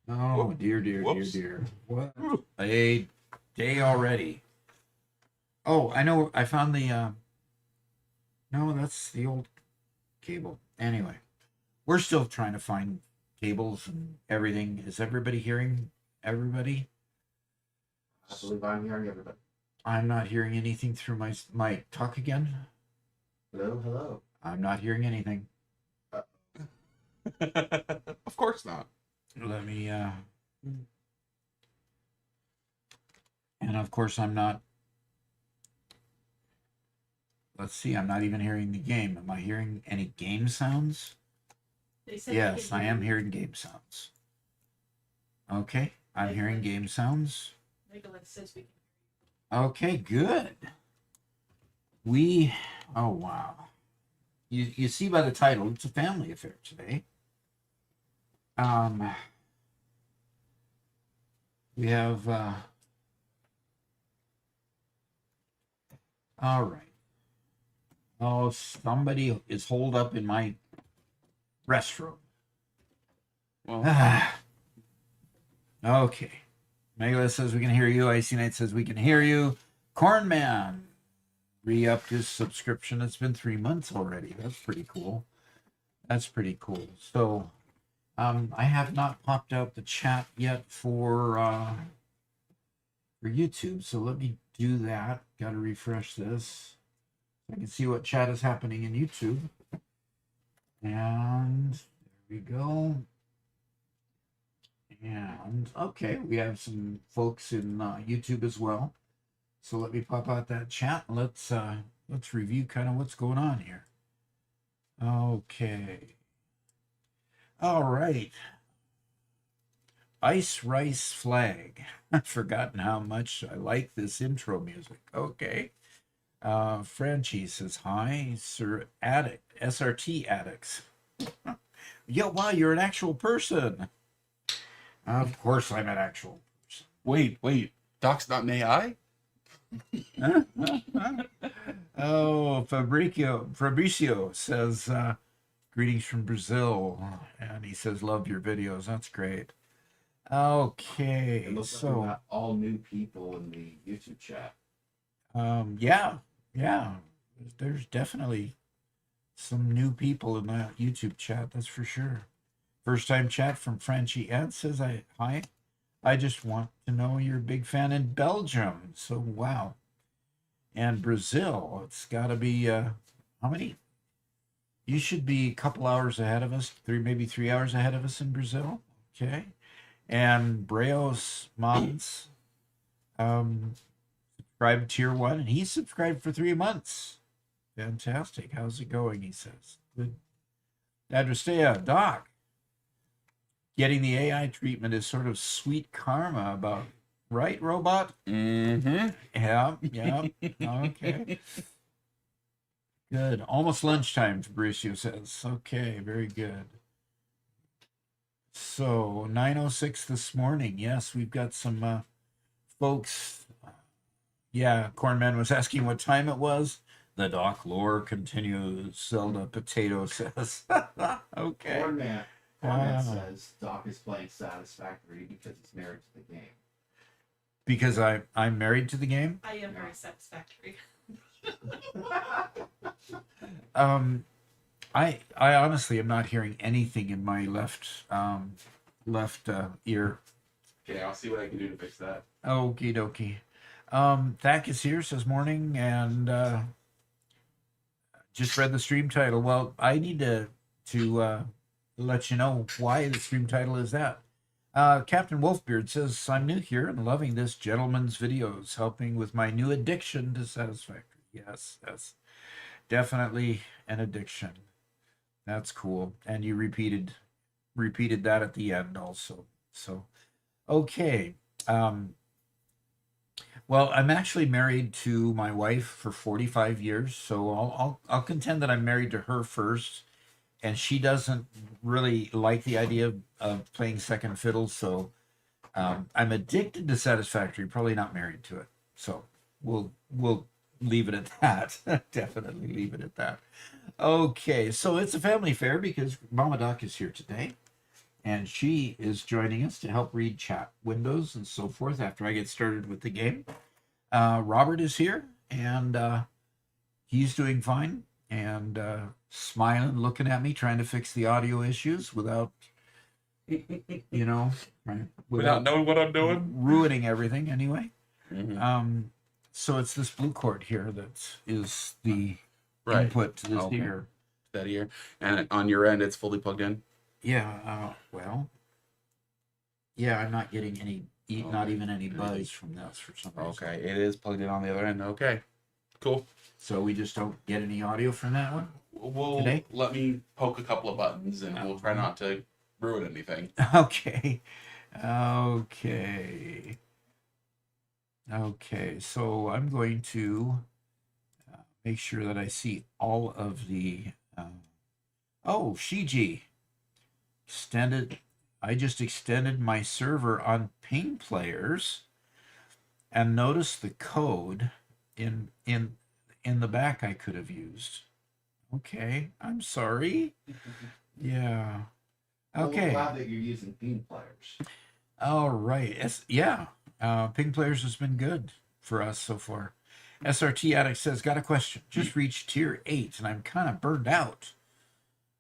Oh, dear, dear, Whoops. dear, dear. What a day already. Oh, I know. I found the. No, that's the old cable. Anyway, we're still trying to find cables and everything. Is everybody hearing everybody? I believe I'm hearing everybody. I'm not hearing anything through my talk again. Hello, hello. I'm not hearing anything. Of course not. Let me. And of course, I'm not. Let's see. I'm not even hearing the game. Am I hearing any game sounds? Yes, I am hearing game sounds. Okay, I'm hearing game sounds. Okay, good. Oh wow. You see by the title, it's a family affair today. We have all right. Oh, somebody is holed up in my restroom. Well, Okay. Megalith says we can hear you. Icy Knight says we can hear you. Cornman re-upped his subscription. It's been 3 months already. That's pretty cool. That's pretty cool. So, I have not popped out the chat yet for YouTube. So let me do that. Got to refresh this. I can see what chat is happening in YouTube. And there we go. And okay, we have some folks in YouTube as well. So let me pop out that chat. Let's review kind of what's going on here. Okay. All right. Ice Rice Flag. I've forgotten how much I like this intro music. Okay. Franchi says hi, Sir Addict, SRT Addicts. Yo, wow, you're an actual person. Of course I'm an actual person. wait. Doc's not an AI? Oh, Fabricio says, greetings from Brazil. And he says, love your videos. That's great. Okay, It looks like so we got all new people in the YouTube chat. yeah. There's definitely some new people in that YouTube chat, that's for sure. First time chat from Franchi Ed says, hi. I just want to know you're a big fan in Belgium. So wow. And Brazil, it's gotta be how many? You should be a couple hours ahead of us, maybe 3 hours ahead of us in Brazil. Okay. And Breos Mods subscribed tier 1, and he's subscribed for 3 months. Fantastic. How's it going? He says. Good. Adrestea, Doc. Getting the AI treatment is sort of sweet karma about, right, Robot? Mm-hmm. Yeah. Okay. Good. Almost lunchtime, Fabricio says. Okay, very good. So 9:06 this morning. Yes, we've got some folks. Yeah, Cornman was asking what time it was. The Doc lore continues. Zelda Potato says. Okay. Cornman says Doc is playing Satisfactory because he's married to the game. Because I'm married to the game? I am very satisfactory. I honestly am not hearing anything in my left ear. Okay, I'll see what I can do to fix that. Okie dokie. Thak is here, says morning, and just read the stream title. Well, I need to let you know why the stream title is that. Captain Wolfbeard says, I'm new here and loving this gentleman's videos, helping with my new addiction to Satisfactory. Yes, that's definitely an addiction. That's cool. And you repeated that at the end also. So, okay. Well, I'm actually married to my wife for 45 years, so I'll contend that I'm married to her first, and she doesn't really like the idea of playing second fiddle, so I'm addicted to Satisfactory, probably not married to it. So we'll leave it at that. Definitely leave it at that. Okay, so it's a family affair because Mama Doc is here today. and she is joining us to help read chat windows and so forth after I get started with the game. Robert is here, and he's doing fine and smiling, looking at me, trying to fix the audio issues without, you know, Without knowing what I'm doing. ruining everything anyway. Mm-hmm. So it's this blue cord here that is the Right. input to this Okay. ear. That ear. And on your end, it's fully plugged in? Yeah, well, yeah, I'm not getting any, not Okay. even any buzz from this for some reason. Okay, it is plugged in on the other end. Okay, cool. So we just don't get any audio from that one? We'll Today? let me poke a couple of buttons, and we'll try not to ruin anything. Okay. Okay, so I'm going to make sure that I see all of the... oh, Shiji. I just extended my server on ping players and notice the code in the back I could have used. Okay, I'm sorry. Yeah. Okay. Well, I'm glad that you're using theme players. All right. Yeah. Ping players has been good for us so far. SRT Addict says, got a question. Just reached tier 8 and I'm kind of burned out.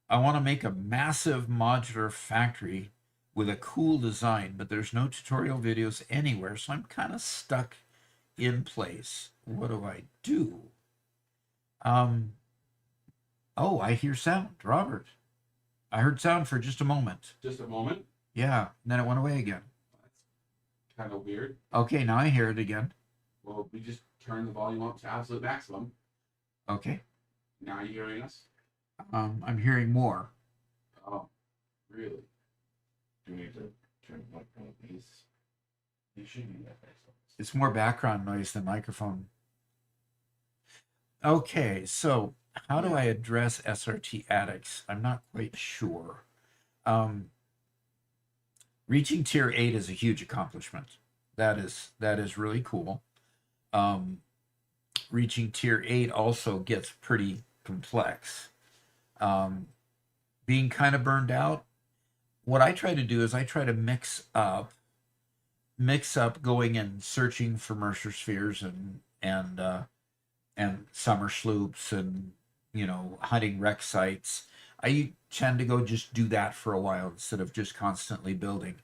I want to make a massive modular factory with a cool design, but there's no tutorial videos anywhere, so I'm kind of stuck in place. What do I do? Oh, I hear sound. Robert. I heard sound for just a moment. Just a moment. Yeah, and then it went away again. That's kind of weird. Okay, now I hear it again. Well, we just turned the volume up to absolute maximum. Okay. Now you're hearing us? I'm hearing more. Oh, really? Do we need to turn the microphone these? They should be that way. It's more background noise than microphone. Okay, so how do I address SRT addicts? I'm not quite sure. Reaching tier 8 is a huge accomplishment. That is really cool. Reaching tier 8 also gets pretty complex. Being kind of burned out, what I try to do is I try to mix up going and searching for Mercer spheres and summer sloops and, you know, hunting wreck sites. I tend to go just do that for a while instead of just constantly building.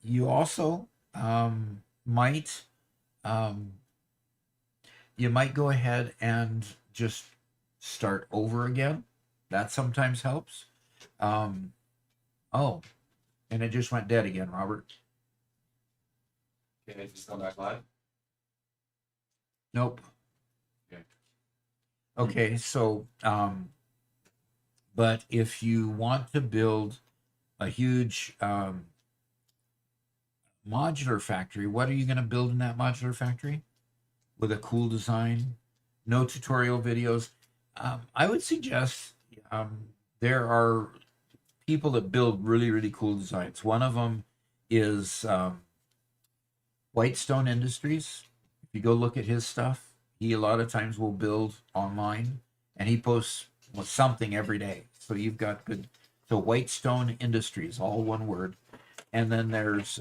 You also might go ahead and just start over again. That sometimes helps. Oh, and it just went dead again, Robert. Can it just come back live? Nope. Okay. Okay, so but if you want to build a huge modular factory, what are you going to build in that modular factory? With a cool design, no tutorial videos. I would suggest there are people that build really, really cool designs. One of them is Whitestone Industries. If you go look at his stuff, he a lot of times will build online, and he posts something every day. So you've got good. So Whitestone Industries, all one word, and then there's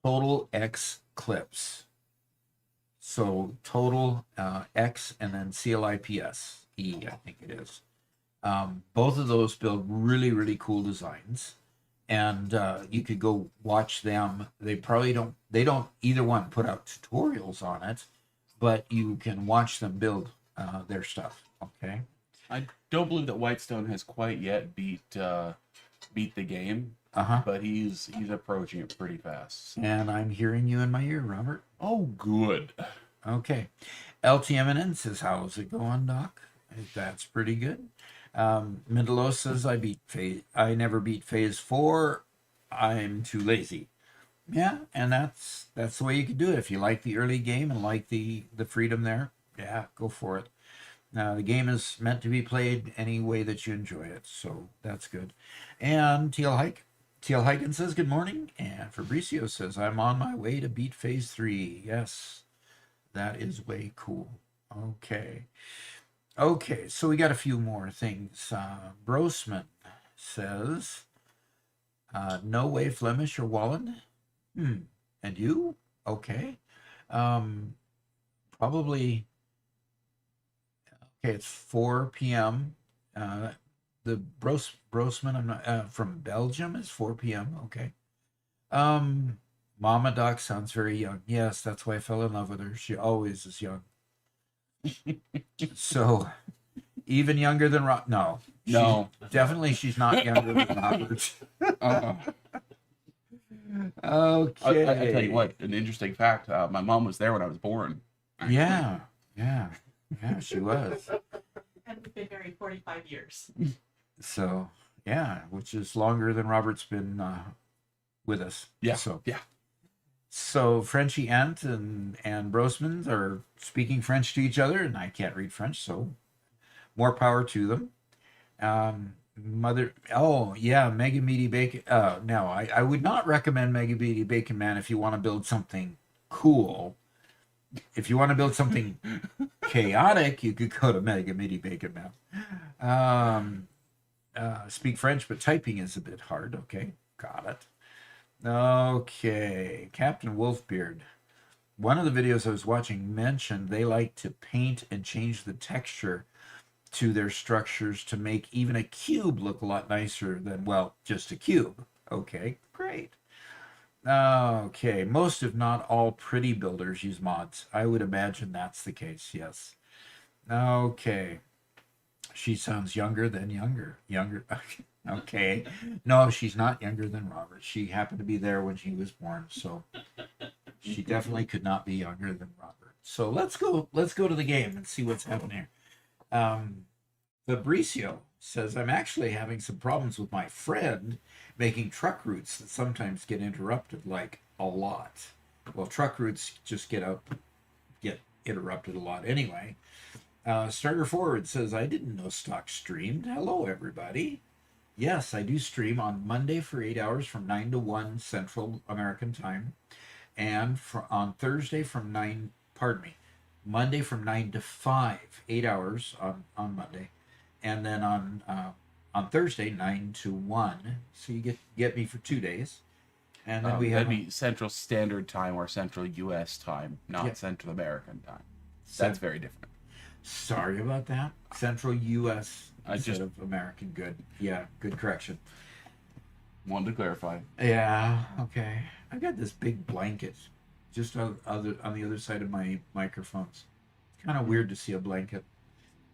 Total X Clips. So Total X and then CLIPS E, I think it is. Both of those build really, really cool designs. And you could go watch them. They don't either one put out tutorials on it, but you can watch them build their stuff. Okay. I don't believe that Whitestone has quite yet beat the game, but he's approaching it pretty fast. And I'm hearing you in my ear, Robert. Oh, good. Okay. LTMNN says, how's it going, Doc? That's pretty good. Mendelos says, I never beat phase 4. I'm too lazy. Yeah, and that's the way you can do it. If you like the early game and like the freedom there, yeah, go for it. Now, the game is meant to be played any way that you enjoy it, so that's good. And TL Hiken says, good morning. And Fabricio says, I'm on my way to beat phase 3. Yes, that is way cool. Okay, so we got a few more things. Brosman says, no way Flemish or Wallen. And you? Okay. Probably, okay, it's 4 p.m. The Brosman, I'm not, from Belgium is 4 p.m. Okay. Mama Doc sounds very young. Yes, that's why I fell in love with her. She always is young. So, even younger than Rob? No. No. Definitely she's not younger than Robert. Okay. I tell you what, an interesting fact. My mom was there when I was born. Actually. Yeah, she was. And we've been married 45 years. So, yeah, which is longer than Robert's been with us. Yeah. So, yeah. So Frenchie Ant and Brosmans are speaking French to each other, and I can't read French, so more power to them. Mega Meaty Bacon. No, I would not recommend Mega Meaty Bacon Man if you want to build something cool. If you want to build something chaotic, you could go to Mega Meaty Bacon Man. Speak French, but typing is a bit hard. Okay, got it. Okay, Captain Wolfbeard. One of the videos I was watching mentioned they like to paint and change the texture to their structures to make even a cube look a lot nicer than, well, just a cube. Okay, great. Okay, most if not all pretty builders use mods. I would imagine that's the case, yes. Okay. She sounds younger than younger. Okay. No, she's not younger than Robert. She happened to be there when he was born, so she definitely could not be younger than Robert. So let's go to the game and see what's happening here. Fabricio says, I'm actually having some problems with my friend making truck routes that sometimes get interrupted, like a lot. Well, truck routes just get interrupted a lot anyway. Starter Forward says, I didn't know stock streamed. Hello, everybody. Yes, I do stream on Monday for 8 hours from 9 to 1 Central American Time. And on Thursday from 9, Monday from 9 to 5, 8 hours on Monday. And then on Thursday, 9 to 1. So you get me for 2 days. And then that'd be Central Standard Time or Central U.S. Time, not Central American Time. That's very different. Sorry about that. Central U.S. instead of American. Good. Yeah, good correction. Wanted to clarify. Yeah, okay. I got this big blanket just on the other side of my microphones. It's kind of weird to see a blanket.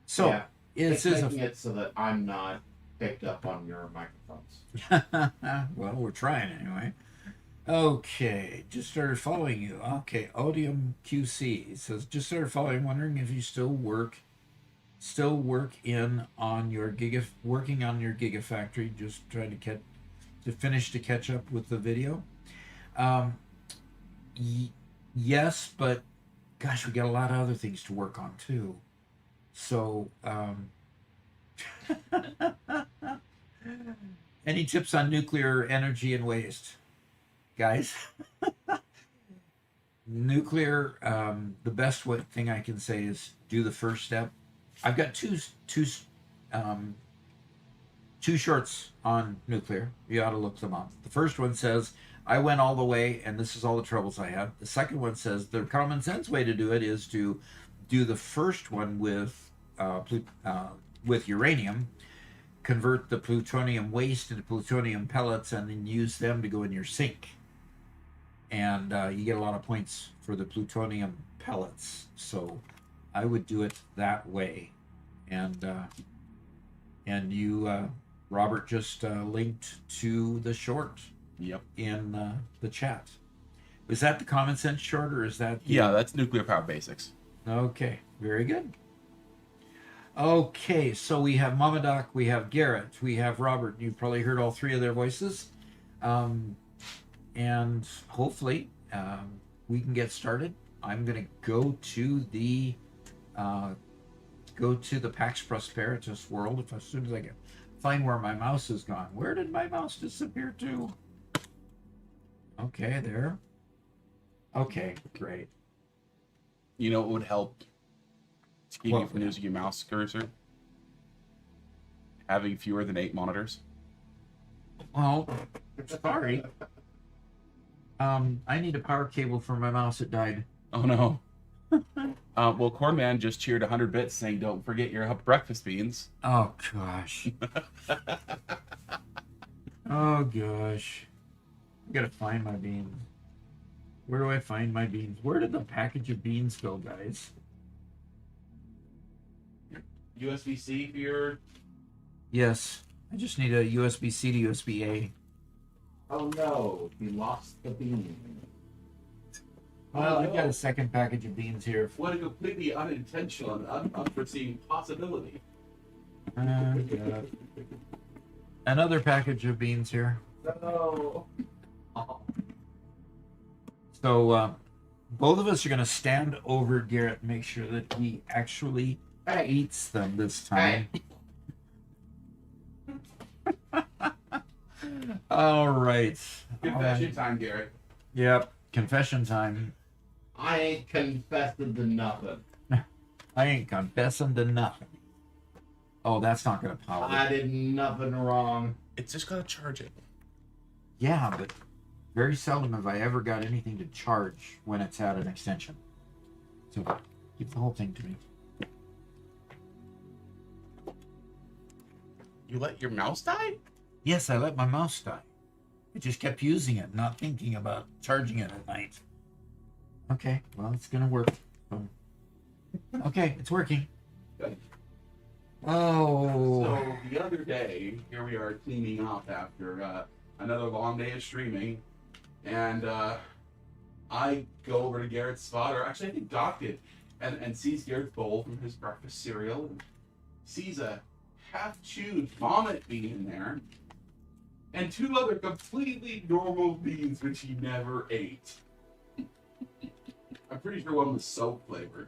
So, yeah, it's making it so that I'm not picked up on your microphones. Well, we're trying anyway. Okay, just started following you. Okay, Odium QC says, just started following, wondering if you still working on your Gigafactory. Just trying to catch up with the video. Yes, but gosh, we got a lot of other things to work on too. So, any tips on nuclear energy and waste? Guys, nuclear, the best thing I can say is do the first step. I've got two shorts on nuclear. You ought to look them up. The first one says, I went all the way and this is all the troubles I had. The second one says the common sense way to do it is to do the first one with uranium, convert the plutonium waste into plutonium pellets, and then use them to go in your sink. And you get a lot of points for the plutonium pellets. So I would do it that way. And you, Robert, just linked to the short. Yep. In the chat. Is that the common sense short, or is that? Yeah, that's nuclear power basics. Okay, very good. Okay, so we have Mama Doc, we have Garrett, we have Robert. You've probably heard all three of their voices. And hopefully we can get started. I'm going to go to the Pax Prosperitas world as soon as I can find where my mouse has gone. Where did my mouse disappear to? Okay, there. Okay, great. You know what would help to keep you from using your mouse cursor? Having fewer than 8 monitors. Well, sorry. I need a power cable for my mouse. It died. Oh no. Well, Cornman just cheered 100 bits saying, "Don't forget your breakfast beans." Oh gosh. Oh gosh. I gotta find my beans. Where do I find my beans? Where did the package of beans go, guys? USB-C for your. Yes. I just need a USB-C to USB-A. Oh no, he lost the bean. Well, I've got a second package of beans here. What a completely unintentional and unforeseen possibility. Yeah. Another package of beans here. No. So, both of us are going to stand over Garrett and make sure that he actually eats them this time. All right. Confession time, Garrett. Yep. Confession time. I ain't confessing to nothing. I ain't confessing to nothing. Oh, that's not going to power. I did nothing wrong. It's just gotta charge it. Yeah, but very seldom have I ever got anything to charge when it's at an extension. So, give the whole thing to me. You let your mouse die? Yes, I let my mouse die. I just kept using it, not thinking about charging it at night. Okay, well, it's gonna work. Okay, it's working. Good. Oh. So the other day, here we are cleaning up after another long day of streaming, and I go over to Garrett's spot, or actually I think Doc did, and sees Garrett's bowl from his breakfast cereal, and sees a half-chewed vomit bean in there, and two other completely normal beans which he never ate. I'm pretty sure one was soap flavored.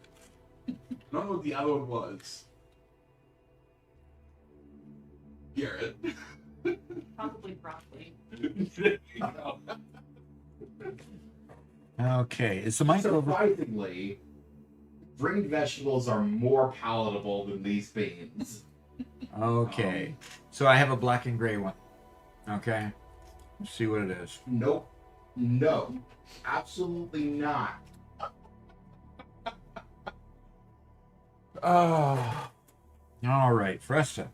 I don't know what the other one was. Garrett. Probably broccoli. Okay, is the mic over? Surprisingly, green vegetables are more palatable than these beans. Okay, so I have a black and gray one. Okay, let's see what it is. Nope. No. Absolutely not. Oh. All right, Fresta.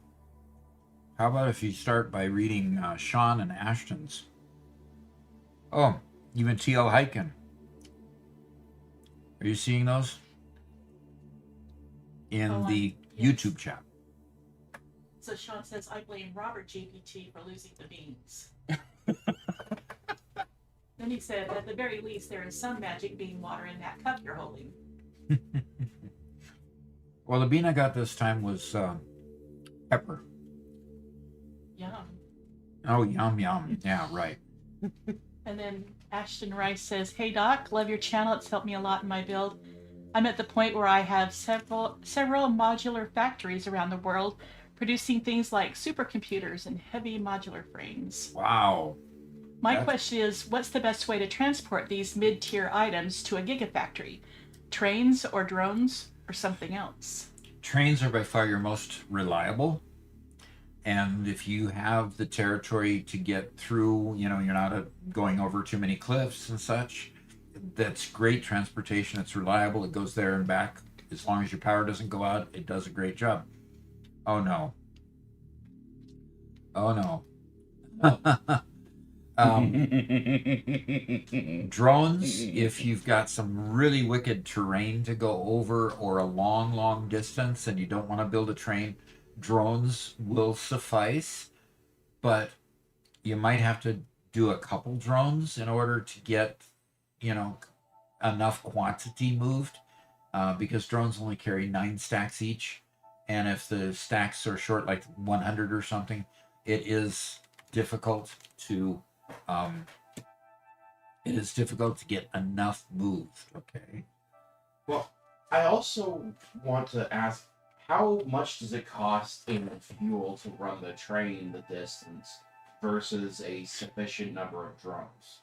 How about if you start by reading Sean and Ashton's? Oh, even TL Hyken. Are you seeing those? In the yes. YouTube chat. So Sean says, I blame Robert GPT for losing the beans. Then he said, at the very least, there is some magic bean water in that cup you're holding. Well, the bean I got this time was pepper. Yum. Oh, yum, yum. Yeah, right. And then Ashton Rice says, hey Doc, love your channel. It's helped me a lot in my build. I'm at the point where I have several modular factories around the world producing things like supercomputers and heavy modular frames. Wow. My question is, what's the best way to transport these mid-tier items to a gigafactory? Trains or drones or something else? Trains are by far your most reliable. And if you have the territory to get through, you know, you're not going over too many cliffs and such, that's great transportation. It's reliable. It goes there and back. As long as your power doesn't go out, it does a great job. Oh, no. Oh, no. Drones, if you've got some really wicked terrain to go over or a long, long distance and you don't want to build a train, drones will suffice, but you might have to do a couple drones in order to get, you know, enough quantity moved, because drones only carry 9 stacks each, and if the stacks are short, like 100 or something, it is difficult to get enough moved. Okay. Well, I also want to ask, how much does it cost in fuel to run the train the distance versus a sufficient number of drones?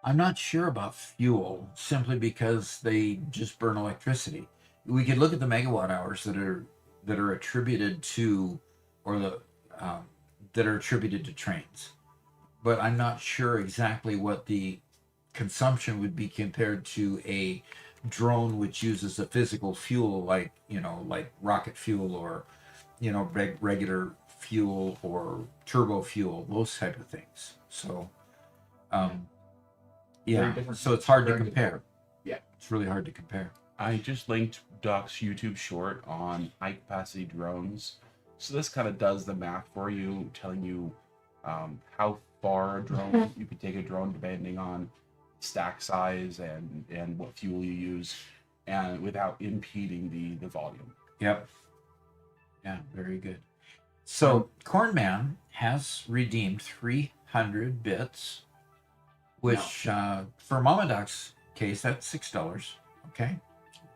I'm not sure about fuel, simply because they just burn electricity. We could look at the megawatt hours that are attributed to, or the that are attributed to trains, but I'm not sure exactly what the consumption would be compared to a drone which uses a physical fuel like like rocket fuel or regular fuel or turbo fuel, those type of things. So Very yeah, different- so it's hard to very compare. different. Yeah. It's really hard to compare. I just linked Doc's YouTube short on high capacity drones. So this kind of does the math for you, telling you how far a drone you could take a drone depending on stack size and what fuel you use, and without impeding the volume. Yep. Yeah, very good. So Cornman has redeemed 300 bits, which for Mama Doc's case, that's $6. Okay,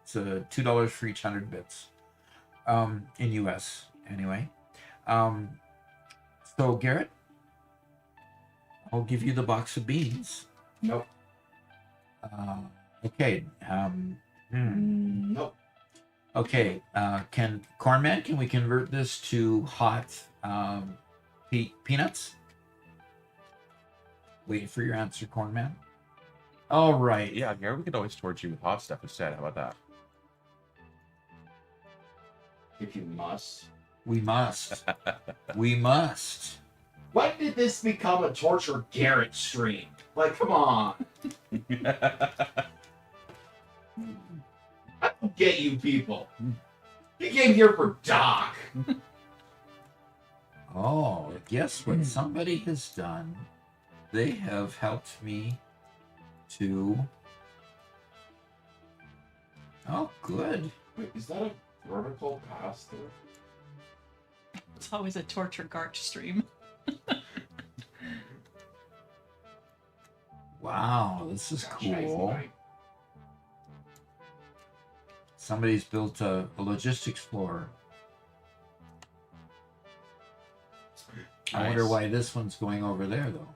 it's $2 for each 100 bits, in US anyway. So Garrett, I'll give you the box of beans. Nope. Okay. Nope. Okay. Cornman, can we convert this to hot peanuts? Waiting for your answer, Cornman. All right. Yeah, Gary, we could always torch you with hot stuff instead. How about that? If you must. We must. We must. When did this become a Torture Garrett stream? Like, come on. I don't get you people. You came here for Doc. Oh, guess what somebody has done? They have helped me to... Oh, good. Wait, is that a vertical pass through? It's always a torture Garch stream. Wow, this is cool. Somebody's built a logistics floor. I wonder Nice. why this one's going over there, though.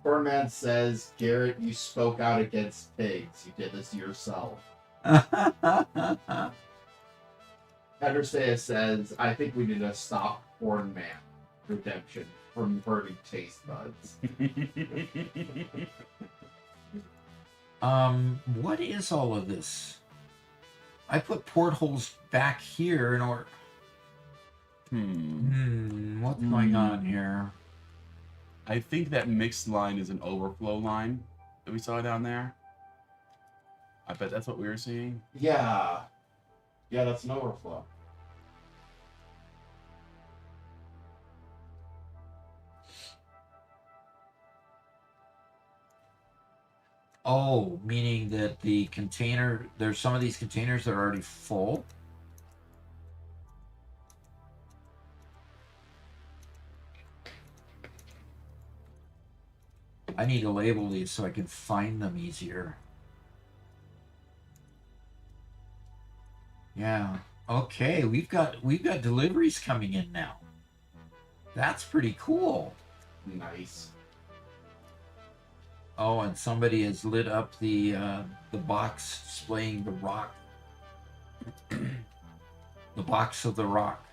Cornman says, Garrett, you spoke out against pigs. You did this yourself. Andersea says, I think we need to stop Cornman redemption from hurting taste buds. What is all of this? I put portholes back here in order... What's going on here? I think that mixed line is an overflow line that we saw down there. I bet that's what we were seeing. Yeah. Yeah, that's an overflow. Oh, meaning that the container, there's some of these containers that are already full. I need to label these so I can find them easier. Yeah. Okay, we've got deliveries coming in now. That's pretty cool. Nice. Oh, and somebody has lit up the box displaying the rock. The box of the rock.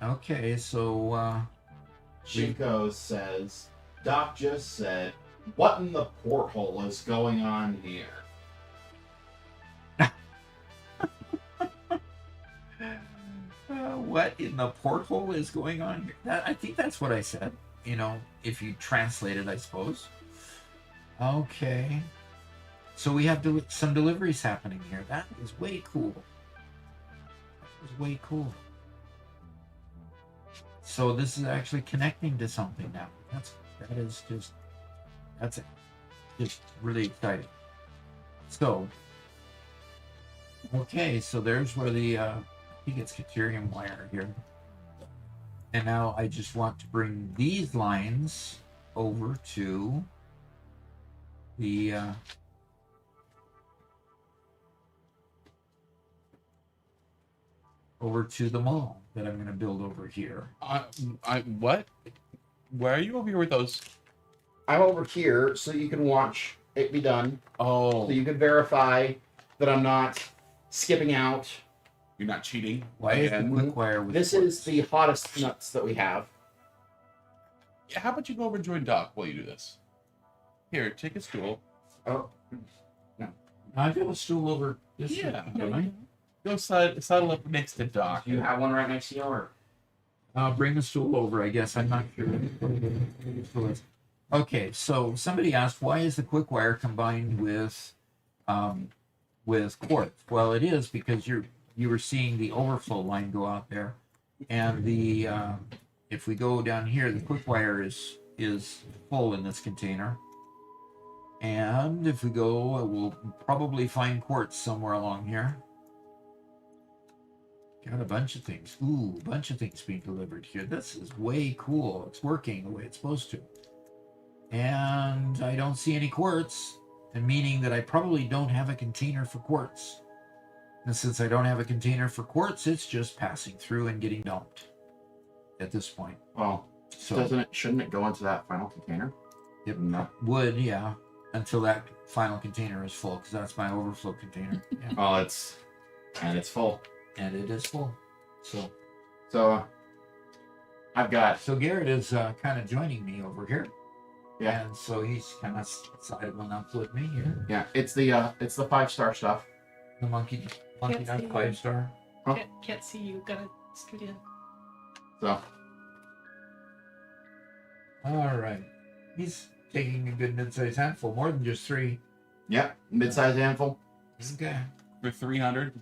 Okay, so Chico says, Doc just said, what in the porthole is going on here? what in the porthole is going on here? I think that's what I said. You know, if you translate it, I suppose. Okay. So we have some deliveries happening here. That is way cool. That is way cool. So this is actually connecting to something now. That's just really exciting. So, okay, so there's where the I think it's deuterium wire here. And now I just want to bring these lines over to the mall that I'm going to build over here. What? Why are you over here with those? I'm over here so you can watch it be done. Oh, So you can verify that I'm not skipping out You're not cheating. Why is the And- quick wire with This quartz? is the hottest nuts that we have. Yeah, how about you go over and join Doc while you do this? Here, take a stool. Oh, I've got a stool over this. Yeah. way, don't I? Go saddle up next to Doc. do you have one right next to you, or? Bring the stool over, I guess. I'm not sure. Okay, so somebody asked, why is the quick wire combined with quartz? Well, it is because you were seeing the overflow line go out there, and the if we go down here, the quick wire is full in this container, and if we go, we'll probably find quartz somewhere along here. Got a bunch of things. Ooh, a bunch of things being delivered here. This is way cool. It's working the way it's supposed to. And I don't see any quartz, and meaning that I probably don't have a container for quartz. And since I don't have a container for quartz, it's just passing through and getting dumped at this point. Well, So shouldn't it go into that final container? it would, yeah, until that final container is full, because that's my overflow container. Yeah. Well, it's full. And it is full. So I've got So Garrett is kind of joining me over here. Yeah. And so he's kind of sidling up with me here. yeah. It's the 5-star stuff. The monkey Can't nut see. 5-star. Oh. Can't see you. Gotta scoot in. So All right. He's taking a good mid-sized handful, more than just 3. yeah, mid-sized handful. Okay. For 300.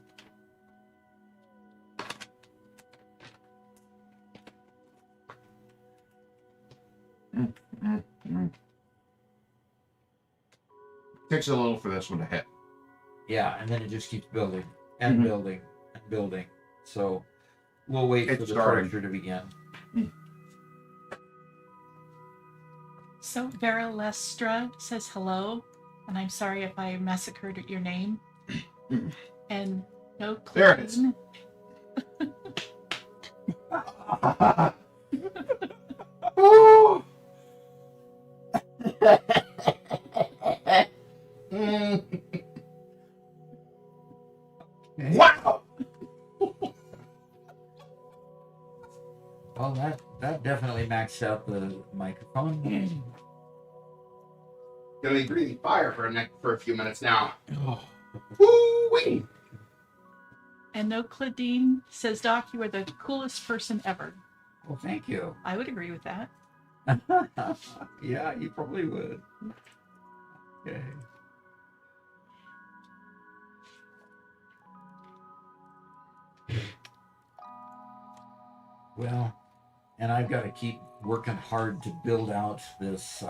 Takes a little for this one to hit. Yeah, and then it just keeps building and Mhm. building and building. So we'll wait for It's the starting. torture to begin. So Vera Lestra says hello, and I'm sorry if I massacred your name. And no There it is. clean. Ooh. Wow! Well, that definitely maxed out the microphone. Gonna be breathing fire for a few minutes now. Oh. Woo-wee! And no Claudine says, Doc, you are the coolest person ever. Well, thank you. I would agree with that. Yeah, you probably would. Okay. Well, and I've got to keep working hard to build out this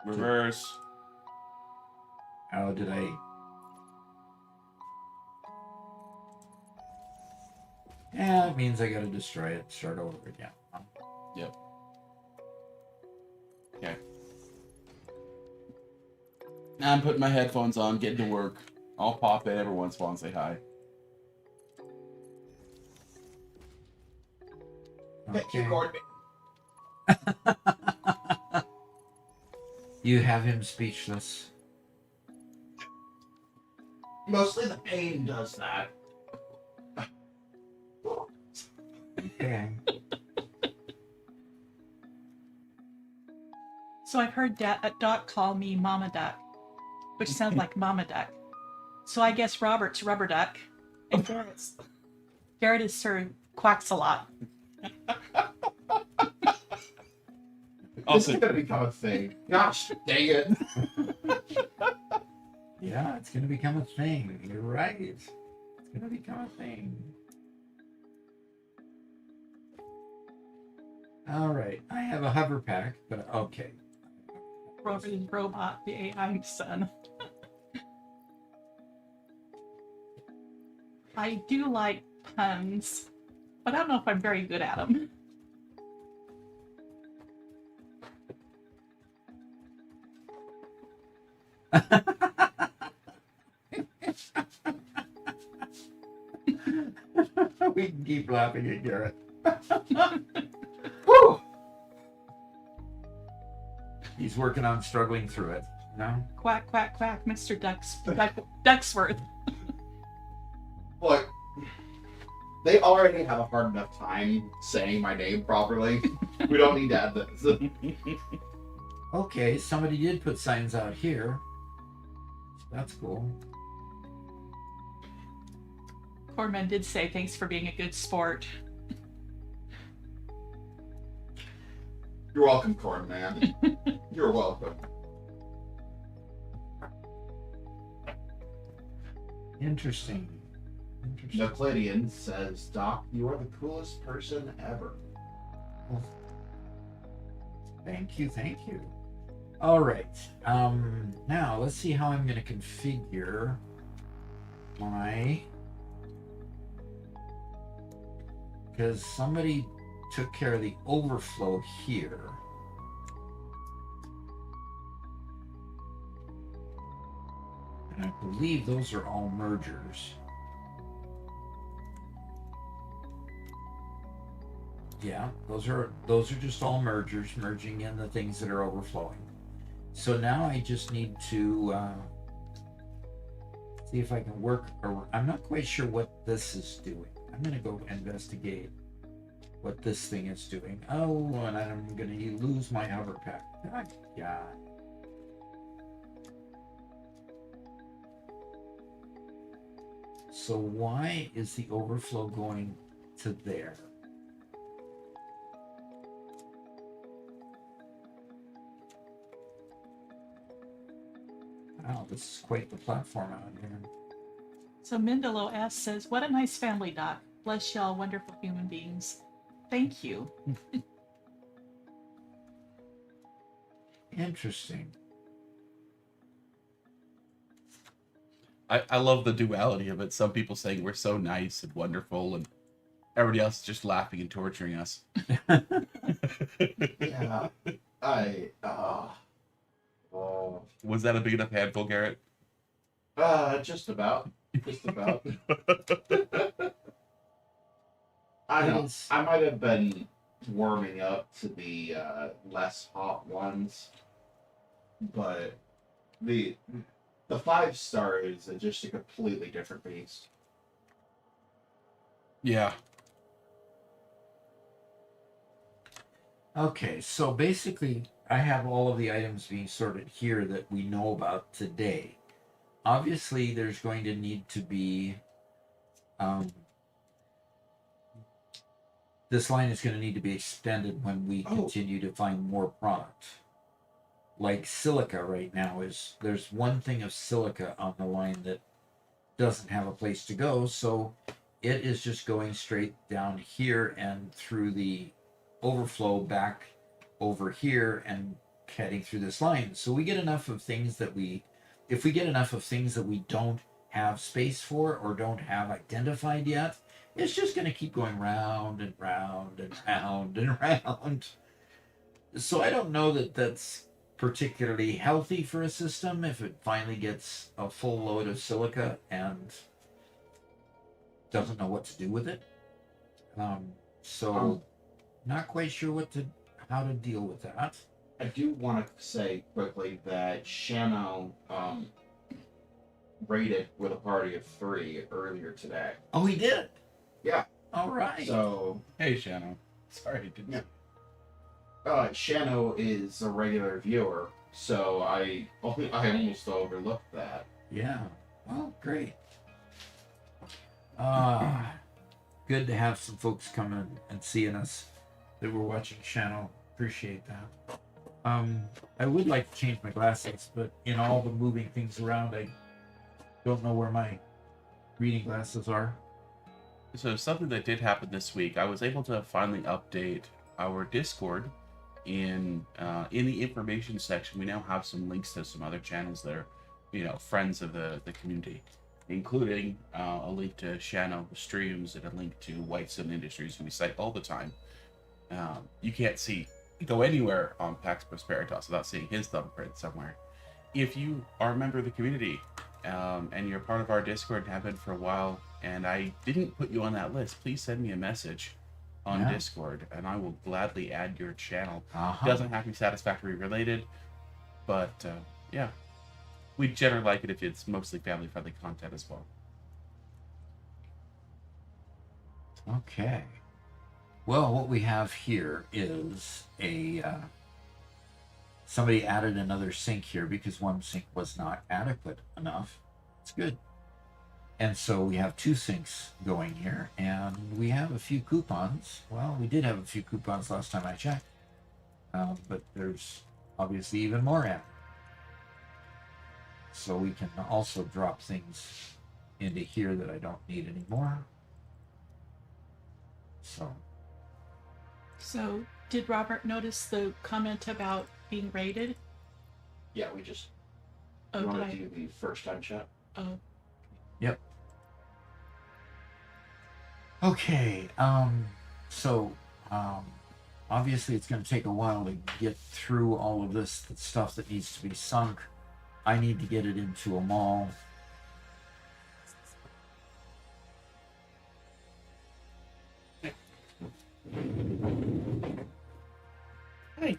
Reverse. how did I yeah, it means I gotta destroy it, start over again. Yep. Okay. Now I'm putting my headphones on, getting to work. I'll pop in every once in a while and say hi. Okay. Gordon. You have him speechless. Mostly the pain does that. Okay. So I've heard Doc call me Mama Duck, which sounds like Mama Duck. So I guess Robert's Rubber Duck, and Garrett is Sir Quacks a lot. This is gonna become a thing. Gosh, dang it. Yeah, it's gonna become a thing. You're right. It's gonna become a thing. All right. I have a hover pack, but okay. Rover's robot, the AI son. I do like puns, but I don't know if I'm very good at them. We can keep laughing at Garrett. Woo! He's working on struggling through it. No? Quack, quack, quack, Mr. Ducksworth. Look, they already have a hard enough time saying my name properly. We don't need to add this. Okay, somebody did put signs out here. That's cool. Corman did say thanks for being a good sport. You're welcome, Corn Man. You're welcome. Interesting. Euclidean says, Doc, you are the coolest person ever. Thank you, thank you. All right. Now let's see how I'm going to configure my. Because somebody took care of the overflow here. And I believe those are all mergers. Yeah, those are just all mergers, merging in the things that are overflowing. So now I just need to see if I can work. I'm not quite sure what this is doing. I'm going to go investigate what this thing is doing. Oh, and I'm going to lose my hover pack. Oh, God. So why is the overflow going to there? Wow, this is quite the platform out here. So Mindelo S says, what a nice family, Doc. Bless y'all, wonderful human beings. Thank you. Interesting. I love the duality of it. Some people saying we're so nice and wonderful, and everybody else is just laughing and torturing us. Yeah. Was that a big enough handful, Garrett? Just about. Just about. I know. I might have been warming up to the less hot ones, but the 5-star is just a completely different beast. Yeah. Okay, so basically I have all of the items being sorted here that we know about today. Obviously there's going to need to be this line is going to need to be extended when we continue to find more product. Like silica right now there's one thing of silica on the line that doesn't have a place to go, so it is just going straight down here and through the overflow back over here and heading through this line. So we get enough of things that if we get enough of things that we don't have space for or don't have identified yet, it's just going to keep going round and round and round and round. So I don't know that that's particularly healthy for a system if it finally gets a full load of silica and doesn't know what to do with it. Not quite sure how to deal with that. I do want to say quickly that Shano raided with a party of 3 earlier today. Oh, he did? Yeah. All right. So, Hey, Shano. Sorry, didn't. Yeah. Shano is a regular viewer, so I almost overlooked that. Yeah. Well, great. Good to have some folks coming and seeing us that were watching Shano. Appreciate that. I would like to change my glasses, but in all the moving things around, I don't know where my reading glasses are. So something that did happen this week, I was able to finally update our Discord. In the information section, we now have some links to some other channels that are, friends of the community, including a link to Shano streams and a link to White Sun Industries, who we cite all the time. You can't go anywhere on Pax Prosperitas without seeing his thumbprint somewhere. If you are a member of the community and you're part of our Discord and have been for a while, and I didn't put you on that list, please send me a message on Discord, and I will gladly add your channel. Doesn't have to be Satisfactory related. But yeah, we generally like it if it's mostly family-friendly content as well. Okay. Well, what we have here is a somebody added another sink here because one sink was not adequate enough. It's good. And so we have 2 sinks going here, and we have a few coupons. Well, we did have a few coupons last time I checked, but there's obviously even more added. So we can also drop things into here that I don't need anymore. So, did Robert notice the comment about being rated? Yeah, we just Oh, want did to I? do the first time chat. Oh, Yep. Okay. So obviously it's going to take a while to get through all of this stuff that needs to be sunk. I need to get it into a mall. Hey.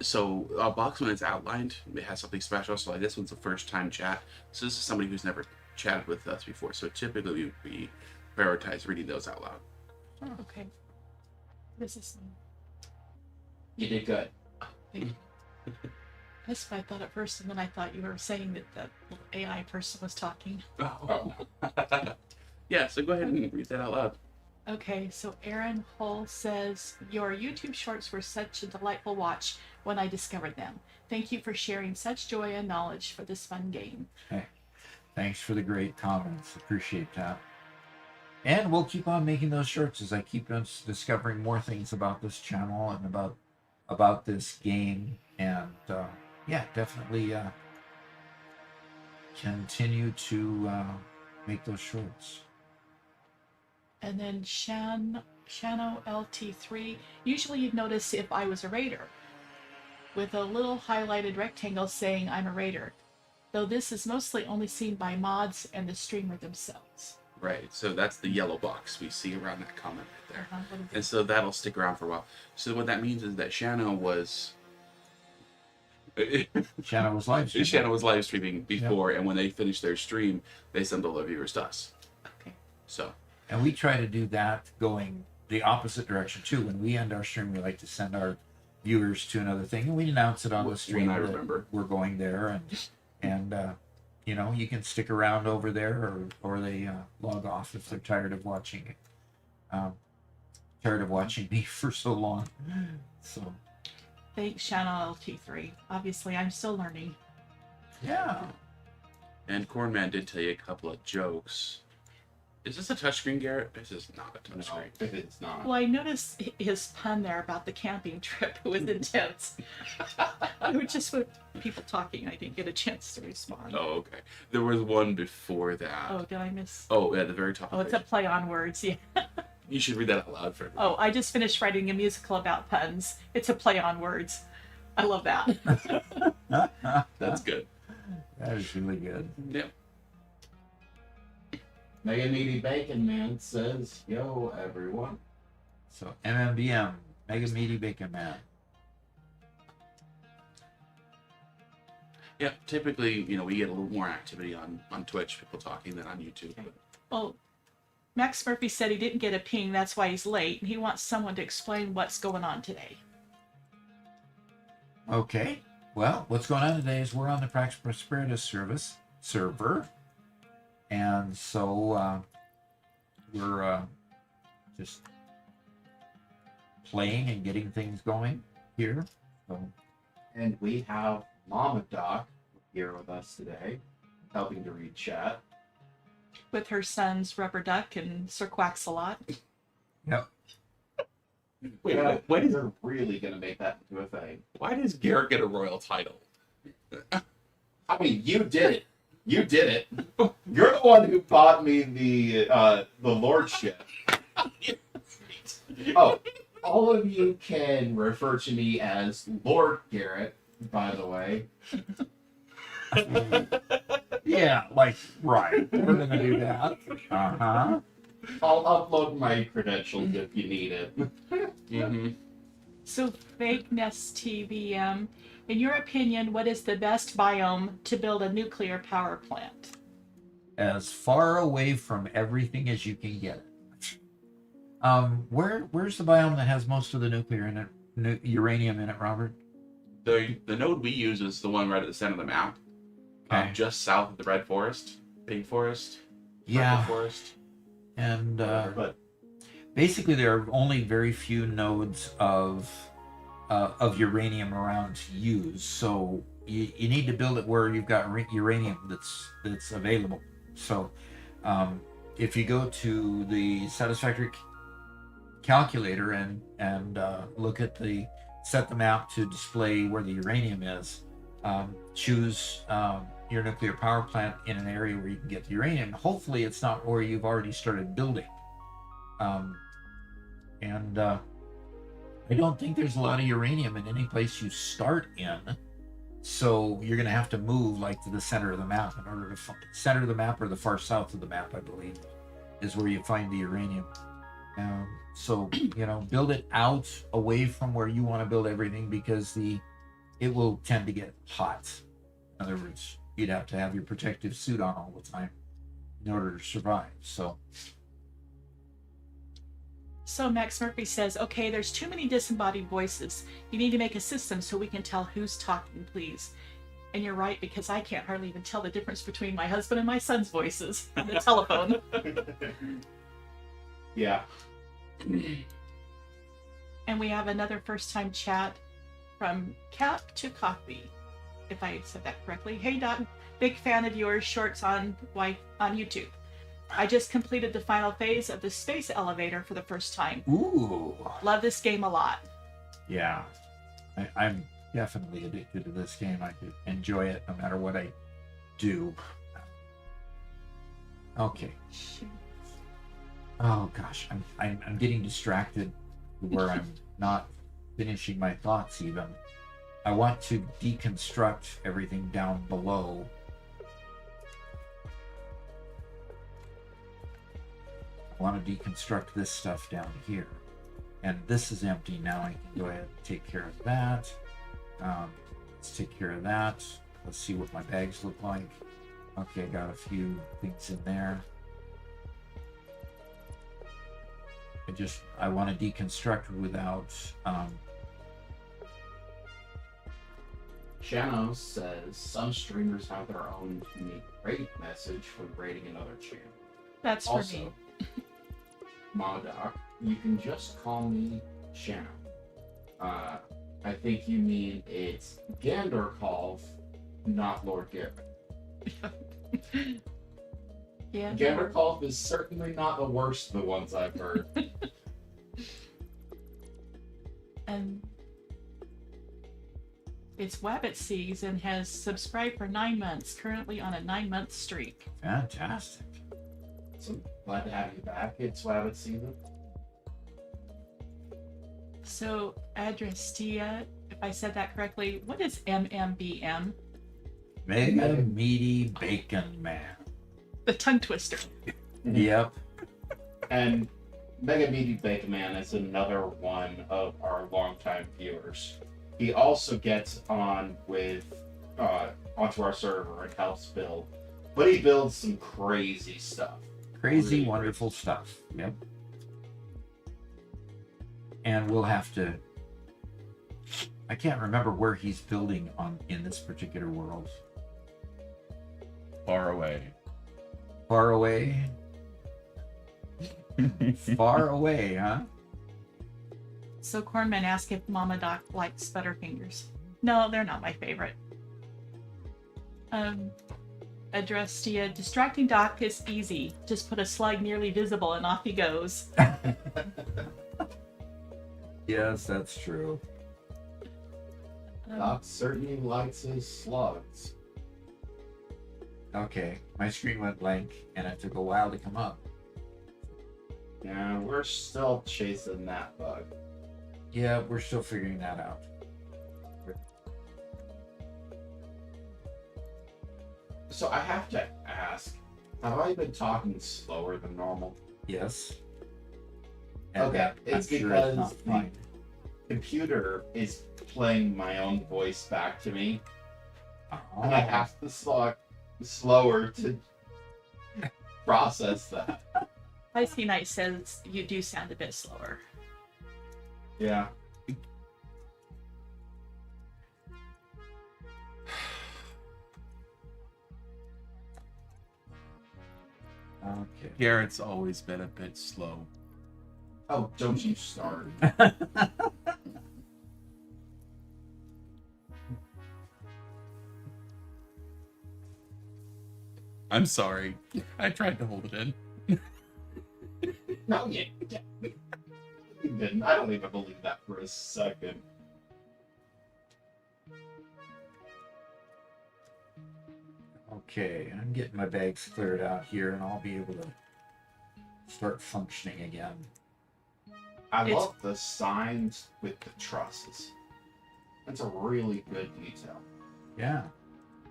So box when it's outlined, it has something special. So like this one's a first time chat. So this is somebody who's never chatted with us before. So typically we prioritize reading those out loud. oh, okay. This is. You did good. That's what I thought at first, and then I thought you were saying that the little AI person was talking. Oh. Yeah, so go ahead and read that out loud. Okay, so Aaron Hull says, your YouTube shorts were such a delightful watch when I discovered them. Thank you for sharing such joy and knowledge for this fun game. Hey, thanks for the great comments. Appreciate that. And we'll keep on making those shorts as I keep on discovering more things about this channel and about this game. And yeah, definitely continue to make those shorts. And then Shano LT3, usually you'd notice if I was a raider, with a little highlighted rectangle saying I'm a raider, though this is mostly only seen by mods and the streamer themselves. Right, so that's the yellow box we see around that comment right there. What is And so that'll stick around for a while. So what that means is that Shano was Shannon was live streaming. Shannon was live streaming before, and when they finished their stream, they sent all the viewers to us. Okay. So. And we try to do that going the opposite direction too. When we end our stream, we like to send our viewers to another thing, and we announce it on the stream. When I remember, we're going there, and you know, you can stick around over there, or they log off if they're tired of watching me for so long. So. Thanks, Channel LT3. Obviously, I'm still learning. Yeah. And Cornman did tell you a couple of jokes. Is this a touchscreen, Garrett? This is not a touchscreen. No, it's not. Well, I noticed his pun there about the camping trip. It was intense. It was just with people talking. I didn't get a chance to respond. Oh, okay. There was one before that. Oh, did I miss? Oh, yeah, at the very top. Oh, it's a play on words. Yeah. You should read that out loud for everyone. Oh, I just finished writing a musical about puns. It's a play on words. I love that. That's good. That is really good. Yep. Mega Meaty Bacon Man says, yo, everyone. So MMBM, Mega Meaty Bacon Man. Yeah, typically, you know, we get a little more activity on Twitch, people talking, than on YouTube. Okay. Well, Max Murphy said he didn't get a ping, that's why he's late, and he wants someone to explain what's going on today. Okay. Well, what's going on today is we're on the Pax Prosperity server. And so we're just playing and getting things going here. So. And we have Mama Doc here with us today, helping to read chat. With her sons Rubber Duck and Sir Quacks-a-Lot. Yep. Wait, Yeah, why does you're really going to make that into a thing. why does Garrett get a royal title? I mean, you did it. You did it. You're the one who bought me the lordship. Oh, all of you can refer to me as Lord Garrett, by the way. Yeah, like, right. We're going to do that. Uh-huh. I'll upload my credentials if you need it. Mm-hmm. So, Fake Nest TVM, in your opinion, what is the best biome to build a nuclear power plant? As far away from everything as you can get it. Where's the biome that has most of the nuclear in it, uranium in it, Robert? The node we use is the one right at the center of the map, Okay. just south of the Red Forest, Big Forest, Yeah. Purple Forest. And But basically, there are only very few nodes of uranium around to use. So you need to build it where you've got uranium that's available. So if you go to the Satisfactory calculator and look at set the map to display where the uranium is, choose your nuclear power plant in an area where you can get the uranium. Hopefully it's not where you've already started building. I don't think there's a lot of uranium in any place you start in. So you're going to have to move like to the center of the map in order to center of the map, or the far south of the map, I believe, is where you find the uranium. So build it out away from where you want to build everything, because it will tend to get hot. In other words, you'd have to have your protective suit on all the time in order to survive. So Max Murphy says, okay, there's too many disembodied voices. You need to make a system so we can tell who's talking, please. And you're right, because I can't hardly even tell the difference between my husband and my son's voices on the telephone. yeah. And we have another first-time chat from Cap to Coffee, if I said that correctly. Hey, Doc, big fan of yours shorts on YouTube. I just completed the final phase of the space elevator for the first time. Ooh. Love this game a lot. Yeah. I'm definitely addicted to this game. I could enjoy it no matter what I do. Okay. Oh gosh, I'm getting distracted where I'm not finishing my thoughts even. I want to deconstruct everything down below. I want to deconstruct this stuff down here. And this is empty now. I can go ahead and take care of that. Let's take care of that. Let's see what my bags look like. Okay, I got a few things in there. I want to deconstruct without Shano says some streamers have their own unique rate message when rating another channel. That's for Also, me. Modoc, you can just call me Shano. I think you mean it's Gandorkov, not Lord Garrett. Yeah. Gandorkov is certainly not the worst of the ones I've heard. And it's Wabbit Seas and has subscribed for 9 months, currently on a 9-month streak. fantastic. So glad to have you back. It's Wabbit season. So, Adrastia, if I said that correctly, what is MMBM? Mega Meaty Bacon Man. The tongue twister. Yep. And Mega Meaty Bacon Man is another one of our longtime viewers. He also gets on onto our server and helps build, but he builds some crazy stuff. Crazy, Really wonderful stuff. Yep. And we'll have to. I can't remember where he's building in this particular world. Far away. Far away. Far away, huh? So Cornman asked if Mama Doc likes Butterfingers. No, they're not my favorite. Adrastia, distracting Doc is easy. Just put a slug nearly visible and off he goes. Yes, that's true. Doc certainly likes his slugs. Okay, my screen went blank and it took a while to come up. Yeah, we're still chasing that bug. Yeah, we're still figuring that out. So I have to ask, have I been talking slower than normal? Yes. Okay, I'm it's sure because not fine. computer is playing my own voice back to me, Oh. and I have to slower to process that. Icy Knight says you do sound a bit slower. Yeah. Okay. Garrett's always been a bit slow. Oh, don't you start. I'm sorry. I tried to hold it in. No, you didn't. I don't even believe that for a second. Okay, I'm getting my bags cleared out here, and I'll be able to start functioning again. I love the signs with the trusses. That's a really good detail. Yeah.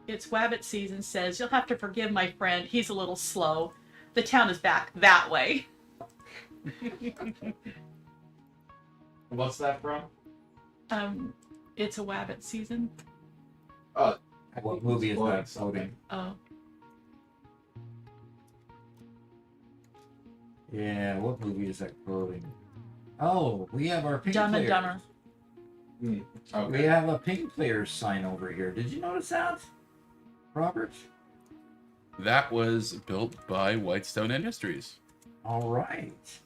It's Wabbit season says, you'll have to forgive my friend. He's a little slow. The town is back that way. What's that from? It's a Wabbit season. What movie is that floating? Oh. Yeah, what movie is that quoting? Oh, we have our pink Dumb and players. Dumber. Okay. We have a pink players sign over here. Did you notice that, Robert? That was built by Whitestone Industries. All right.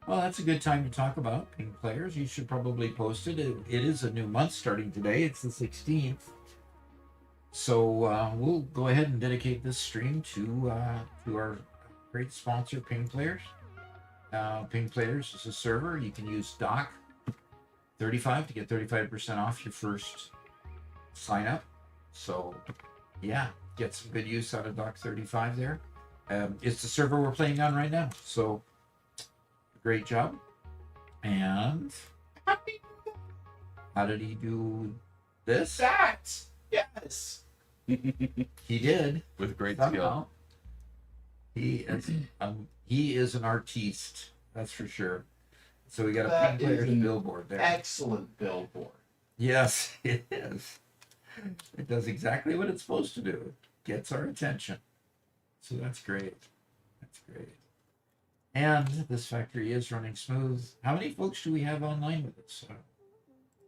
Well, that's a good time to talk about pink players. You should probably post it. It is a new month starting today. It's the 16th. So we'll go ahead and dedicate this stream to our great sponsor, Ping Players. Ping Players is a server. You can use Doc 35 to get 35% off your first sign up. So yeah, get some good use out of Doc 35 there. It's the server we're playing on right now. So great job. And how did he do this? That! Yes! He did. With great Somehow. skill. He is an artiste, that's for sure. So we got a That Pink Players is an billboard there. Excellent billboard. Yes, it is. It does exactly what it's supposed to do. It gets our attention. So that's great. That's great. And this factory is running smooth. How many folks do we have online with us?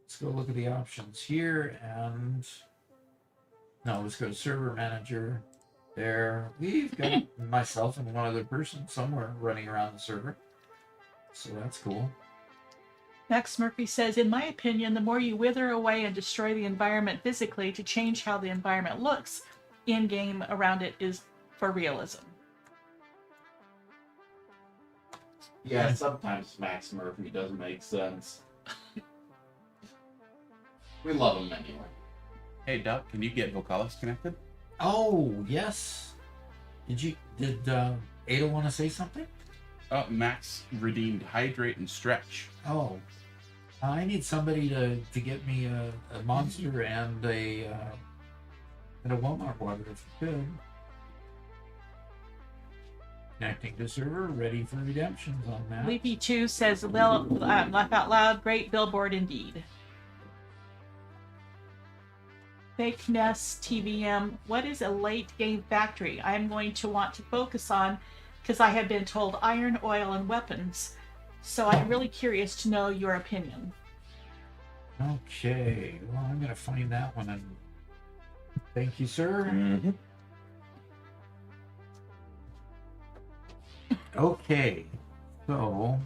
Let's go look at the options here, and no, let's go to server manager. There, we've got myself and one other person somewhere running around the server. So that's cool. Max Murphy says, in my opinion, the more you wither away and destroy the environment physically to change how the environment looks in-game around it is for realism. Yeah, sometimes Max Murphy doesn't make sense. We love him anyway. Hey, Doc, can you get Vocalis connected? Oh, yes. Did Ada want to say something? Max redeemed Hydrate and Stretch. Oh, I need somebody to get me a monster and a Walmart water if you could. Connecting to server, ready for redemptions on that. Leafy2 says, laugh out loud, great billboard indeed. Fake Nest TVM, what is a late game factory? I am going to want to focus on because I have been told iron, oil, and weapons. So I'm really curious to know your opinion. Okay, well, I'm going to find that one. And thank you, sir. Mm-hmm. Okay, so,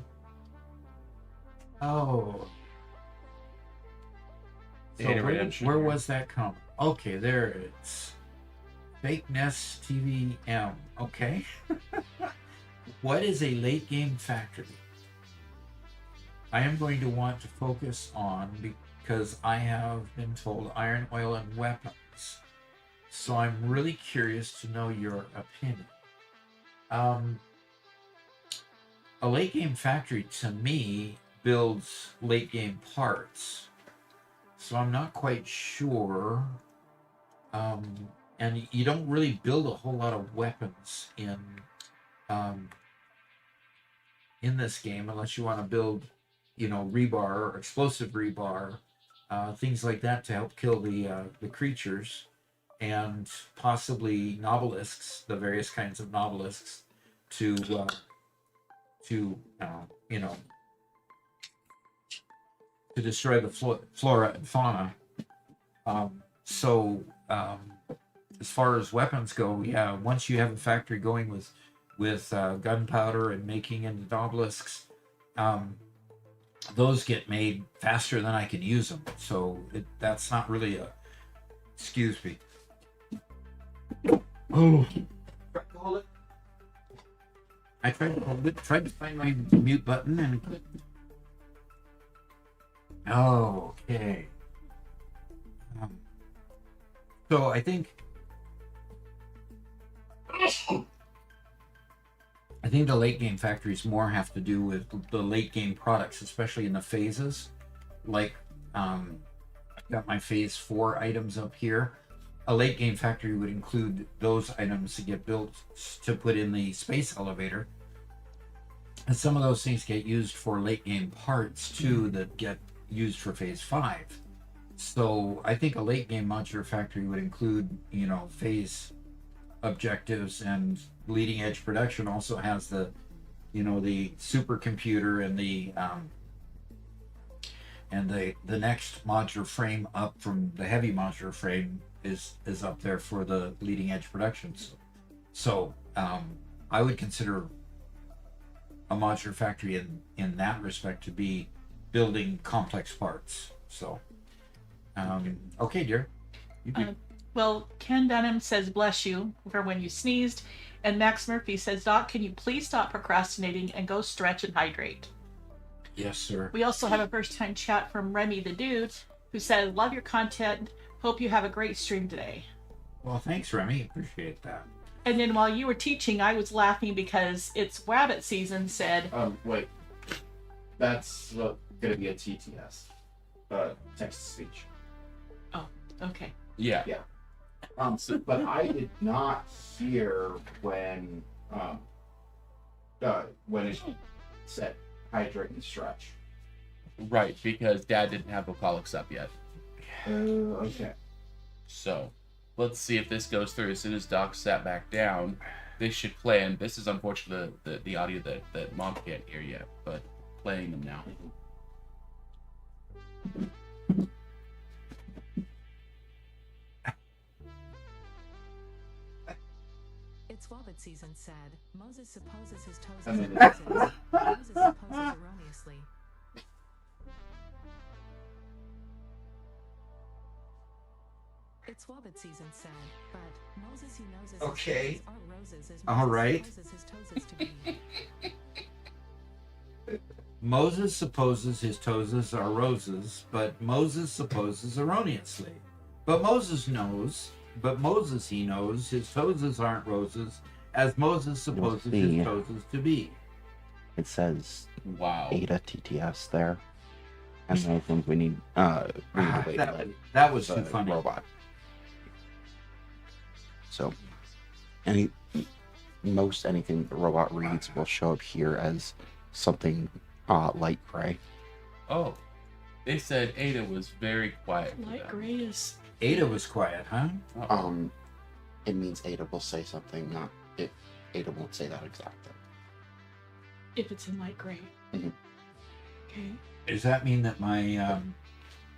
Data redemption where here. was that come? Okay, there it is. Fake Nest TVM. Okay. What is a late game factory? I am going to want to focus on, because I have been told iron, oil, and weapons. So I'm really curious to know your opinion. A late game factory, to me, builds late game parts. So I'm not quite sure. And you don't really build a whole lot of weapons in this game unless you want to build, rebar or explosive rebar, things like that to help kill the creatures, and possibly nobelisks, the various kinds of nobelisks, to to destroy the flora and fauna. As far as weapons go, yeah, once you have a factory going with gunpowder and making into obelisks, those get made faster than I can use them. So that's not really a. Excuse me. Oh. I tried to hold it, tried to find my mute button and couldn't. Oh, okay. So I think the late game factories more have to do with the late game products, especially in the phases. Like I've got my phase 4 items up here. A late game factory would include those items to get built to put in the space elevator. And some of those things get used for late game parts too that get used for phase 5. So I think a late game modular factory would include, phase objectives, and leading edge production also has the supercomputer and the next modular frame up from the heavy modular frame is up there for the leading edge productions. So I would consider a modular factory in that respect to be building complex parts. So okay, dear. You do. Well, Ken Dunham says bless you for when you sneezed, and Max Murphy says, Doc, can you please stop procrastinating and go stretch and hydrate? Yes, sir. We also have a first time chat from Remy the Dude, who said, love your content, hope you have a great stream today. Well, thanks, Remy. Appreciate that. And then while you were teaching, I was laughing because it's rabbit season, said... Wait. That's gonna be a TTS. Text-to-speech. Oh, okay. Yeah. Yeah. But I did not hear when it said hydrate and stretch. Right, because Dad didn't have vocalics up yet. Okay. So, let's see if this goes through. As soon as Doc sat back down, this should play. And this is unfortunately the audio that Mom can't hear yet, but playing them now. It's Wobbit season said. Moses supposes his toes I as mean, roses. Moses supposes erroneously. It's Wobbit season said, but Moses who knows his Okay. toes are roses as All Moses right. supposes his toes is to be. Moses supposes his toes are roses, but Moses supposes erroneously. But Moses he knows his toes aren't roses, as Moses supposes see. his toes to be. It says Wow. Ada TTS there. And I think we need That was the too funny. robot. So anything the robot reads will show up here as something light gray. Oh, they said Ada was very quiet. for Light them. gray is... Ada was quiet, huh? Uh-oh. It means Ada will say something, not if Ada won't say that exact thing. if it's in light gray. Mhm. Okay. Does that mean that my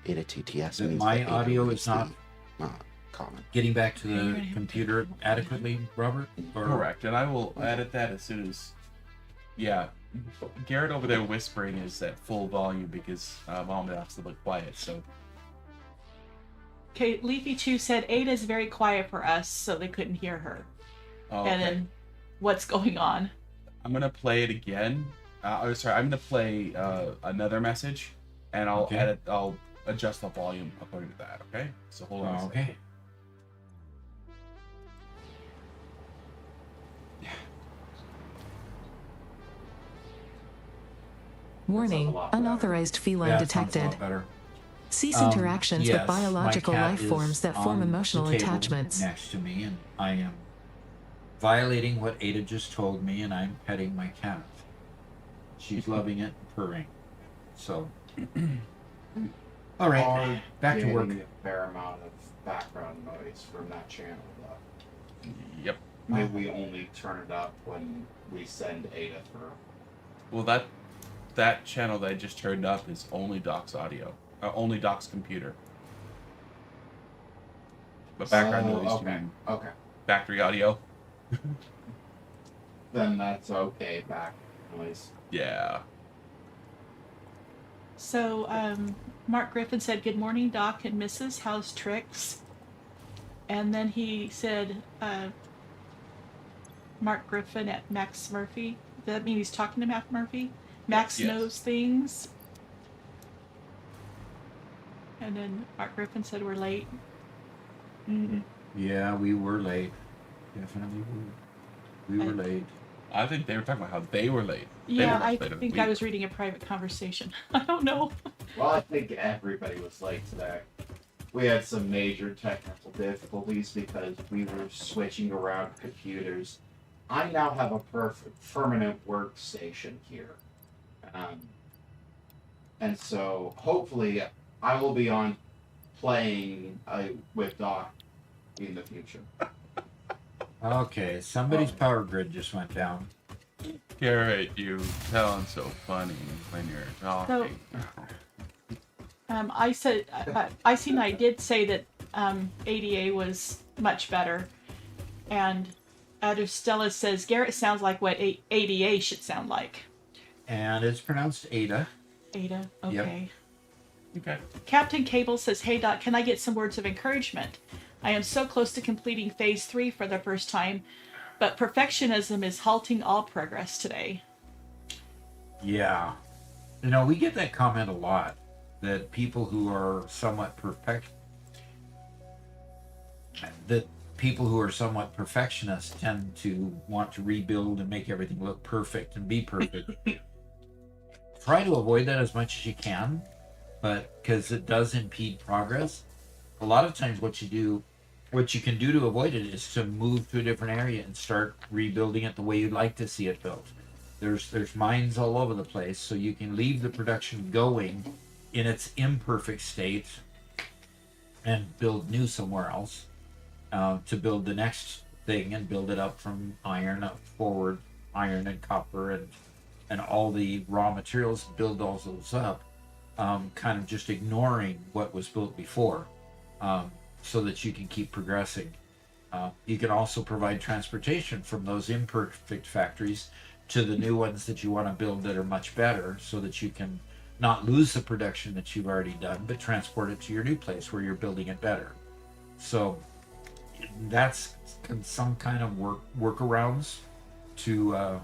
Ada TTS that means my that Ada audio reads is not the, common. getting back to You're gonna the have to computer take it. adequately, Robert? Or- Correct, and I will edit that as soon as. Yeah, Garrett over there whispering is at full volume because Mom asked to look quiet. So Okay, Leafy Chew said Ada's very quiet for us, so they couldn't hear her. okay. And then what's going on? I'm gonna play it again. I'm gonna play another message, and I'll Okay. I'll adjust the volume according to that. Okay. So hold on. a second. Okay. Warning, a lot better. unauthorized feline Yeah, it sounds a detected. lot better. Cease Um, interactions yes, with biological my cat life is forms that form on the emotional table attachments. next to me, and I am violating what Ada just told me, and I'm petting my cat. She's loving it and purring. So, all right, Are back to work. getting a fair amount of background noise from that channel, though. Yep. Maybe we only turn it up when we send Ada through. Well, that channel that I just turned up is only Doc's audio, only Doc's computer. But background noise, you Okay. mean Okay. factory audio? Then that's okay. Back noise. Yeah. So, Mark Griffin said, "Good morning, Doc and Mrs. How's Tricks?" And then he said, Mark Griffin at Max Murphy. Does that mean he's talking to Mac Murphy? Max Yes. knows things. And then Mark Griffin said, "We're late." Yeah, we were late. Definitely, we were late. I think they were talking about how they were late. They Yeah, were much I later than think we I were. was reading a private conversation. I don't know. Well, I think everybody was late today. We had some major technical difficulties because we were switching around computers. I now have a permanent workstation here. And so hopefully I will be on playing with Doc in the future. Okay, somebody's power grid just went down. Garrett, you sound so funny when you're talking. I said, I did say that ADA was much better. And Stella says, Garrett sounds like what ADA should sound like. And it's pronounced Ada. Ada, okay. Okay. Captain Cable says, "Hey Doc, can I get some words of encouragement? I am so close to completing phase 3 for the first time, but perfectionism is halting all progress today." Yeah. You know, we get that comment a lot, that people who are somewhat perfectionists tend to want to rebuild and make everything look perfect and be perfect. Try to avoid that as much as you can, but because it does impede progress. A lot of times what you can do to avoid it is to move to a different area and start rebuilding it the way you'd like to see it built. There's mines all over the place, so you can leave the production going in its imperfect state and build new somewhere else, to build the next thing and build it up from iron up forward, iron and copper and all the raw materials, build all those up, kind of just ignoring what was built before, so that you can keep progressing. You can also provide transportation from those imperfect factories to the new ones that you want to build that are much better, so that you can not lose the production that you've already done, but transport it to your new place where you're building it better. So that's some kind of workarounds to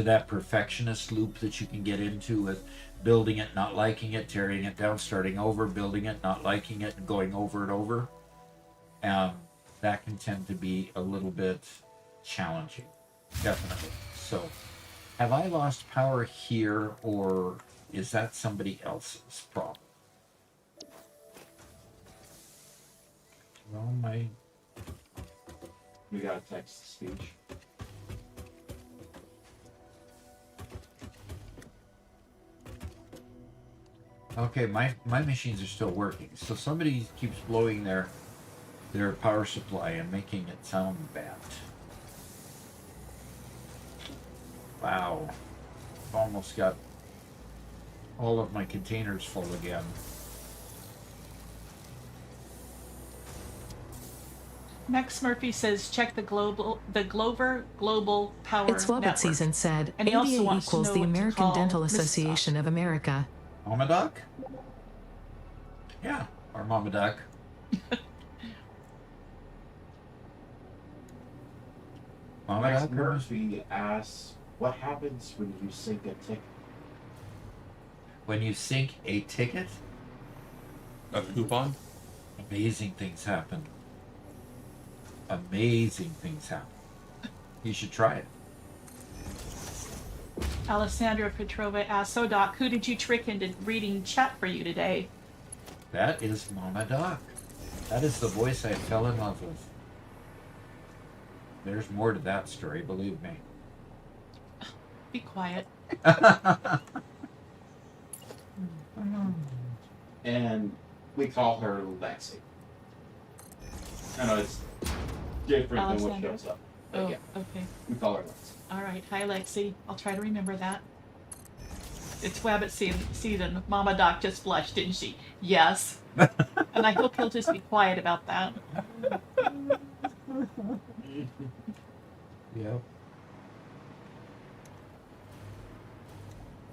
that perfectionist loop that you can get into with building it, not liking it, tearing it down, starting over, building it, not liking it, and going over it over. That can tend to be a little bit challenging, definitely. So, have I lost power here, or is that somebody else's problem? Well, We got a text to speech. okay, my machines are still working. So somebody keeps blowing their power supply and making it sound bad. Wow. I've almost got all of my containers full again. Max Murphy says, "Check the Glover Global Power It's Wobbit Network." season said. And he also ADA wants to equals know the what to American call Dental Mrs. Association of America. Mama Duck? Yeah, our Mama Duck. Mama Max Duck? Murphy asks, what happens when you sink a ticket? When you sink a ticket, A coupon? amazing things happen. Amazing things happen. You should try it. Alessandra Petrova asks, "So Doc, who did you trick into reading chat for you today?" That is Mama Doc. That is the voice I fell in love with. There's more to that story, believe me. Be quiet. And we call her Lexi. I know it's different than what Alexander? shows up. But Oh, yeah, okay. we call her Lexi. All right. Hi, Lexi. I'll try to remember that. It's Wabbit season. Mama Doc just blushed, didn't she? Yes. And I hope he'll just be quiet about that. Yep.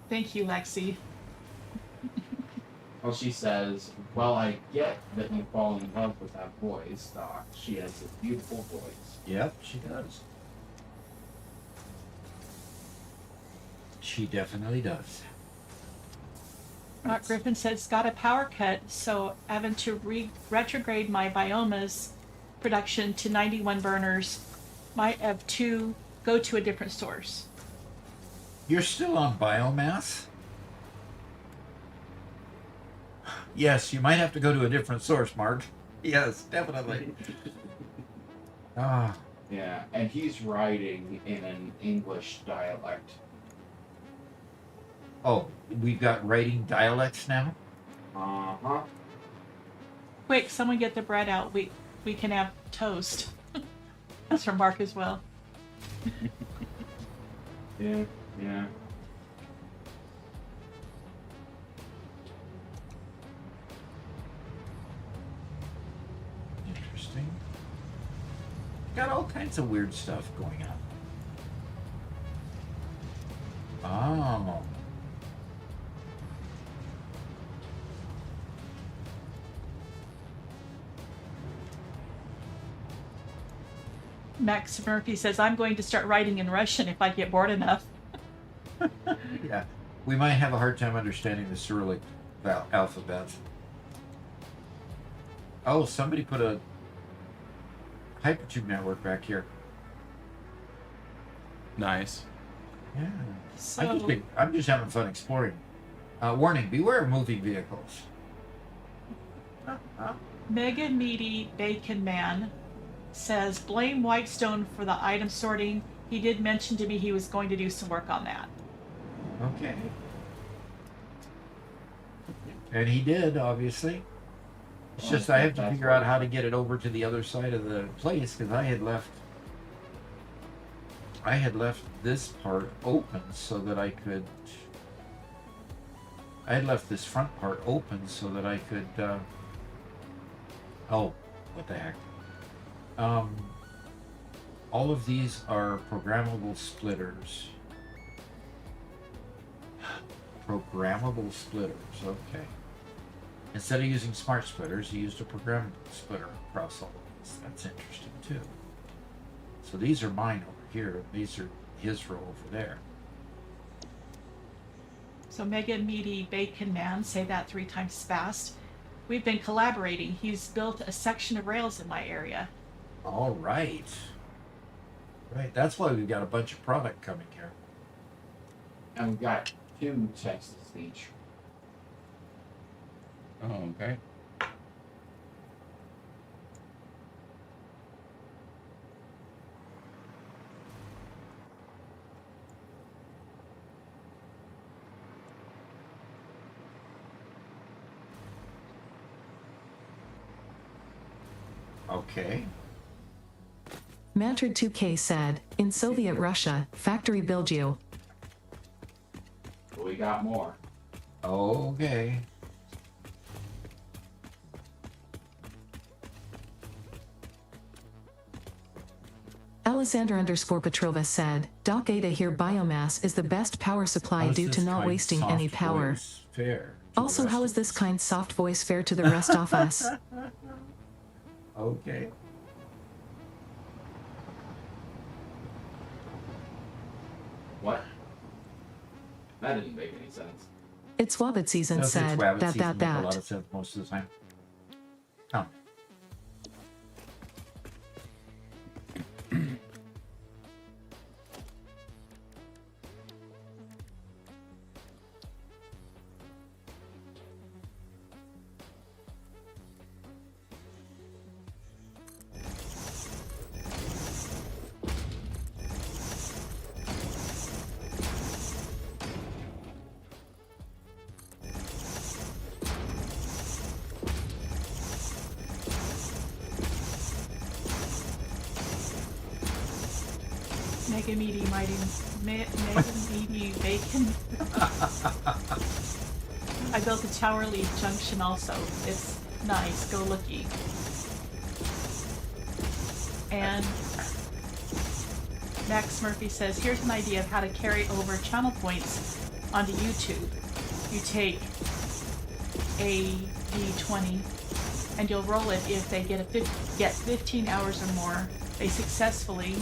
Thank you, Lexi. Well, she says, well, I get that you fall in love with that voice, Doc. She has a beautiful voice. Yep, she does. She definitely does. Mark Griffin says, got a power cut, so having to retrograde my biomas production to 91 burners. Might have to go to a different source. You're still on biomass? Yes, you might have to go to a different source, Mark. Yes, definitely. Ah, Yeah, and he's writing in an English dialect. oh, we've got writing dialects now? Uh-huh. Quick, someone get the bread out. We can have toast. That's from Mark as well. Yeah, yeah. Interesting. Got all kinds of weird stuff going on. Oh. Max Murphy says, I'm going to start writing in Russian if I get bored enough. Yeah, we might have a hard time understanding the Cyrillic alphabet. Oh, somebody put a hypertube network back here. Nice. Yeah. So, I'm just having fun exploring. Warning, beware of moving vehicles. Mega Meaty Bacon Man says, blame Whitestone for the item sorting. He did mention to me he was going to do some work on that. Okay. And he did, obviously. It's just I have to figure out how to get it over to the other side of the place because I had left this part open so that I could. I had left this front part open so that I could. Oh, what the heck? All of these are programmable splitters. Programmable splitters, okay. Instead of using smart splitters, he used a programmable splitter across all of this. That's interesting too. So these are mine over here. These are his row over there. So Mega Meaty Bacon Man, say that 3 times fast. We've been collaborating. He's built a section of rails in my area. All right. Right, that's why we've got a bunch of product coming here. And we've got 2 text-to-speech. Oh, okay. Okay. Mantrid 2K said, in Soviet Russia, factory build you. But we got more. Okay. Alexander Petrova said, Doc Ada here biomass is the best power supply How's due to this not kind wasting any soft power. voice fair to the Also, rest how of is this us? kind soft voice fair to the rest of us? Okay. What? That didn't make any sense. It's Wabbit season Doesn't said, Wabbit that, season that, make a lot that. of sense most of the time. Oh. Mega meaty mighty mega meaty bacon. I built a Tower Leaf Junction also. It's nice. Go looky. And Max Murphy says, here's an idea of how to carry over channel points onto YouTube. You take a D20 and you'll roll it if they get 15 hours or more. They successfully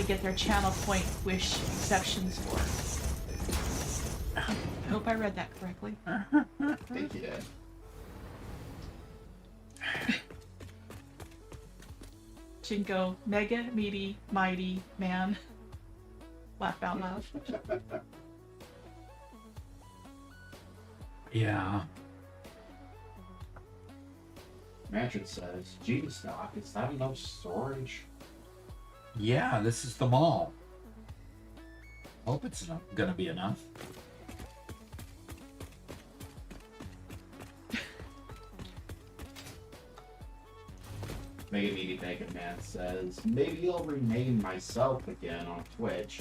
get their channel point wish exceptions for. I hope I read that correctly. I think you did. Jingo, mega, meaty, mighty, man. Laugh out loud. Yeah. Mansion says, geez, Doc, is that enough storage? Yeah, this is the mall. Hope it's not gonna be enough. Mega Meaty Bacon Man says, maybe I'll rename myself again on Twitch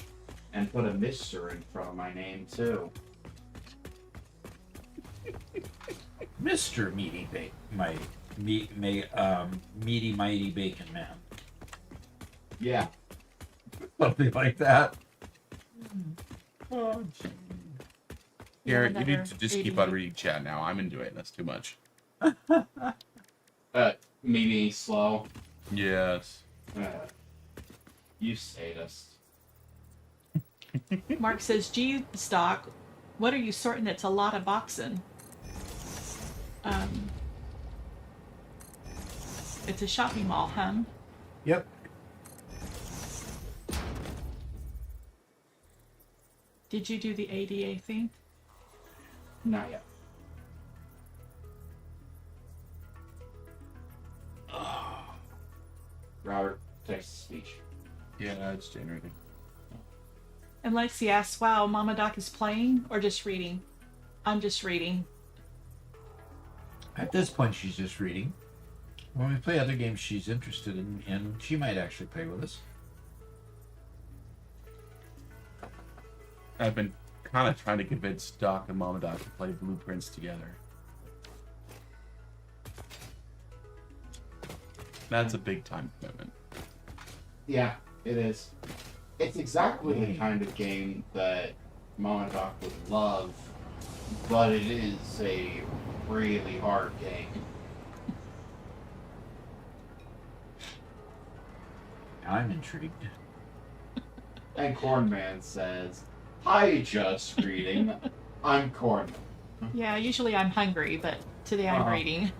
and put a Mr. in front of my name too. Mr. Meaty Meaty Mighty Bacon Man. Yeah. Something like that. Garrett, you Another need to just keep 80. on reading chat now. I'm enjoying this too much. Meaty Slow. Yes. You sadist. Mark says, gee, Stock, what are you sorting that's a lot of boxing? It's a shopping mall, huh? Yep. Did you do the ADA thing? Not yet. Robert, text to speech. Yeah, it's generating. And Lexi asks, wow, Mama Doc is playing or just reading? I'm just reading. At this point, she's just reading. When we play other games she's interested in, she might actually play with us. I've been kind of trying to convince Doc and Mama Doc to play Blueprints together. That's a big time commitment. Yeah, it is. It's exactly the kind of game that Mom and Doc would love, but it is a really hard game. I'm intrigued. And Cornman says, hi, just reading. I'm Cornman. Yeah, usually I'm hungry, but today I'm Uh-huh. reading.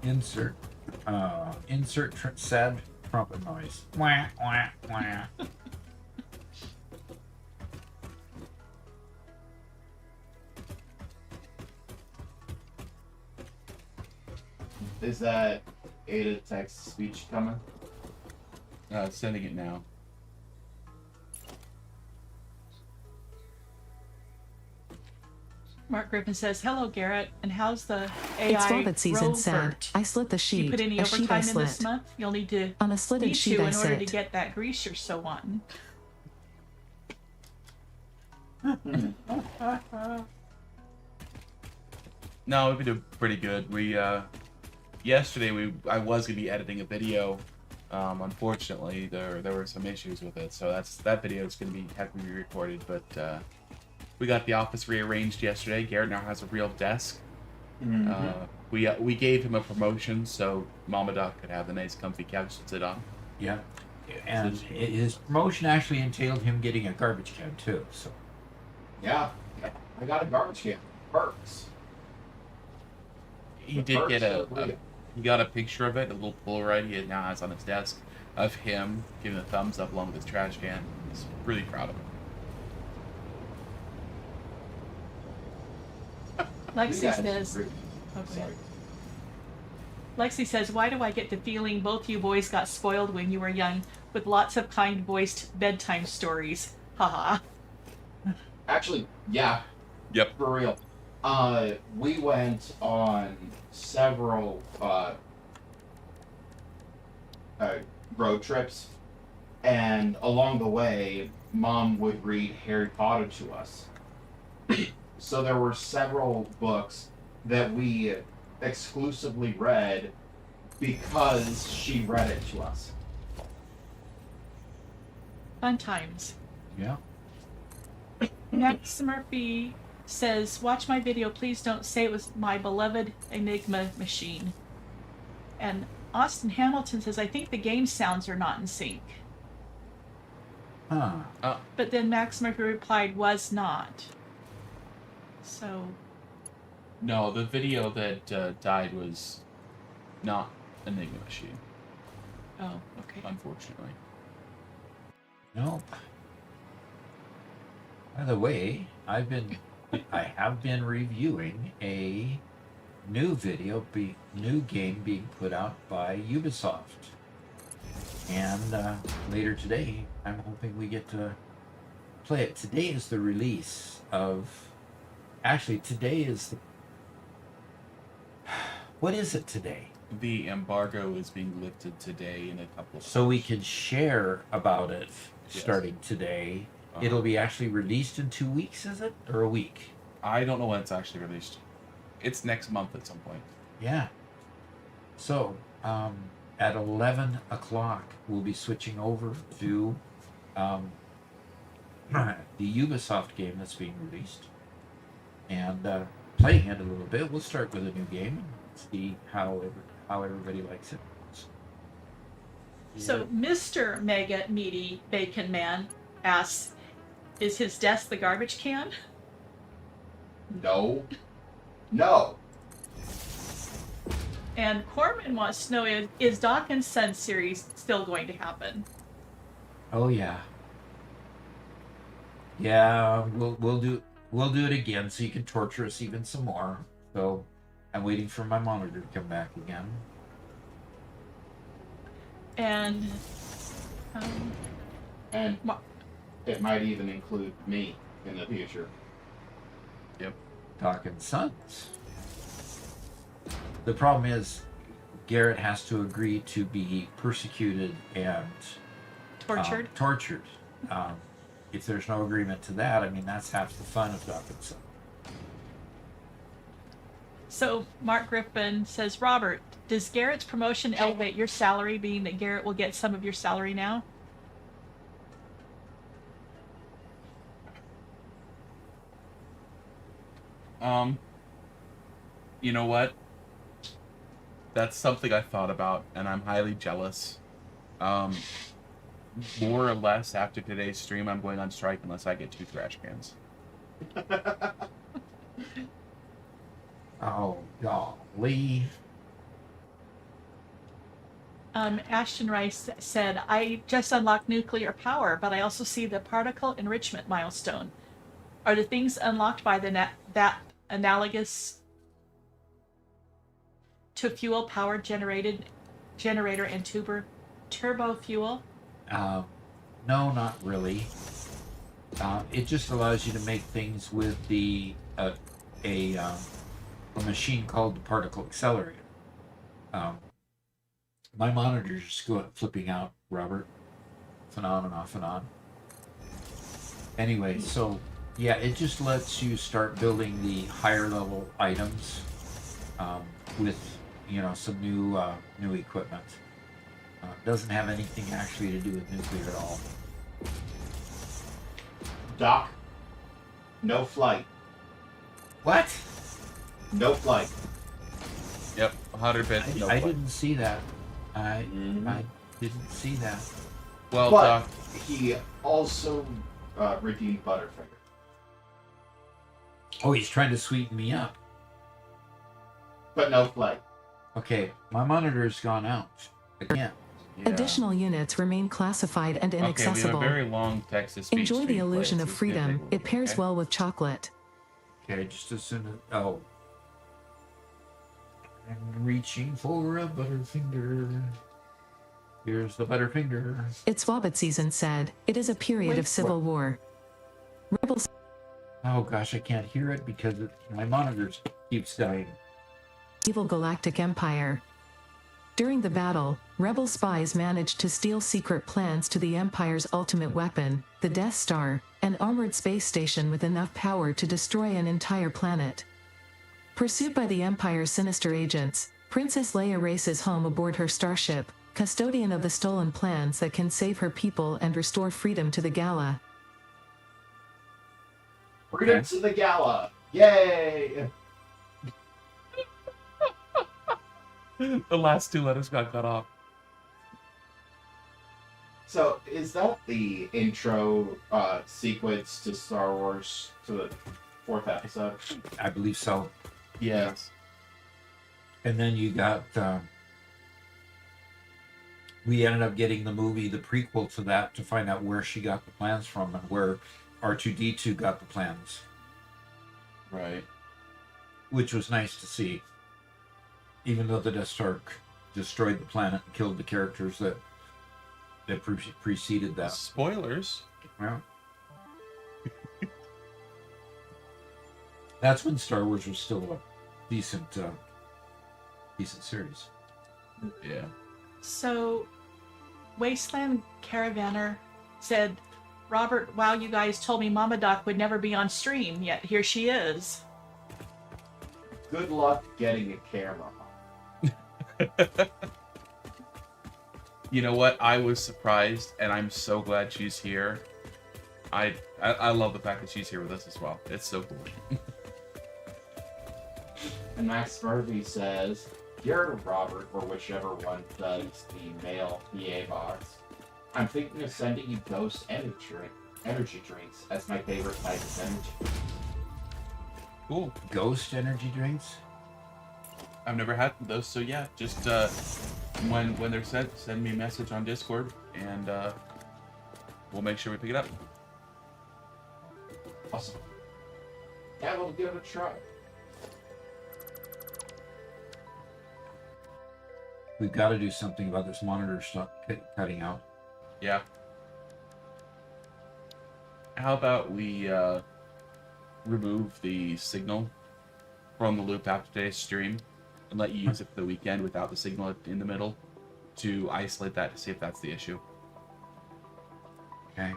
Insert sad trumpet noise. Wah, wah, wah. Is that Ada text speech coming? Sending it now. Mark Griffin says, hello, Garrett, and how's the AI It's Velvet season said. Rovert? I slit the You sheet. put any A sheet I overtime in this slit. month? You'll need to On a slitted need sheet to I in order to sit. get that grease you're so wanting. No, we've been doing pretty good. We yesterday I was gonna be editing a video. Unfortunately, there were some issues with it, so that video is gonna have to be re-recorded. But we got the office rearranged yesterday. Garrett now has a real desk. We gave him a promotion so Mama Doc could have the nice comfy couch to sit on. Yeah. And his promotion actually entailed him getting a garbage can too. So Yeah, I got a garbage can. Perks. He The did get perks are real. he got a picture of it, a little Polaroid he now has on his desk of him giving a thumbs up along with his trash can. He's really proud of it. Lexi You guys says, really- oh, go ahead. Sorry. Lexi says, why do I get the feeling both you boys got spoiled when you were young with lots of kind voiced bedtime stories? Haha. Actually, yeah, Yep. for real. We went on several road trips, and along the way, Mom would read Harry Potter to us. So there were several books that we exclusively read because she read it to us. Fun times. Yeah. Max Murphy says, watch my video, please don't say it was my beloved Enigma machine. And Austin Hamilton says, I think the game sounds are not in sync. Huh. But then Max Murphy replied, was not. So, No, the video that died was not Enigma Machine, oh, okay. unfortunately. Nope. By the way, I have been reviewing a new new game being put out by Ubisoft, and later today, I'm hoping we get to play it. Today is the release of. Actually, today is the. What is it today? The embargo is being lifted today in a couple of So we can share about it starting today. It'll be actually released in 2 weeks, is it? Or a week? I don't know when it's actually released. It's next month at some point. Yeah. So, at 11 o'clock, we'll be switching over to the Ubisoft game that's being released. And playing it a little bit. We'll start with a new game and see how everybody likes it. So, Mr. Mega Meaty Bacon Man asks, is his desk the garbage can? No. No. And Corman wants to know, is Doc and Son series still going to happen? Oh yeah. Yeah, we'll do it again so you can torture us even some more. So I'm waiting for my monitor to come back again. And And it might even include me in the future. Yep. Talking Sons. The problem is Garrett has to agree to be persecuted and tortured? Tortured. If there's no agreement to that, I mean, that's half the fun of Talking Sons. So Mark Griffin says, Robert, does Garrett's promotion elevate your salary, being that Garrett will get some of your salary now? You know what? That's something I thought about, and I'm highly jealous. More or less after today's stream, I'm going on strike unless I get 2 trash cans. Oh, golly. Ashton Rice said, I just unlocked nuclear power, but I also see the particle enrichment milestone. Are the things unlocked by that analogous to fuel power generator and turbo fuel? No, not really. It just allows you to make things with the a machine called the particle accelerator. My monitor's just flipping out, Robert. Off and on and off and on. Anyway, so yeah, it just lets you start building the higher level items with some new equipment. Doesn't have anything actually to do with nuclear at all. Doc, no flight. What? No flight. Yep, 100%. I didn't see that. I didn't see that. Well, But Doc, he also redeemed Butterfinger. Oh, he's trying to sweeten me up. But no flight. Okay, my monitor's gone out again. yeah. Additional units remain classified and Okay, we inaccessible. have a very long text-to-speech Enjoy the stream illusion play, of so it's gonna take a freedom. little It bit, pairs okay? well with chocolate. Okay, just as soon as I'm reaching for a Butterfinger. Here's the Butterfinger. It's Wobbit season said, it is a period Wait, of civil war. Rebels Oh gosh, I can't hear it because my monitor keeps dying. Evil Galactic Empire. During the battle, rebel spies managed to steal secret plans to the Empire's ultimate weapon, the Death Star, an armored space station with enough power to destroy an entire planet. Pursued by the Empire's sinister agents, Princess Leia races home aboard her starship, custodian of the stolen plans that can save her people and restore freedom to the Gala. Freedom to the Gala! Yay! The last 2 letters got cut off. So, is that the intro sequence to Star Wars, to the 4th episode? I believe so. Yes. And then you got, we ended up getting the movie, the prequel to that, to find out where she got the plans from and where R2-D2 got the plans, Right. which was nice to see. Even though the Death Star destroyed the planet and killed the characters that preceded that. Spoilers. Yeah. That's when Star Wars was still a decent series. Yeah. So, Wasteland Caravaner said, Robert, wow, you guys told me Mama Doc would never be on stream, yet here she is. Good luck getting a camera. You know what? I was surprised, and I'm so glad she's here. I love the fact that she's here with us as well. It's so cool. And Max Murphy says, "Dear Robert, or whichever one does the male PA box, I'm thinking of sending you Ghost energy drinks as my favorite type of energy." Cool. Ghost energy drinks? I've never had those, so yeah, just when they're sent, send me a message on Discord, and we'll make sure we pick it up. Awesome. Yeah, we'll give it a try. We've got to do something about this monitor stuff cutting out. Yeah. How about we remove the signal from the loop after today's stream and let you use it for the weekend without the signal in the middle to isolate that to see if that's the issue. Okay.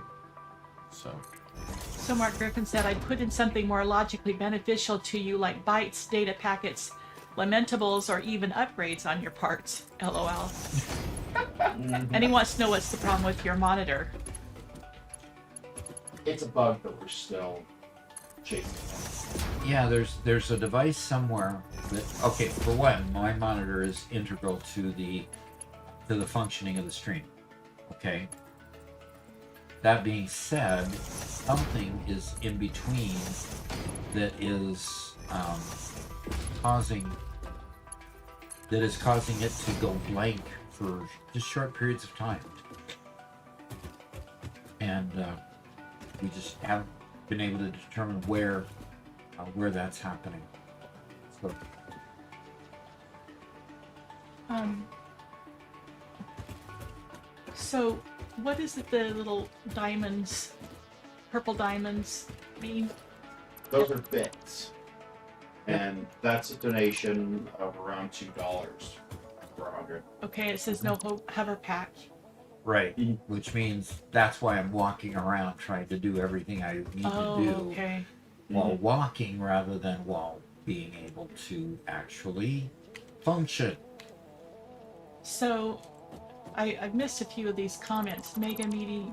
So Mark Griffin said, I'd put in something more logically beneficial to you like bytes, data packets, lamentables, or even upgrades on your parts. LOL. And he wants to know what's the problem with your monitor. It's a bug that we're still chasing. Yeah, there's a device somewhere that, okay, for one, my monitor is integral to the functioning of the stream. Okay. That being said, something is in between that is causing it to go blank for just short periods of time, and we just haven't been able to determine where that's happening. So what is it the little diamonds, purple diamonds mean? Those are bits. And that's a donation of around $2 per 100. Okay, it says no hover pack. Right, which means that's why I'm walking around trying to do everything I need to do Okay. while walking rather than while being able to actually function. So I've missed a few of these comments. Mega Meaty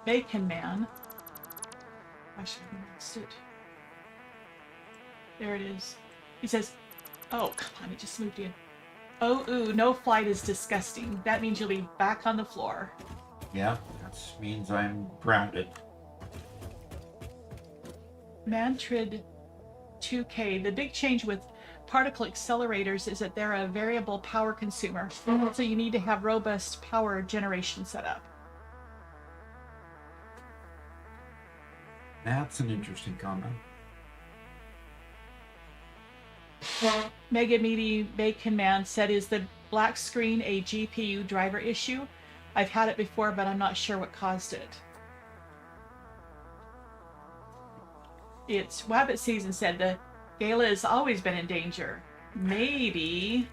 Bacon Man. I should have missed it. There it is. He says, oh, come on, it just moved in. Oh, ooh, no flight is disgusting. That means you'll be back on the floor. Yeah, that means I'm grounded. Mantrid 2K. The big change with particle accelerators is that they're a variable power consumer. So you need to have robust power generation set up. That's an interesting comment. Mega Meaty Bacon Man said, is the black screen a GPU driver issue? I've had it before, but I'm not sure what caused it. It's Wabbit Season said the Gala has always been in danger. Maybe.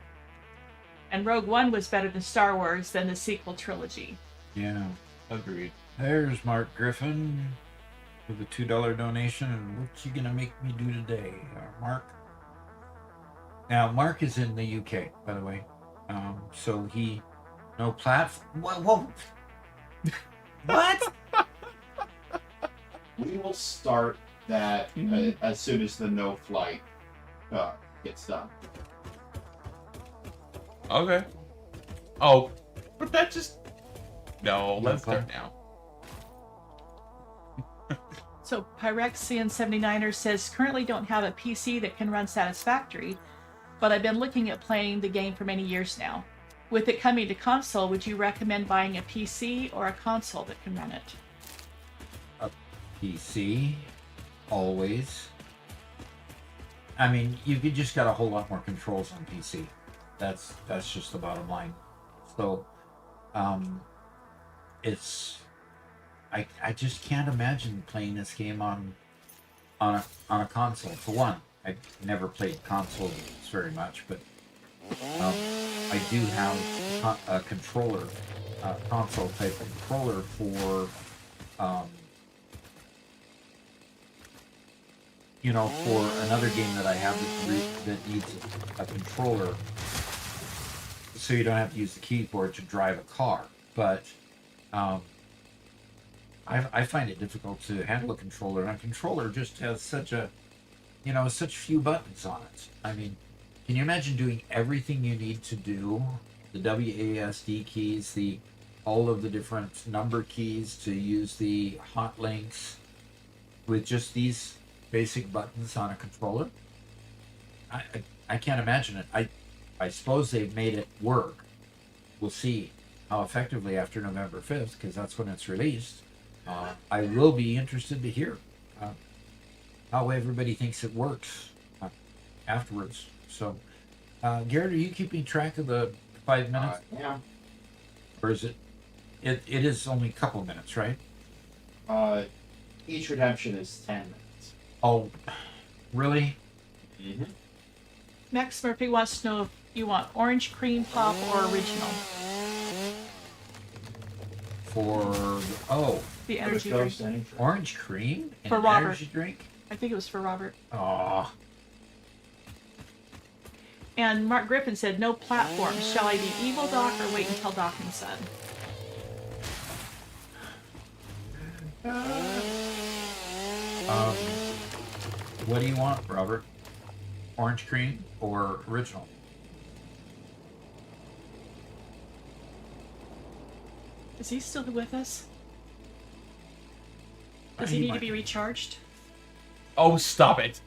And Rogue One was better than Star Wars than the sequel trilogy. Yeah. Agreed. There's Mark Griffin with a $2 donation. And what you gonna make me do today, Mark? Now, Mark is in the UK, by the way. So he no platform. Whoa. What? We will start that as soon as the no flight gets done. Okay. Oh, but that just... No, let's start now. So Pyrexian 79er says, currently don't have a PC that can run Satisfactory, but I've been looking at playing the game for many years now. With it coming to console, would you recommend buying a PC or a console that can run it? A PC, always. I mean, you just got a whole lot more controls on PC. That's just the bottom line. So, it's I just can't imagine playing this game on a console. For one, I never played consoles very much, but I do have a controller, console type controller for for another game that I have that needs a controller, so you don't have to use the keyboard to drive a car. But I find it difficult to handle a controller, and a controller just has such few buttons on it. I mean, can you imagine doing everything you need to do? The WASD keys, all of the different number keys to use the hot links with just these basic buttons on a controller? I can't imagine it. I suppose they've made it work. We'll see how effectively after November 5th, because that's when it's released. I will be interested to hear how everybody thinks it works afterwards. So, Garrett, are you keeping track of the 5 minutes? Yeah. Or is it is only a couple minutes, right? Each redemption is 10 minutes. Oh, really? Mm-hmm. Max Murphy wants to know if you want orange cream pop or original. The energy drink. Orange cream and For an Robert. energy drink? I think it was for Robert. Oh, And Mark Griffin said, no platforms. Shall I be evil Doc or wait until Doc and Son? what do you want, Robert? Orange cream or original? Is he still with us? Does He he need might- to be recharged? Oh, stop it.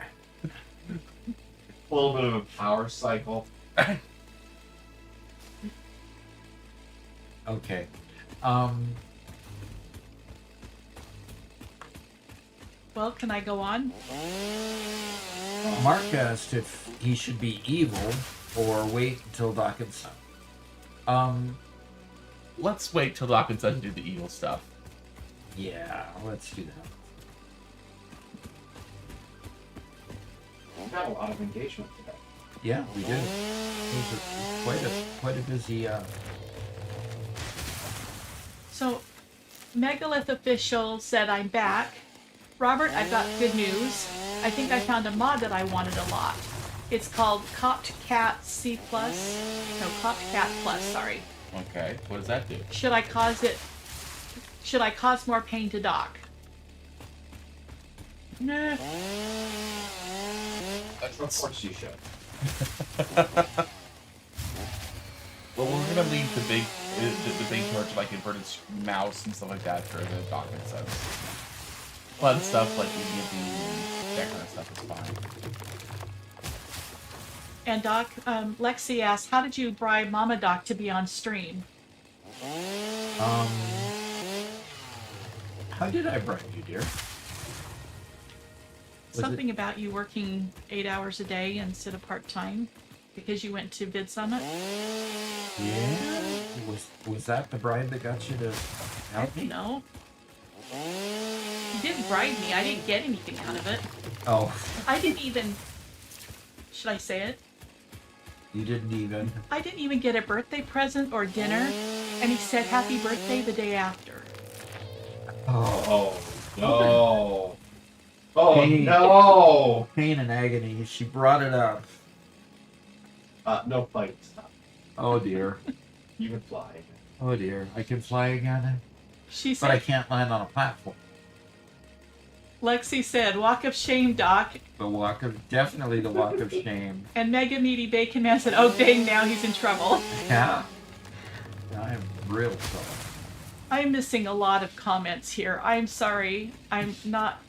A little bit of a power cycle. Okay. Well, can I go on? Mark asked if he should be evil or wait until Doc and Son. Let's wait till Doc and Son do the evil stuff. Yeah, let's do that. We've got a lot of engagement today. Yeah, we did. It was quite a busy. So, Megalith Official said, I'm back. Robert, I've got good news. I think I found a mod that I wanted a lot. It's called Copt Cat C+. No, Copt Cat Plus, sorry. Okay, what does that do? Should I cause more pain to Doc? Nah. Of course you should. Well, we're gonna leave the big torch, like inverted mouse and stuff like that, for the Doc and Son. Fun stuff like that kind of stuff is fine. And Doc, Lexi asked, how did you bribe Mama Doc to be on stream? How did I bribe you, dear? Something about you working 8 hours a day instead of part-time because you went to Vid Summit? Yeah. Was that the bribe that got you to help me? No. didn't bribe me. I didn't get anything out of it. Oh, I didn't even. Should I say it? you didn't even. I didn't even get a birthday present or dinner, and he said happy birthday the day after. Oh, Oh no! Oh Hey. no! pain and agony. She brought it up. No fights. Oh dear. You can fly. Oh dear. I can fly again, She but I said, can't land on a platform. Lexi said, walk of shame, Doc. Definitely the walk of shame. And Mega Meaty Bacon Man said, oh dang, now he's in trouble. Yeah. I'm real sorry. I'm missing a lot of comments here. I'm sorry. I'm not.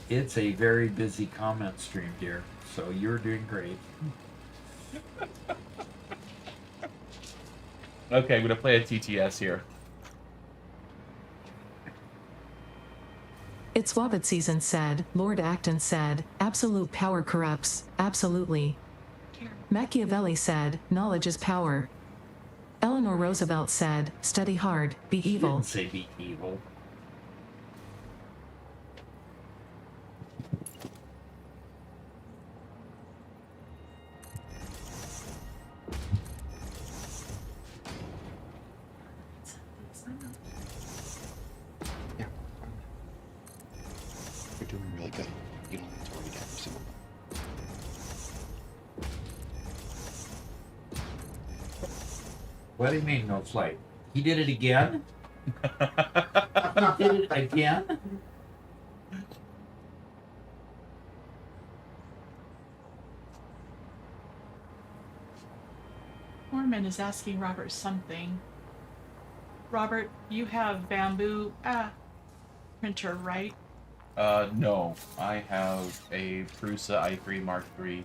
It's a very busy comment stream, dear. So you're doing great. Okay, I'm gonna play a TTS here. It's Wabbit season said, Lord Acton said, absolute power corrupts, absolutely. Machiavelli said, knowledge is power. Eleanor Roosevelt said, study hard, be She evil. didn't say be evil. Yeah. You're doing really good. You don't have to worry every single one. What do you mean no flight? He did it again? He did it again? Norman is asking Robert something. Robert, you have bamboo printer, right? No. I have a Prusa i3 Mark III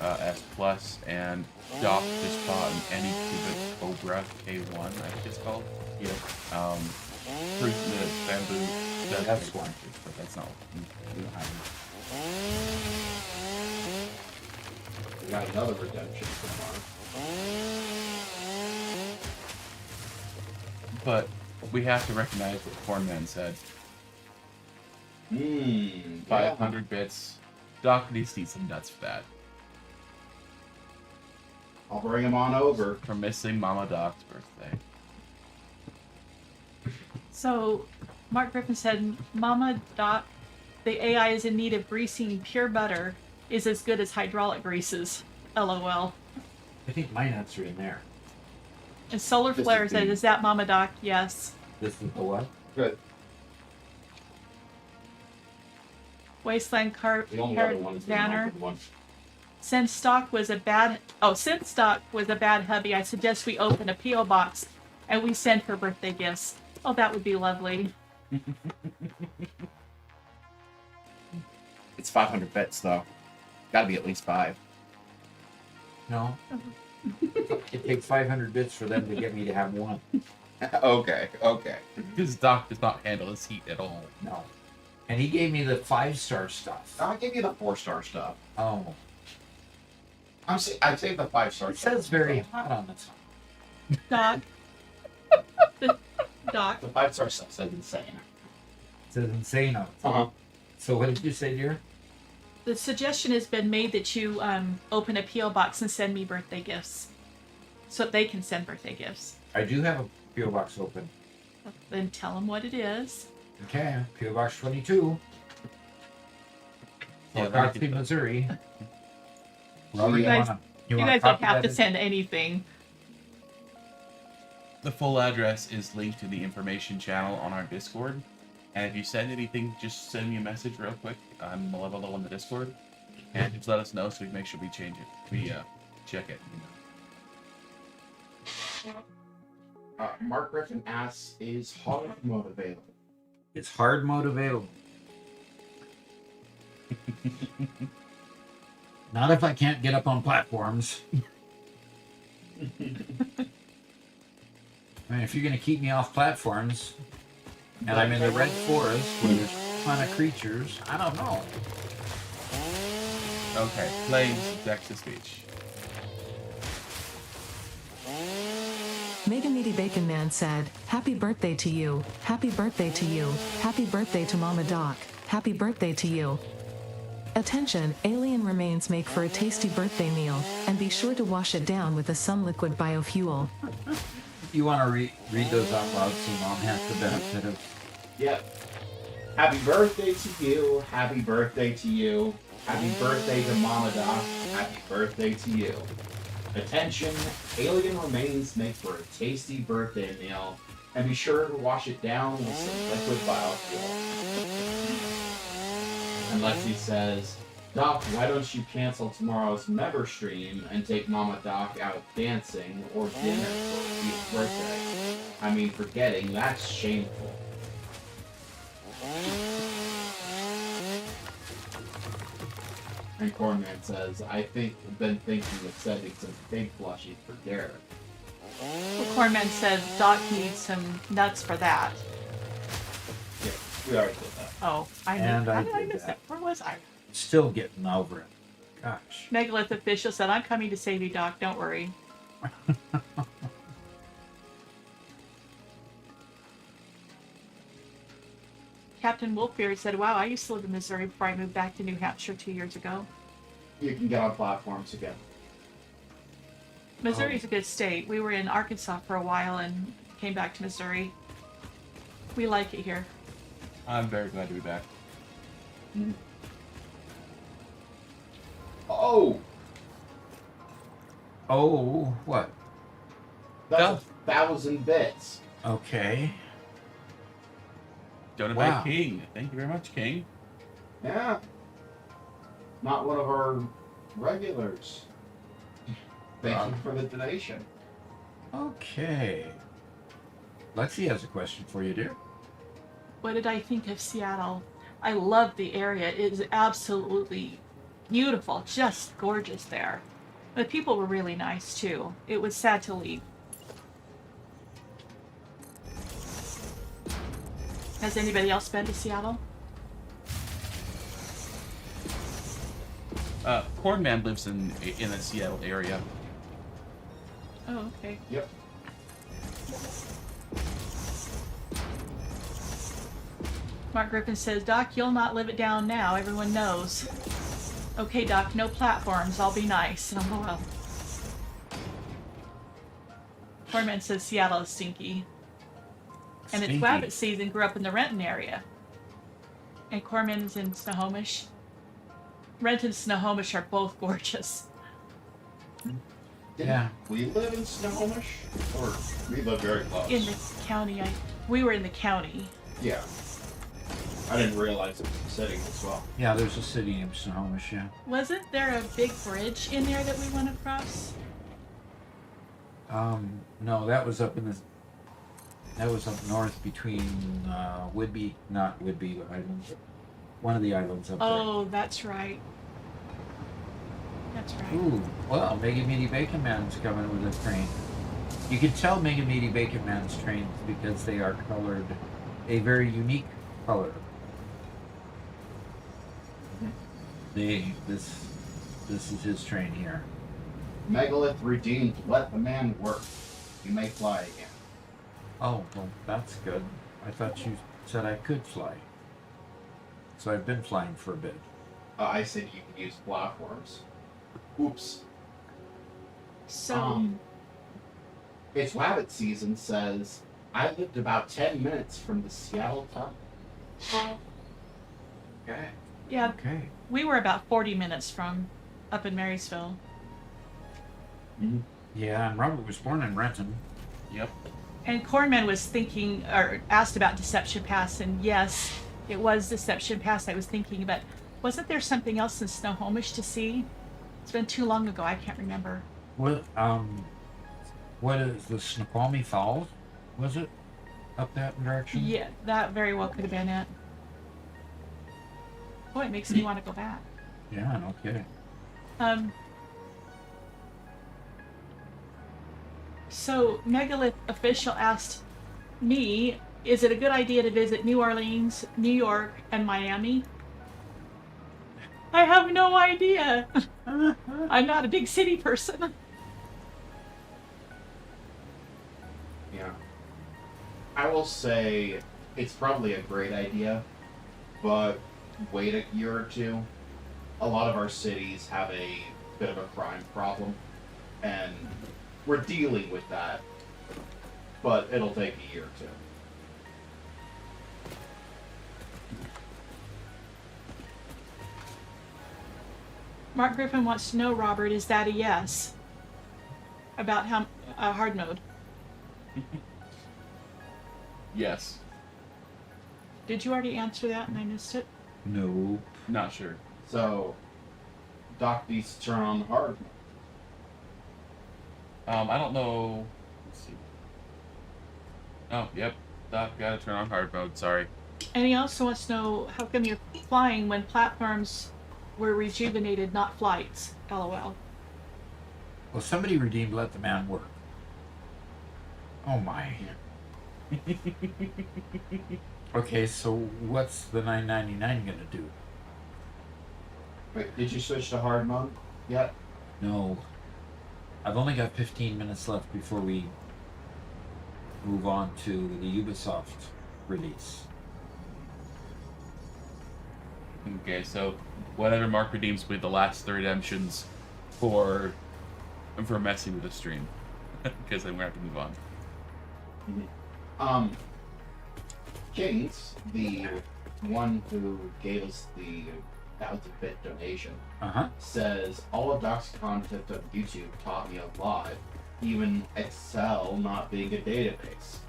S Plus, and Doc just bought an Anycubic Cobra K1, I think it's called. Yeah. Prusa, the bamboo does That's make one. punches, but that's not. You don't have it. We got another redemption from Mark. But we have to recognize what Cornman said. 500 bits. Doc needs to eat some nuts for that. I'll bring him on over. For missing Mama Doc's birthday. So, Mark Griffin said, Mama Doc, the AI is in need of greasing. Pure butter is as good as hydraulic greases. LOL. I think my nuts are in there. And Solar This Flare is said, the- is that Mama Doc? Yes. This is the what? Good. Wasteland The only other one is the Banner. open one. Since stock was a bad hubby, I suggest we open a P.O. box and we send her birthday gifts. Oh, that would be lovely. It's 500 bits though. Gotta be at least 5. No. It takes 500 bits for them to get me to have one. Okay. Because Doc does not handle his heat at all. No. And he gave me the 5-star stuff. I gave you the 4-star stuff. Oh. I saved the 5-star It stuff. says very hot on the top. Doc. Doc. The 5-star stuff says insane. It says insane on it. Uh-huh. So what did you say, dear? The suggestion has been made that you open a P.O. box and send me birthday gifts. So they can send birthday gifts. I do have a P.O. box open. Then tell them what it is. Okay, P.O. Box 22. Yeah, Coxey, Missouri. Robert, You guys- wanna You wanna guys don't copy have that to in? send anything. The full address is linked to the information channel on our Discord. And if you send anything, just send me a message real quick. I'm a level on the Discord. And just let us know so we can make sure we change it. We check it. Mark Griffin asks, is hard mode available? It's hard mode available. Not if I can't get up on platforms. I mean, if you're going to keep me off platforms, and I'm in the red forest where there's a ton of creatures, I don't know. Okay, playing text to speech. Mega Meaty Bacon Man said, "Happy birthday to you, happy birthday to you, happy birthday to Mama Doc, happy birthday to you." Attention, alien remains make for a tasty birthday meal, and be sure to wash it down with some liquid biofuel. You want to read those out loud so Mom has the benefit of... Yep. Happy birthday to you. Happy birthday to you. Happy birthday to Mama Doc. Happy birthday to you. Attention, alien remains make for a tasty birthday meal, and be sure to wash it down with some liquid biofuel. And Lexi says, "Doc, why don't you cancel tomorrow's member stream and take Mama Doc out dancing or dinner for Pete's birthday? I mean, forgetting, that's shameful." And Cornman says, I've been thinking of sending some big plushies for Garrett. Well, Cornman said Doc needs some nuts for that. Yeah, we already did that. Oh, I knew. And How I did I did miss that. that? Where was I? Still getting over it. Gosh. Megalith official said, "I'm coming to save you, Doc. Don't worry." Captain Wolfbeard said, "Wow, I used to live in Missouri before I moved back to New Hampshire 2 years ago. You can get on platforms again. Missouri's a good state. We were in Arkansas for a while and came back to Missouri. We like it here." I'm very glad to be back. Oh! Oh, what? That's 1,000 bits. Okay. Donut Wow. by King. Thank you very much, King. Yeah. Not one of our regulars. Thank you for the donation. Okay. Lexi has a question for you, dear. What did I think of Seattle? I love the area. It is absolutely beautiful, just gorgeous there. The people were really nice too. It was sad to leave. Has anybody else been to Seattle? Cornman lives in the Seattle area. Oh, okay. Yep. Mark Griffin says, "Doc, you'll not live it down now. Everyone knows." Okay, Doc, no platforms. I'll be nice. LOL. Corman says Seattle is stinky. And it's Stinky. rabbit season. Grew up in the Renton area. And Corman's in Snohomish. Renton and Snohomish are both gorgeous. Yeah. We live in Snohomish? Or we live very close? In the county. We were in the county. Yeah. I didn't realize it was a city as well. Yeah, there's a city named Snohomish, yeah. Wasn't there a big bridge in there that we went across? No, that was up north between not Whidbey Island, but one of the islands up Oh, that's right. That's there. right. Ooh, well, Mega Meaty Bacon Man's coming with a train. You can tell Mega Meaty Bacon Man's trains because they are colored a very unique color. This is his train here. Megalith redeemed. Let the man work. You may fly again. Oh, well, that's good. I thought you said I could fly. So I've been flying for a bit. I said you can use platforms. Oops. So, It's Rabbit Season says, I lived about 10 minutes from the Seattle tunnel. Okay. yeah, Okay. we were about 40 minutes from up in Marysville. Yeah, and Robert was born in Renton. Yep. And Cornman was thinking, or asked about Deception Pass, and yes, it was Deception Pass I was thinking, but wasn't there something else in Snohomish to see? It's been too long ago, I can't remember. What is the Snoqualmie Falls? Was it up that direction? Yeah, that very well could have been it. Boy, it makes me want to go back. Yeah, no kidding. So Megalith official asked me, is it a good idea to visit New Orleans, New York, and Miami? I have no idea. I'm not a big city person. I will say it's probably a great idea, but wait a year or two. A lot of our cities have a bit of a crime problem, and we're dealing with that, but it'll take a year or two. Mark Griffin wants to know, Robert, is that a yes? About how hard mode. Yes. Did you already answer that and I missed it? Nope. Not sure. So, Doc needs to turn on hard mode. I don't know. Let's see. Oh, yep. Doc, gotta turn on hard mode. Sorry. And he also wants to know, how come you're flying when platforms were rejuvenated, not flights? LOL. Well, somebody redeemed Let the Man Work. Oh my. Okay, so what's the $9.99 gonna do? Wait, did you switch to hard mode yet? No. I've only got 15 minutes left before we move on to the Ubisoft release. Okay, so whatever Mark redeems will be the last 3 redemptions for messing with the stream. Because then we're going to have to move on. Kings, the one who gave us the 1,000-bit donation, says all of Doc's content on YouTube taught me a lot, even Excel not being a database.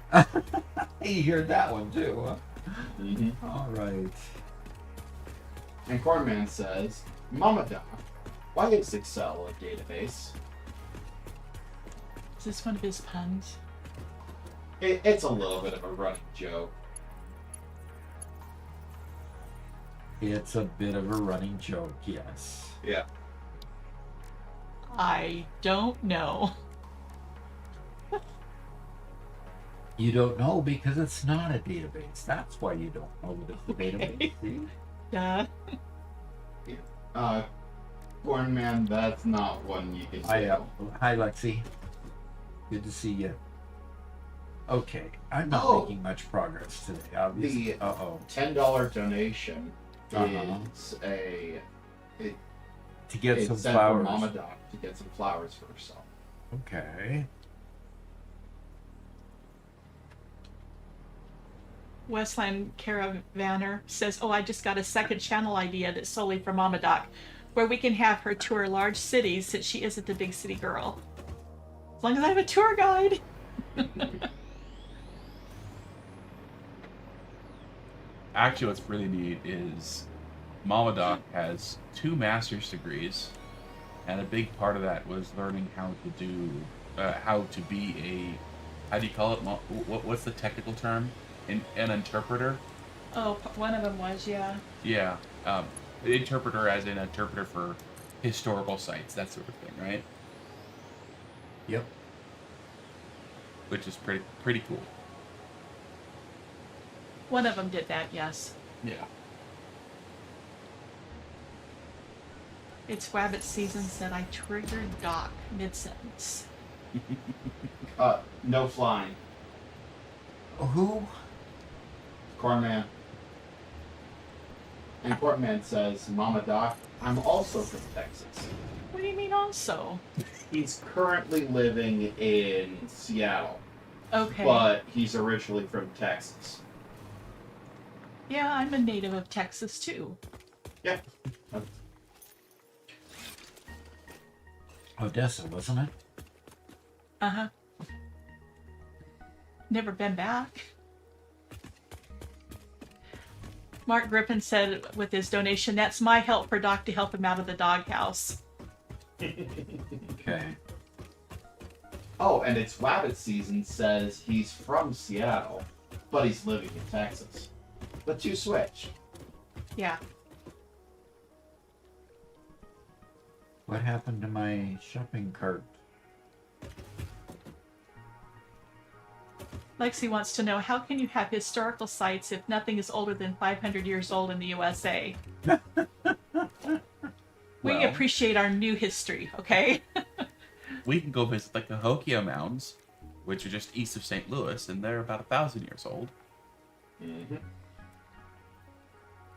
You heard that one too, huh? Mm-hmm. All right. And Cornman says, Mama Doc, why is Excel a database? Is this one of his puns? It's a little bit of a running joke. It's a bit of a running joke, yes. Yeah. I don't know. You don't know because it's not a database. That's why you don't know that it's a database. See? Duh. Cornman, that's not one you can say. Hi, Lexi. Good to see you. Okay, I'm not making much progress today, obviously. The $10 donation is to get some sent flowers. for Mama Doc to get some flowers for herself. Okay. Westland Caravaner says, oh, I just got a second channel idea that's solely for Mama Doc, where we can have her tour large cities since she isn't a big city girl. As long as I have a tour guide. Actually, what's really neat is Mama Doc has 2 master's degrees, and a big part of that was learning how to be a, how do you call it? What's the technical term? An interpreter. Oh, one of them was, yeah. Yeah, interpreter as an interpreter for historical sites, that sort of thing, right? Yep. Which is pretty cool. One of them did that, yes. Yeah. It's rabbit season, said I triggered Doc mid-sentence. No flying. Who? Cornman. And Cornman says, Mama Doc, I'm also from Texas. What do you mean also? He's currently living in Seattle, Okay. but he's originally from Texas. Yeah, I'm a native of Texas, too. Yeah. Odessa, wasn't it? Uh-huh. Never been back. Mark Griffin said with his donation, that's my help for Doc to help him out of the doghouse. Okay. Oh, and it's rabbit season says he's from Seattle, but he's living in Texas. The two switch. Yeah. What happened to my shopping cart? Lexi wants to know, how can you have historical sites if nothing is older than 500 years old in the USA? We Well, appreciate our new history, okay? we can go visit the Cahokia Mounds. which are just east of St. Louis, and they're about 1,000 years old. Mm-hmm.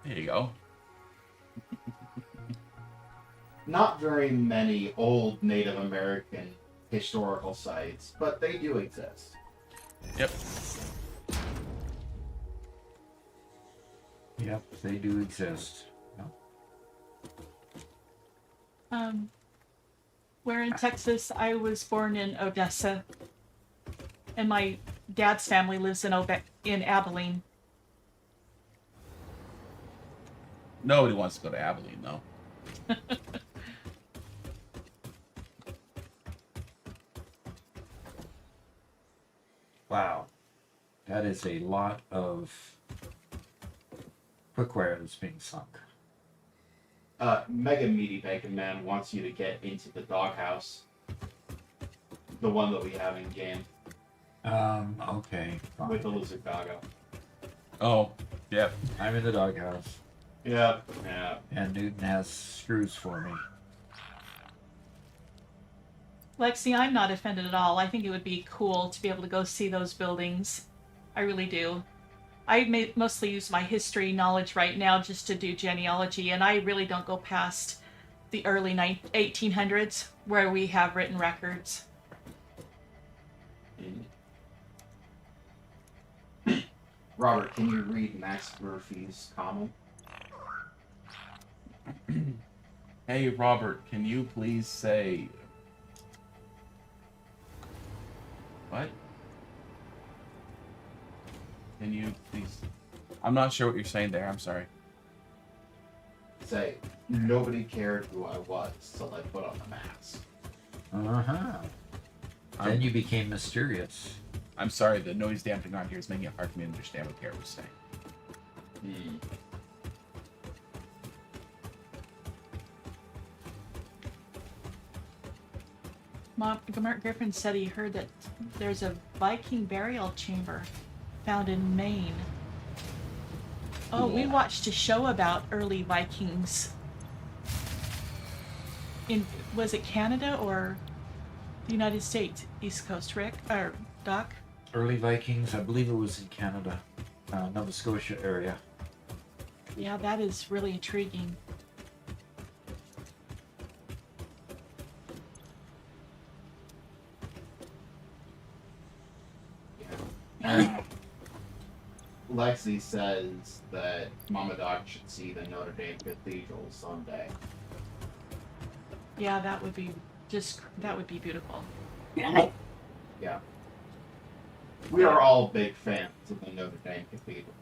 There you go. Not very many old Native American historical sites, but they do exist. Yep. Yep, they do exist. Yep. Where in Texas, I was born in Odessa, and my dad's family lives in Abilene. Nobody wants to go to Abilene, though. Wow. That is a lot of cookware that's being sunk. Mega Meaty Bacon Man wants you to get into the doghouse. The one that we have in game Okay. Fine. with the lizard doggo. Oh, yep. I'm in the doghouse, Yeah. Yeah. and Newton has screws for me. Lexi, I'm not offended at all. I think it would be cool to be able to go see those buildings. I really do. I mostly use my history knowledge right now just to do genealogy, and I really don't go past the early 1800s where we have written records. Robert, can you read Max Murphy's comment? Hey, Robert, can you please say... What? Can you please... I'm not sure what you're saying there. I'm sorry. Say, nobody cared who I was till I put on the mask. Uh-huh. Then you became mysterious. I'm sorry, the noise damping on here is making it hard for me to understand what Garrett was saying. Mark Griffin said he heard that there's a Viking burial chamber found in Maine. Oh, we watched a show about early Vikings. Was it Canada or the United States? East Coast, Rick? Or Doc? Early Vikings, I believe it was in Canada, Nova Scotia area. Yeah, that is really intriguing. Lexi says that Mama Doc should see the Notre Dame Cathedral someday. Yeah, that would be beautiful. Yeah. We are all big fans of the Notre Dame Cathedral.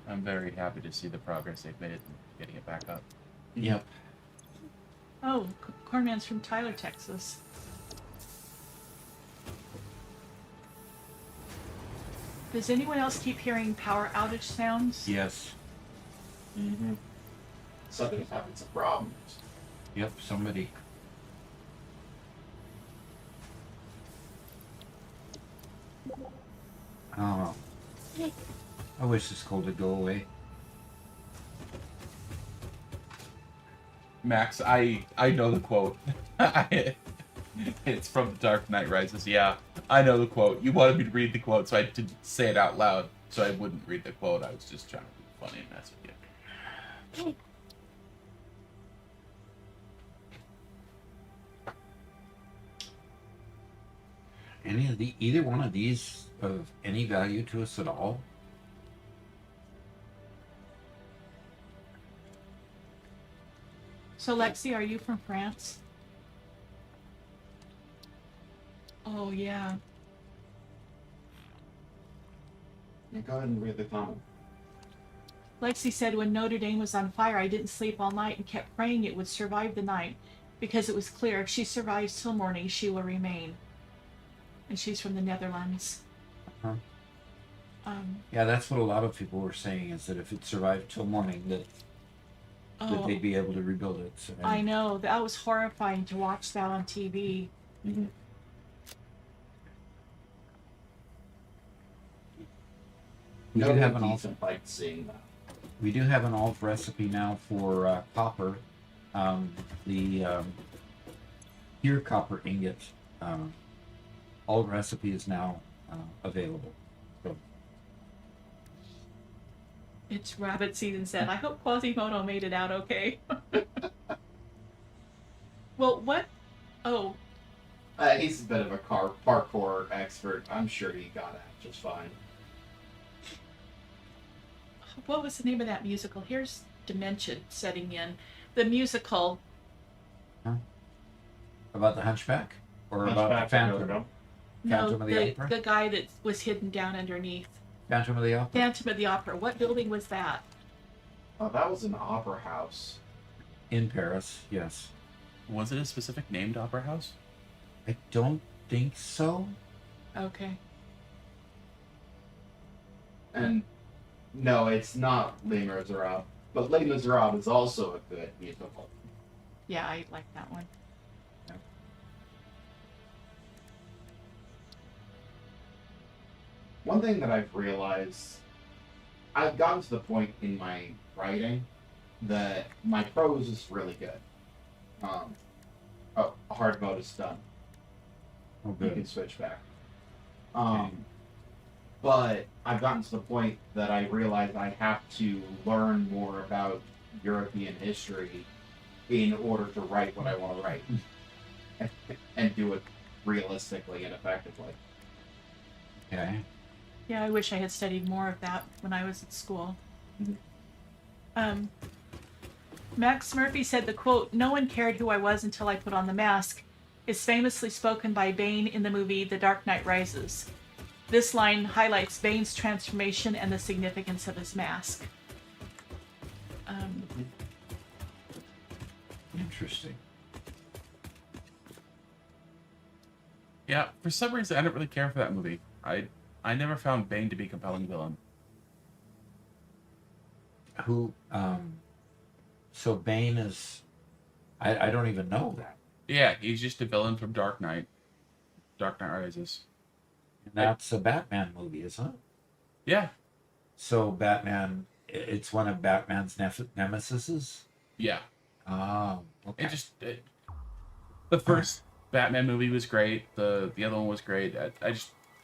I'm very happy to see the progress they've made in getting it back up. Yep. Oh, Cornman's from Tyler, Texas. Does anyone else keep hearing power outage sounds? Yes. Mm-hmm. Somebody's having some problems. Yep, somebody. Oh. I wish this cold would go away. Max, I know the quote. It's from The Dark Knight Rises. Yeah, I know the quote. You wanted me to read the quote, so I didn't say it out loud, so I wouldn't read the quote. I was just trying to be funny and mess with you. Either one of these of any value to us at all? So, Lexi, are you from France? Oh, yeah. Yeah, go ahead and read the comment. Lexi said when Notre Dame was on fire, I didn't sleep all night and kept praying it would survive the night because it was clear if she survives till morning, she will remain. And she's from the Netherlands. Uh-huh. Yeah, that's what a lot of people were saying, is that if it survived till morning, that they'd be able to rebuild it. So, I know. That was horrifying to watch that on TV. Mm-hmm. We do have an alt. decent like seeing that. We do have an alt recipe now for copper. The pure copper ingot alt recipe is now available. So, It's rabbit season said. I hope Quasimodo made it out okay. Well, what? Oh, He's a bit of a parkour expert. I'm sure he got out just fine. what was the name of that musical? Here's dementia setting in. The musical. about the Hunchback or about the Hunchback of Phantom? Notre Dame. No, Phantom of the Opera? the guy that was hidden down underneath. Phantom of the Opera? Phantom of the Opera. What building was that? Oh, that was an opera house. In Paris, yes. Was it a specific named opera house? I don't think so. Okay. And no, it's not Les Miserables. But Les Miserables is also a good musical. Yeah, I like that one. One thing that I've realized, I've gotten to the point in my writing that my prose is really good. Hard mode is done. Oh, You can good. switch back. Okay. But I've gotten to the point that I realize I have to learn more about European history in order to write what I want to write. And do it realistically and effectively. Okay. Yeah, I wish I had studied more of that when I was at school. Mhm. Max Murphy said the quote, "No one cared who I was until I put on the mask," is famously spoken by Bane in the movie The Dark Knight Rises. This line highlights Bane's transformation and the significance of his mask. Interesting. Yeah, for some reason I didn't really care for that movie. I never found Bane to be a compelling villain. Who, so Bane is, I don't even know that. Yeah, he's just a villain from Dark Knight. Dark Knight Rises. And that's a Batman movie, isn't it? Yeah. So Batman, it's one of Batman's nemesises? Yeah. Oh, okay. The first Batman movie was great. The other one was great.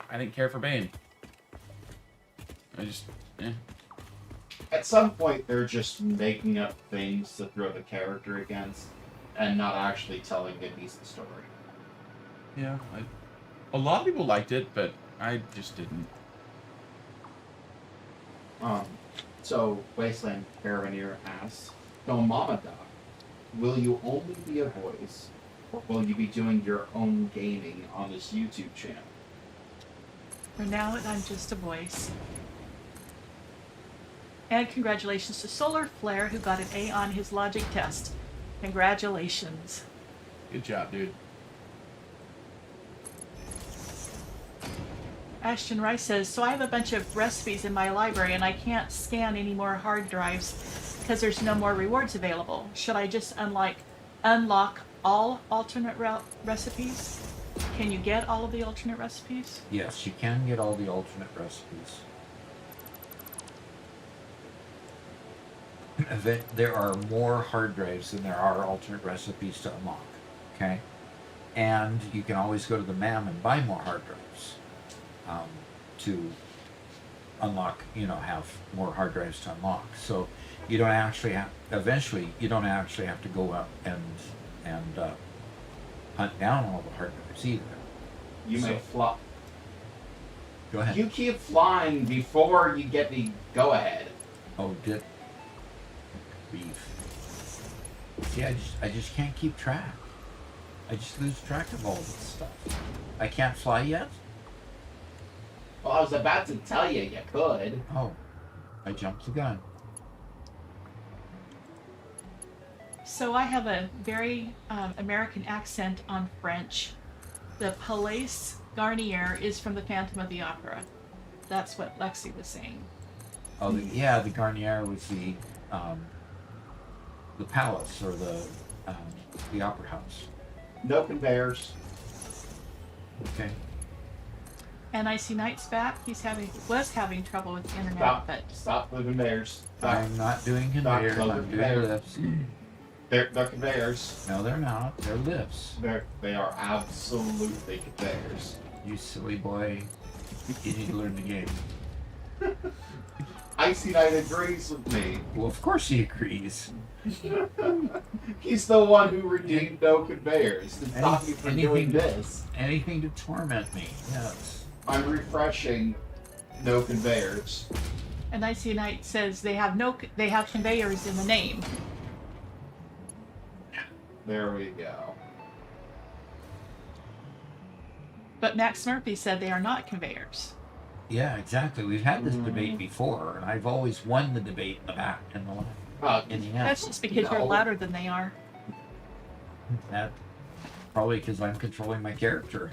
I didn't care for Bane. At some point, they're just making up things to throw the character against, and not actually telling a decent story. Yeah. A lot of people liked it, but I just didn't. So Wasteland Caravaneer asks, "So Mama Doc, will you only be a voice, or will you be doing your own gaming on this YouTube channel?" For now, I'm just a voice. And congratulations to Solar Flare, who got an A on his logic test. Congratulations. Good job, dude. Ashton Rice says, "So I have a bunch of recipes in my library and I can't scan any more hard drives because there's no more rewards available. Should I just unlock all alternate recipes? Can you get all of the alternate recipes?" Yes, you can get all the alternate recipes. There are more hard drives than there are alternate recipes to unlock. Okay? And you can always go to the MAM and buy more hard drives to unlock, have more hard drives to unlock. So you don't actually have, eventually, you don't actually have to go out and hunt down all the hard drives either. You may fly. Go ahead. You keep flying before you get the go-ahead. Oh, did beef. See, I just can't keep track. I just lose track of all this stuff. I can't fly yet? Well, I was about to tell you could. Oh, I jumped the gun. So I have a very American accent on French. The Palais Garnier is from the Phantom of the Opera. That's what Lexi was saying. Oh, the Garnier was the palace or the opera house. No conveyors. Okay. And I see Knight's back. Was having trouble with the internet, but Stop the conveyors. I'm not doing conveyors. Stop I'm doing conveyors. lifts. They're conveyors. No, they're not. They're lifts. They are absolutely conveyors. You silly boy. You need to learn the game. Icy Knight agrees with me. Well, of course he agrees. He's the one who redeemed no conveyors to stop me from doing this. Anything to torment me, yes. I'm refreshing no conveyors. And Icy Knight says they have conveyors in the name. There we go. But Max Murphy said they are not conveyors. Yeah, exactly. We've had this debate before, and I've always won the debate in the back, in the end. That's just because you're louder than they are. That probably because I'm controlling my character.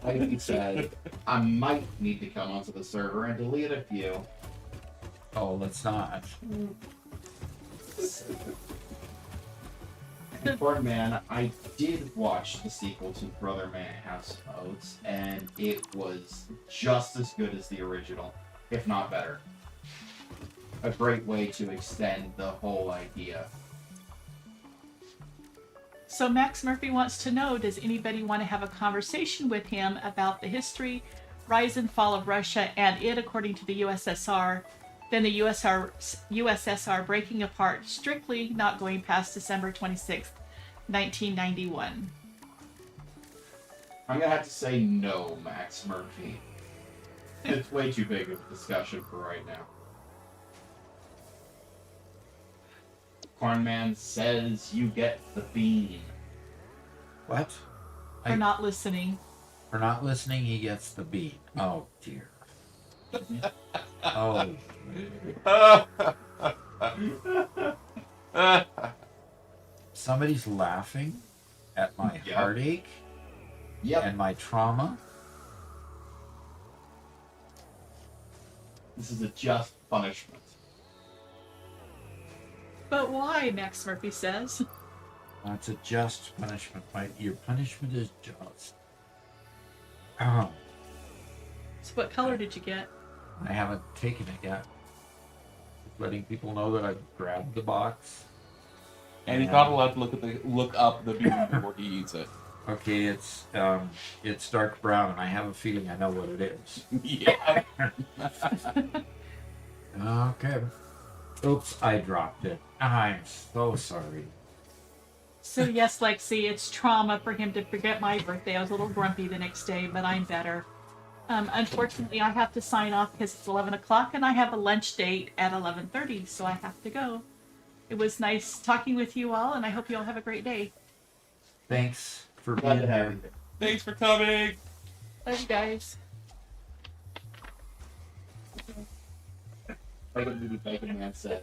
Like he said, I might need to come onto the server and delete a few. Oh, let's not. For man, I did watch the sequel to Brother Man House of Oats, and it was just as good as the original, if not better. A great way to extend the whole idea. So Max Murphy wants to know, does anybody want to have a conversation with him about the history, rise and fall of Russia, and it, according to the USSR, then the USSR breaking apart, strictly not going past December 26th, 1991. I'm gonna have to say no, Max Murphy. It's way too big of a discussion for right now. Cornman says you get the bean. What? For not listening. For not listening, he gets the beat. Oh, dear. Oh. Somebody's laughing at my heartache and my trauma. This is a just punishment. But why, Max Murphy says? That's a just punishment. Your punishment is just. Oh, So what color did you get? I haven't taken it yet. Letting people know that I've grabbed the box. And he's not allowed to look up the bean before he eats it. Okay, it's dark brown, and I have a feeling I know what it is. Yeah. Okay. Oops, I dropped it. I'm so sorry. So yes, Lexi, it's trauma for him to forget my birthday. I was a little grumpy the next day, but I'm better. Unfortunately, I have to sign off because it's 11 o'clock, and I have a lunch date at 11:30, so I have to go. It was nice talking with you all, and I hope you all have a great day. Thanks for Glad being to have here. you. Thanks for coming. Love you guys. Bacon Man says,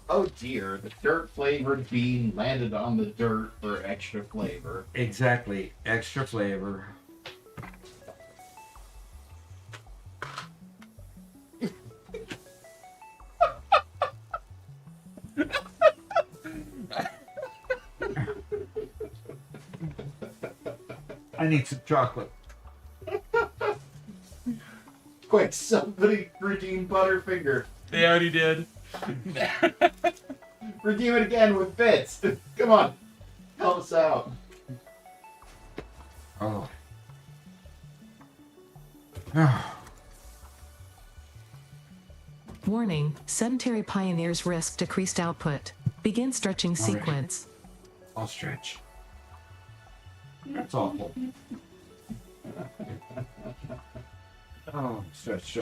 "Oh dear, the dirt-flavored bean landed on the dirt for extra flavor." Exactly. Extra flavor. I need some chocolate. Quick, somebody redeem Butterfinger. They already did. Redeem it again with bits. Come on, help us out. Oh. Warning, sedentary pioneers risk decreased output. Begin stretching All right. sequence. I'll stretch. That's awful. Oh, stretch.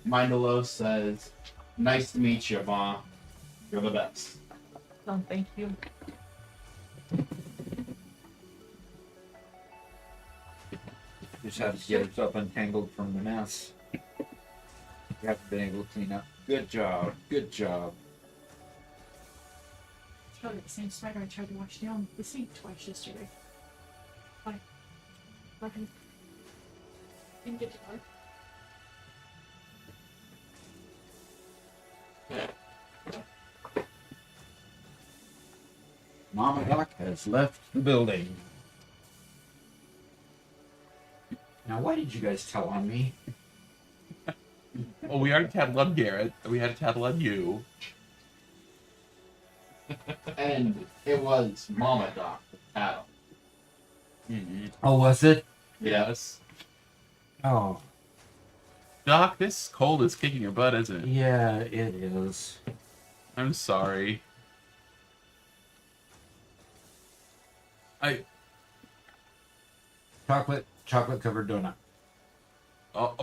Mindalo says, "Nice to meet you, Ma. You're the best." Oh, thank you. Just have to get herself untangled from the mess. You haven't been able to clean up. Good job. Good job. It's probably the same spider I tried to wash down the sink twice yesterday. Bye. Okay. Didn't get to work. Mama Duck has left the building. Now, why did you guys tell on me? Well, we already tattled on Garrett. We had to tattle on you. And it was Mama Doc, the paddle. Oh, was it? Yes. Oh, Doc, this cold is kicking your butt, isn't it? yeah, it is. I'm sorry. Chocolate covered donut. Oh.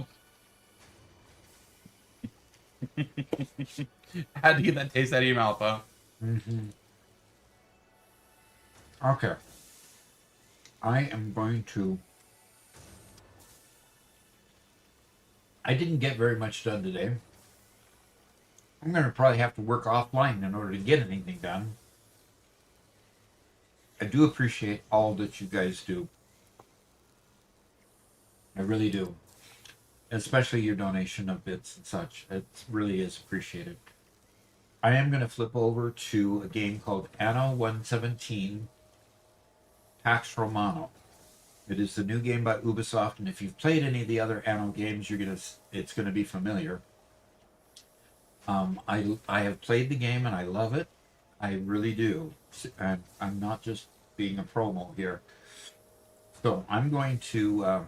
Had to get that taste out of your mouth, huh? Mm-hmm. Okay. I am going to. I didn't get very much done today. I'm going to probably have to work offline in order to get anything done. I do appreciate all that you guys do. I really do. Especially your donation of bits and such. It really is appreciated. I am going to flip over to a game called Anno 117 Pax Romana. It is the new game by Ubisoft, and if you've played any of the other Anno games, it's going to be familiar. I have played the game and I love it. I really do. I'm not just being a promo here. So I'm going to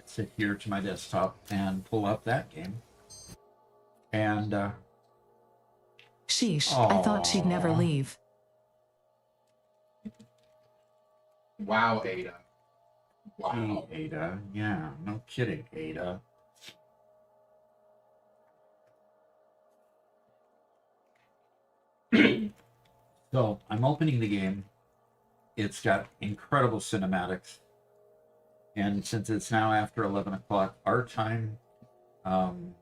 sit here to my desktop and pull up that game. And Sheesh, I thought she'd never Aw. leave. Wow, Ada. Wow. Ada, yeah, no kidding, Ada. So I'm opening the game. It's got incredible cinematics, and since it's now after 11 o'clock our time, and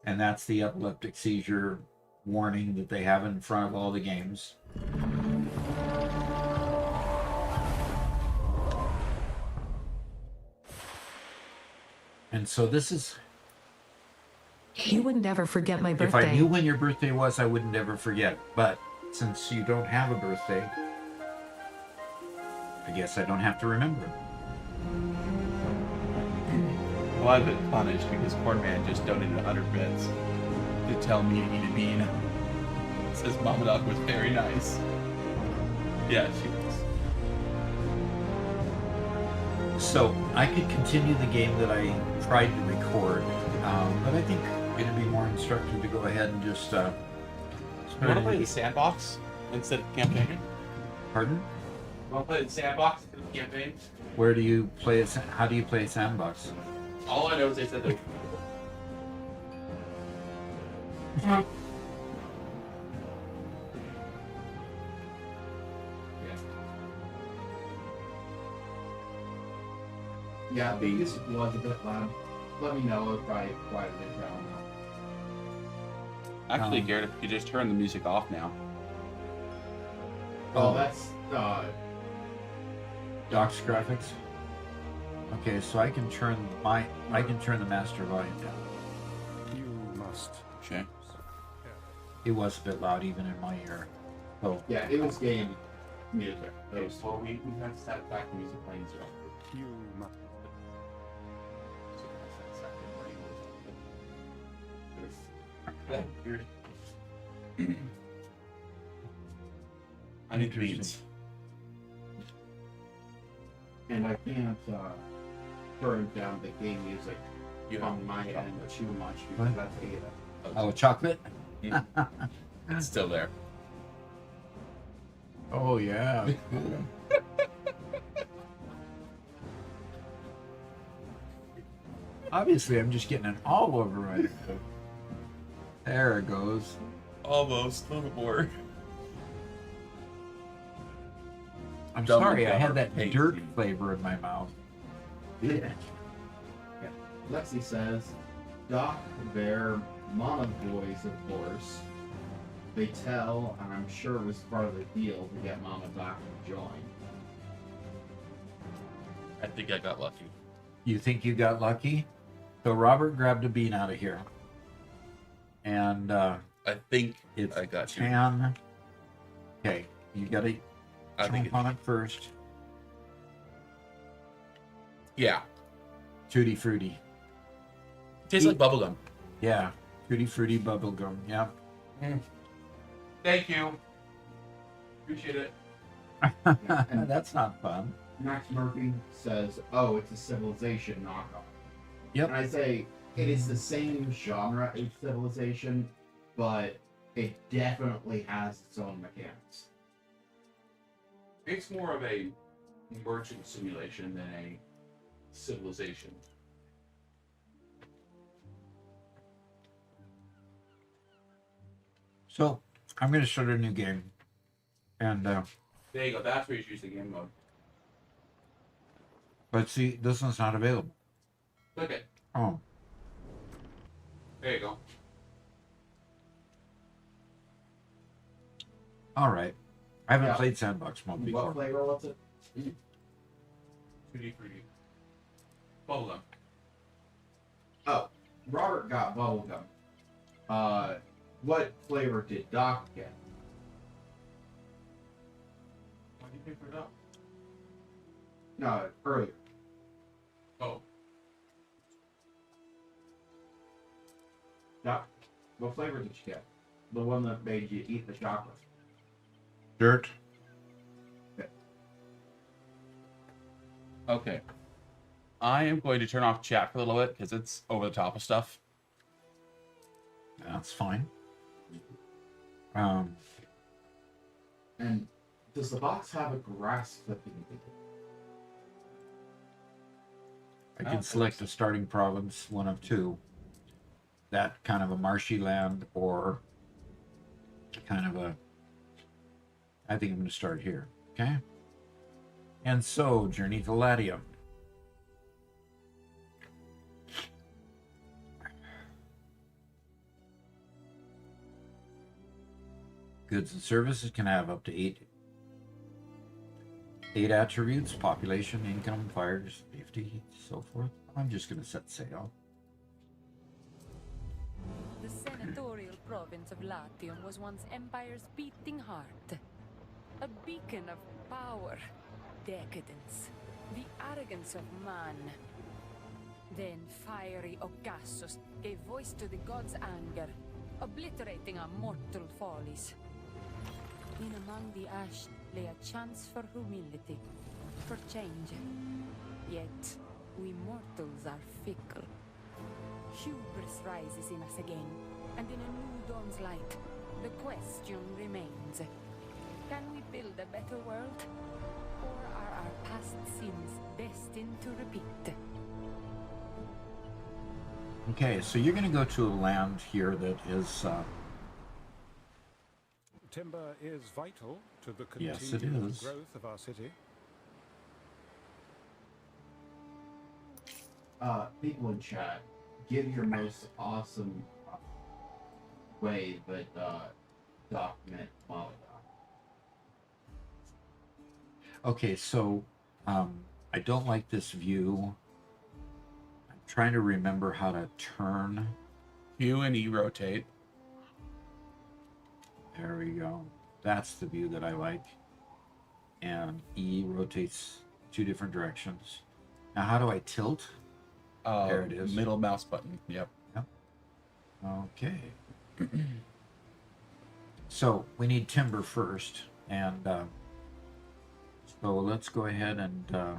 that's the epileptic seizure warning that they have in front of all the games. And so this is, You wouldn't ever forget my if I birthday. knew when your birthday was, I wouldn't ever forget. But since you don't have a birthday, I guess I don't have to remember it. Well, I've been punished because Cornman just donated 100 bits to tell me to eat a bean. Says Mama Doc was very nice. Yeah, she was. So I could continue the game that I tried to record, but I think it'd be more instructive to go ahead and just You want to play the sandbox instead of campaign? Pardon? You want to play the sandbox instead of campaign? Where do you play a? How do you play a sandbox? All I know is they said that. Yeah, Vegas was a bit loud. Let me know if I quieted it down. Actually, Garrett, if you just turn the music off now. Oh, that's Doc's graphics. Okay, so I can turn the master volume down. You must. Okay. It was a bit loud even in my ear. So yeah, it was game music. It Okay, was so we have Satisfactory music playing, so. You must. I need beans. and I can't turn down the game music You on my end too much because What? that's Ada. oh, chocolate. It's still there. Oh yeah. Obviously, I'm just getting it all over right. There it goes. Almost. A little bit more. I'm Double sorry, I cover had that paste. dirt flavor in my mouth. Yeah. Lexi says, Doc, their mama boys, of course. They tell, and I'm sure it was part of the deal to get Mama Doc to join. I think I got lucky. You think you got lucky? So Robert grabbed a bean out of here. And I think it's I got you. tan. Okay, you gotta I think chomp on it first. yeah. Tutti frutti. Tastes like bubblegum. Yeah, tutti frutti bubblegum. Yeah. Thank you. Appreciate it. That's not fun. Max Murphy says, "Oh, it's a Civilization knockoff." Yep. And I say it is the same genre as Civilization, but it definitely has its own mechanics. It's more of a merchant simulation than a civilization. So I'm going to start a new game, and There you go. That's where you choose the game mode. but see, this one's not available. Click it. Oh, There you go. all right. I haven't Yeah. played sandbox mode before. What flavor was it? 2D, 3D. Bubblegum. Oh, Robert got bubblegum. What flavor did Doc get? Why did you pick it up? No, earlier. Oh, Doc, what flavor did you get? The one that made you eat the chocolate. Dirt. Okay. I am going to turn off chat for a little bit because it's over the top of stuff. That's fine. And does the box have a grass clipping? I can select a starting province, one of two. That kind of a marshy land, or kind of a. I think I'm going to start here. Okay. And so, journey to Latium. Goods and services can have up to eight attributes: population, income, fires, safety, so forth. I'm just going to set sail. The senatorial province of Latium was once Empire's beating heart. A beacon of power, decadence, the arrogance of man. Then fiery Ocassus gave voice to the gods' anger, obliterating our mortal follies. In among the ash lay a chance for humility, for change. Yet, we mortals are fickle. Hubris rises in us again, and in a new dawn's light, the question remains. Can we build a better world? Or are our past sins destined to repeat? Okay, so you're going to go to a land here that is. Timber is vital to the Yes, it continued is. growth of our city. People in chat, give your most awesome way that document Molotov. Okay, so I don't like this view. I'm trying to remember how to turn. Q and E rotate. There we go. That's the view that I like. And E rotates two different directions. Now, how do I tilt? There it is. Middle mouse button. Yep. Okay. So we need timber first, and so let's go ahead and.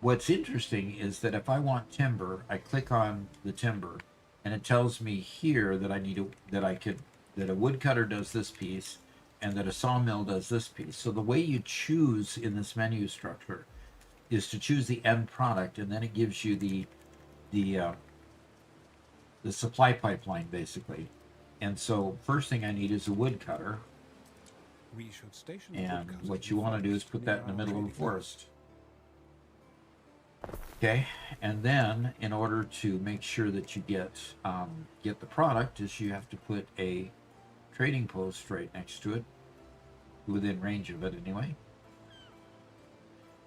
What's interesting is that if I want timber, I click on the timber, and it tells me here that I need that a woodcutter does this piece, and that a sawmill does this piece. So the way you choose in this menu structure is to choose the end product, and then it gives you the supply pipeline basically. And so first thing I need is a woodcutter, We should station and woodcutters what you want to do is put that in the near our middle of the trading forest. Okay, and then in order to make sure that you get the product, is you have to put a trading post right next to it, within range of it anyway.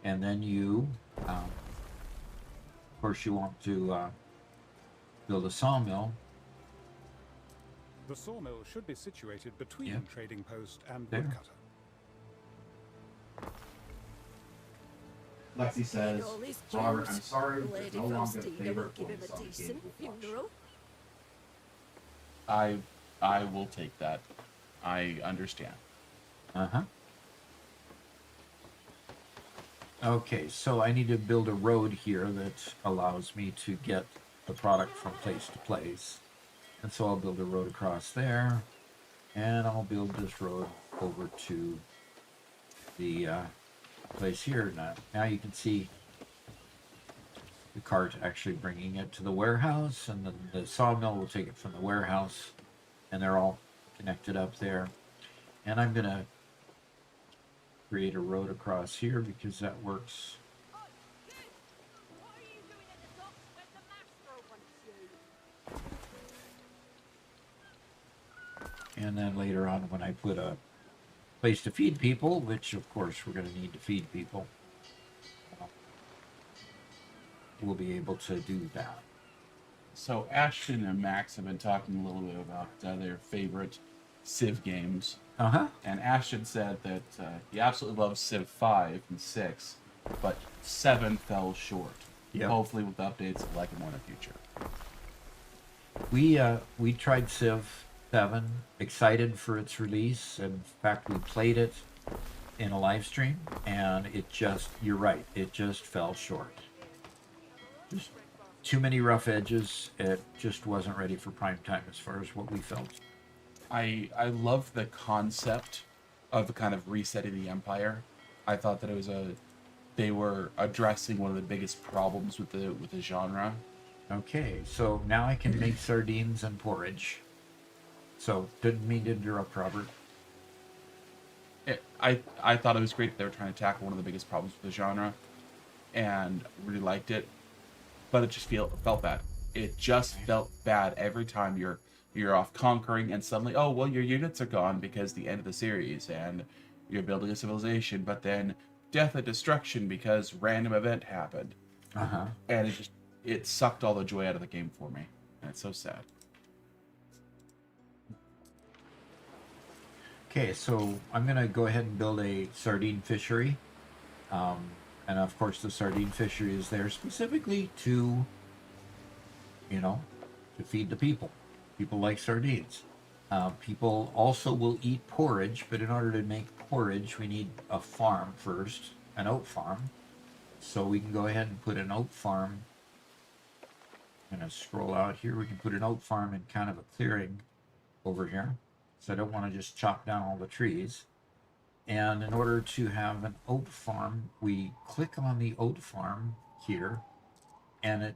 And then you, of course, you want to build a sawmill. The sawmill should be situated between Yeah. trading post and There. woodcutter. Lexi says, All these Robert, Jews, I'm sorry, there's Lady no longer a Faustina will favorite give him voice a on decent Game Watch. funeral. I will take that. I understand. Uh-huh. Okay, so I need to build a road here that allows me to get the product from place to place. And so I'll build a road across there, and I'll build this road over to the place here. Now you can see the cart actually bringing it to the warehouse, and then the sawmill will take it from the warehouse, and they're all connected up there. And I'm going to create a road across here because that works. And then later on, when I put a place to feed people, which of course we're going to need to feed people, we'll be able to do that. So Ashton and Max have been talking a little bit about their favorite Civ games. Uh-huh. And Ashton said that he absolutely loves Civ 5 and 6, but 7 fell short. Yep. Hopefully with updates, he'll like it more in the future. We tried Civ 7, excited for its release. In fact, we played it in a live stream, and you're right, it just fell short. Just too many rough edges. It just wasn't ready for prime time as far as what we felt. I love the concept of kind of resetting the Empire. I thought that they were addressing one of the biggest problems with the genre. Okay, so now I can make sardines and porridge. So, didn't mean to interrupt, Robert. I thought it was great that they were trying to tackle one of the biggest problems with the genre, and really liked it. But it just felt bad. It just felt bad every time you're off conquering, and suddenly, oh well, your units are gone because the end of the series, and you're building a civilization, but then death and destruction because random event happened. Uh-huh. And it sucked all the joy out of the game for me, and it's so sad. Okay, so I'm going to go ahead and build a sardine fishery. And of course the sardine fishery is there specifically to feed the people. People like sardines. People also will eat porridge, but in order to make porridge, we need a farm first, an oat farm. So we can go ahead and put an oat farm. I'm going to scroll out here. We can put an oat farm in kind of a clearing over here. So I don't want to just chop down all the trees. And in order to have an oat farm, we click on the oat farm here, and it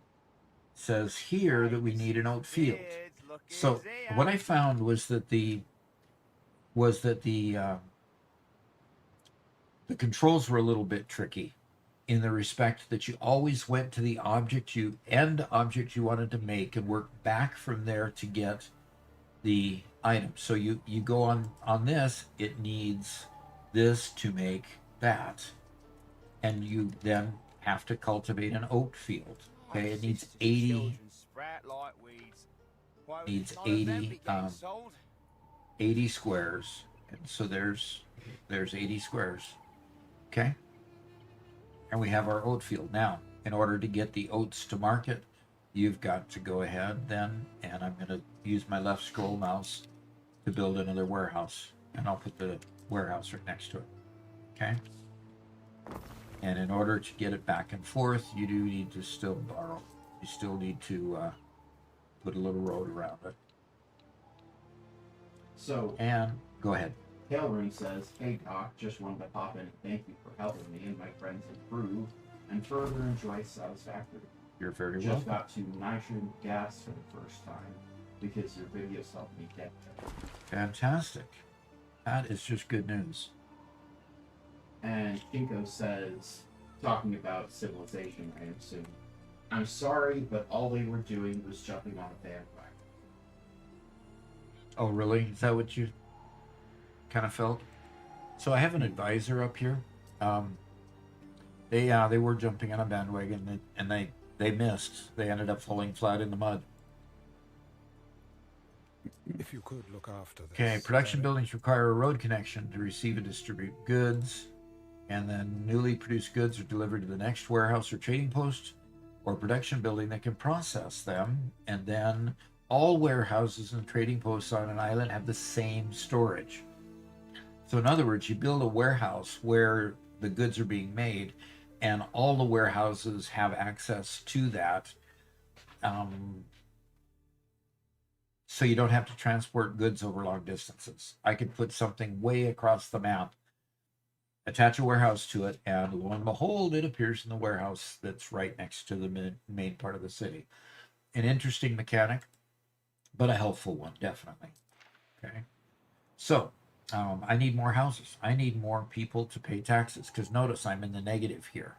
says here that we need an oat field. So what I found was that the controls were a little bit tricky, in the respect that you always went to the end object you wanted to make and work back from there to get the item. So you go on this, it needs this to make that, and you then have to cultivate an oat field. Okay, it needs 80 squares, and so there's 80 squares. Okay, and we have our oat field. Now, in order to get the oats to market, you've got to go ahead then, and I'm going to use my left scroll mouse to build another warehouse, and I'll put the warehouse right next to it. Okay, and in order to get it back and forth, you do need to still borrow. You still need to put a little road around it. So, and go ahead. Tailroom says, "Hey Doc, just wanted to pop in and thank you for helping me and my friends improve and further enjoy Satisfactory. You're very Just welcome. got to nitrogen gas for the first time because your videos helped me get there." Fantastic. That is just good news. And Kinko says, talking about civilization, I assume, "I'm sorry, but all they were doing was jumping on a bandwagon." Oh, really? Is that what you kind of felt? So I have an advisor up here. They were jumping on a bandwagon, and they missed. They ended up falling flat in the mud. If you could look after this. Okay, production buildings require a road connection to receive and distribute goods, and then newly produced goods are delivered to the next warehouse or trading post or production building that can process them, and then all warehouses and trading posts on an island have the same storage. So in other words, you build a warehouse where the goods are being made, and all the warehouses have access to that. So you don't have to transport goods over long distances. I could put something way across the map, attach a warehouse to it, and lo and behold, it appears in the warehouse that's right next to the main part of the city. An interesting mechanic, but a helpful one, definitely. Okay. So I need more houses. I need more people to pay taxes, because notice I'm in the negative here.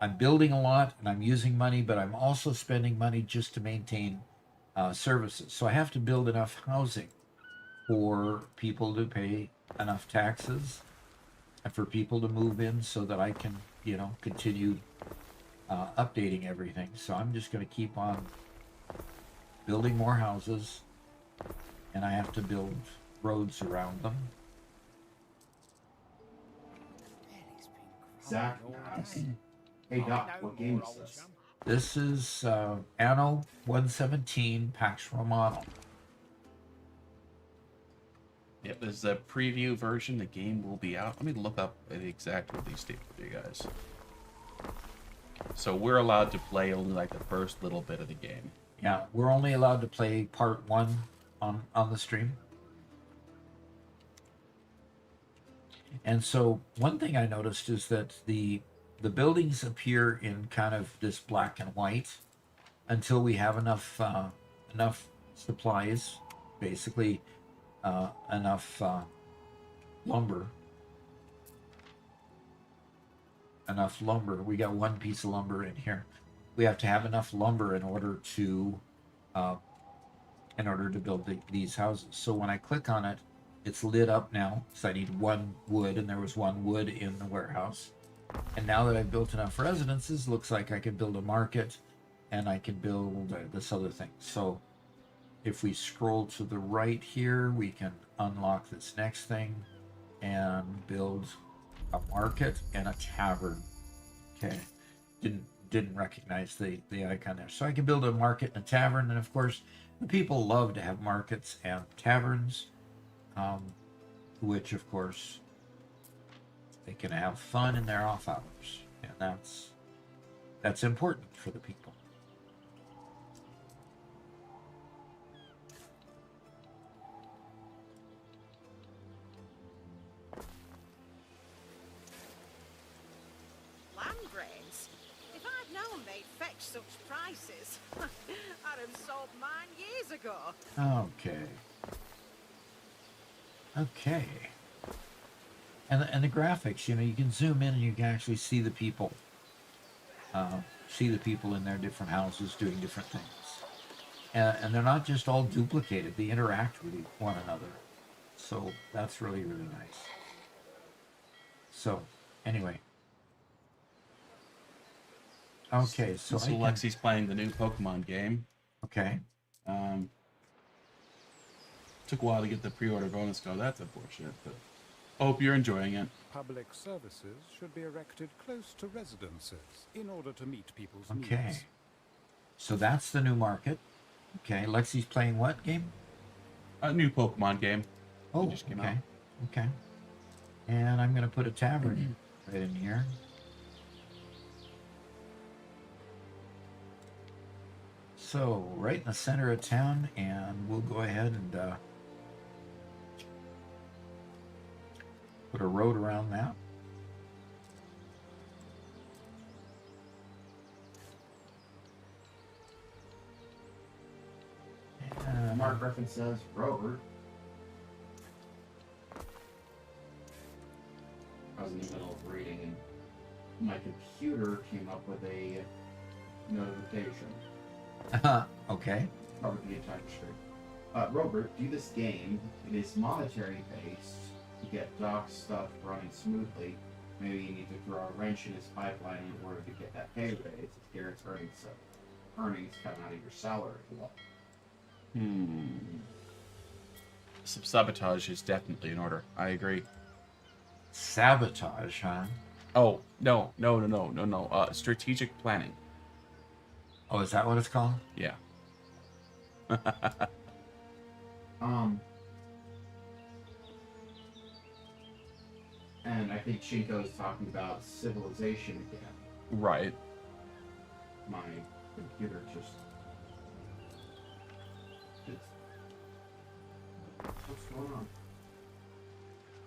I'm building a lot and I'm using money, but I'm also spending money just to maintain services. So I have to build enough housing for people to pay enough taxes and for people to move in so that I can, continue updating everything. So I'm just going to keep on building more houses, and I have to build roads around them. Zach asks, hey Doc, what game is this? This is Anno 117 Pax Romana. Yep, this is a preview version. The game will be out. Let me look up the exact release date for you guys. So we're allowed to play only like the first little bit of the game. Yeah, we're only allowed to play part 1 on the stream. And so one thing I noticed is that the buildings appear in kind of this black and white until we have enough supplies, basically enough lumber. Enough lumber. We got one piece of lumber in here. We have to have enough lumber in order to build these houses. So when I click on it, it's lit up now, so I need 1 wood, and there was 1 wood in the warehouse. And now that I've built enough residences, looks like I can build a market, and I can build this other thing. So if we scroll to the right here, we can unlock this next thing and build a market and a tavern. Okay, didn't recognize the icon there. So I can build a market and a tavern, and of course, the people love to have markets and taverns. Which of course they can have fun in their off hours, and that's important for the people. Land grants? If I'd known they'd fetch such prices, I'd have sold mine years ago. Okay. And the graphics, you can zoom in and you can actually see the people. See the people in their different houses doing different things. And they're not just all duplicated. They interact with one another. So that's really, really nice. So, anyway. Okay, so Lexi's playing the new Pokemon game. Okay. Took a while to get the pre-order bonus code. That's unfortunate, but I hope you're enjoying it. Public services should be erected close to residences in order to meet people's Okay. needs. So that's the new market. Okay, Lexi's playing what game? A new Pokemon game. Oh, just came okay. out. Okay. And I'm going to put a tavern right in here. So, right in the center of town, and we'll go ahead and put a road around that. Mark Griffin says, Robert. I was in the middle of reading and my computer came up with a notification. Okay. Probably the entire stream. Robert, do this game. It is monetary based. To get Doc's stuff running smoothly, maybe you need to throw a wrench in his pipeline in order to get that pay raise. If Garrett's earnings come out of your salary. Some sabotage is definitely in order. I agree. Sabotage, huh? Oh, no. Strategic planning. Oh, is that what it's called? Yeah. And I think Shinko's talking about civilization again. Right. My computer just. What's going on?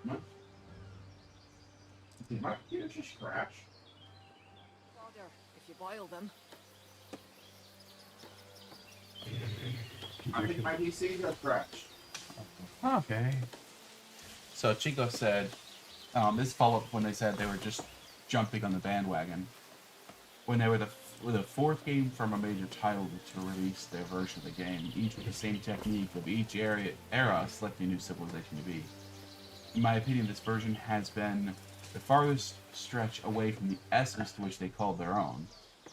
What? Did my computer just crash? Fodder, if you boil them. I think my PC just crashed. Okay. So Chico said, this followed when they said they were just jumping on the bandwagon. When they were the fourth game from a major title to release their version of the game, each with the same technique of each era selecting a new civilization to be. In my opinion, this version has been the farthest stretch away from the essence to which they called their own,